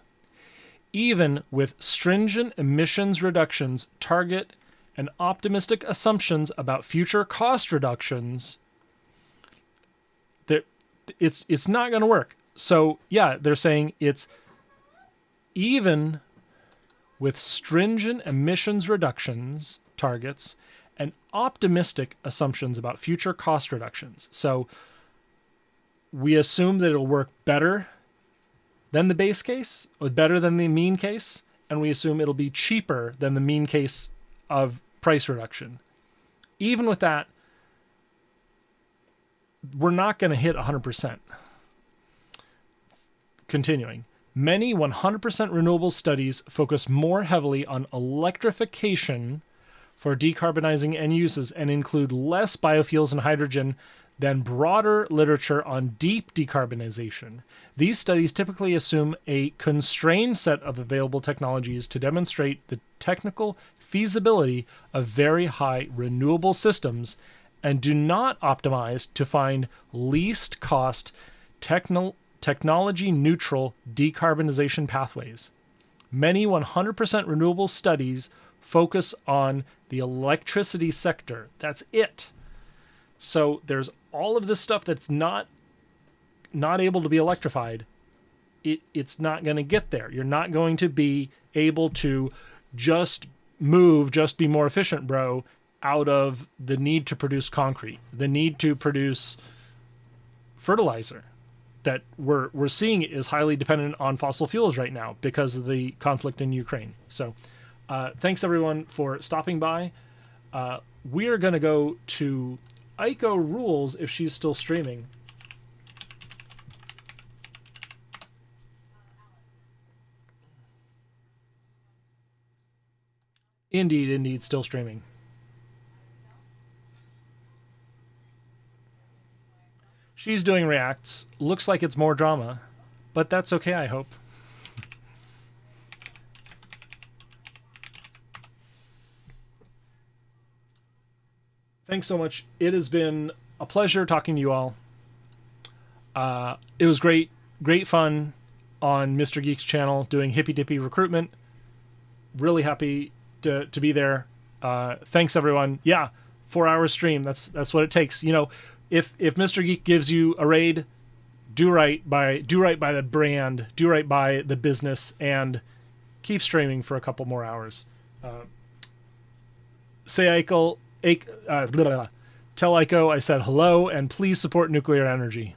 Even with stringent emissions reductions target and optimistic assumptions about future cost reductions, it's not going to work. So yeah, they're saying it's even with stringent emissions reductions targets and optimistic assumptions about future cost reductions. So we assume that it'll work better than the base case, or better than the mean case, and we assume it'll be cheaper than the mean case of price reduction. Even with that, we're not going to hit 100%. Continuing, many 100% renewable studies focus more heavily on electrification for decarbonizing end uses and include less biofuels and hydrogen than broader literature on deep decarbonization. These studies typically assume a constrained set of available technologies to demonstrate the technical feasibility of very high renewable systems and do not optimize to find least cost technology neutral decarbonization pathways. Many 100% renewable studies focus on the electricity sector. That's it. So there's all of this stuff that's not able to be electrified. It's not going to get there. You're not going to be able to just be more efficient, bro, out of the need to produce concrete, the need to produce fertilizer that we're seeing is highly dependent on fossil fuels right now because of the conflict in Ukraine. So thanks everyone for stopping by. We are going to go to Aiko Rules if she's still streaming. Indeed, still streaming. She's doing reacts. Looks like it's more drama, but that's okay, I hope. Thanks so much. It has been a pleasure talking to you all. It was great fun on Mr. Geek's channel doing Hippy Dippy Recruitment. Really happy to be there. Thanks everyone. Yeah, 4-hour stream. That's what it takes. You know, if Mr. Geek gives you a raid, do right by the brand, do right by the business, and keep streaming for a couple more hours. Tell Aiko I said hello, and please support nuclear energy.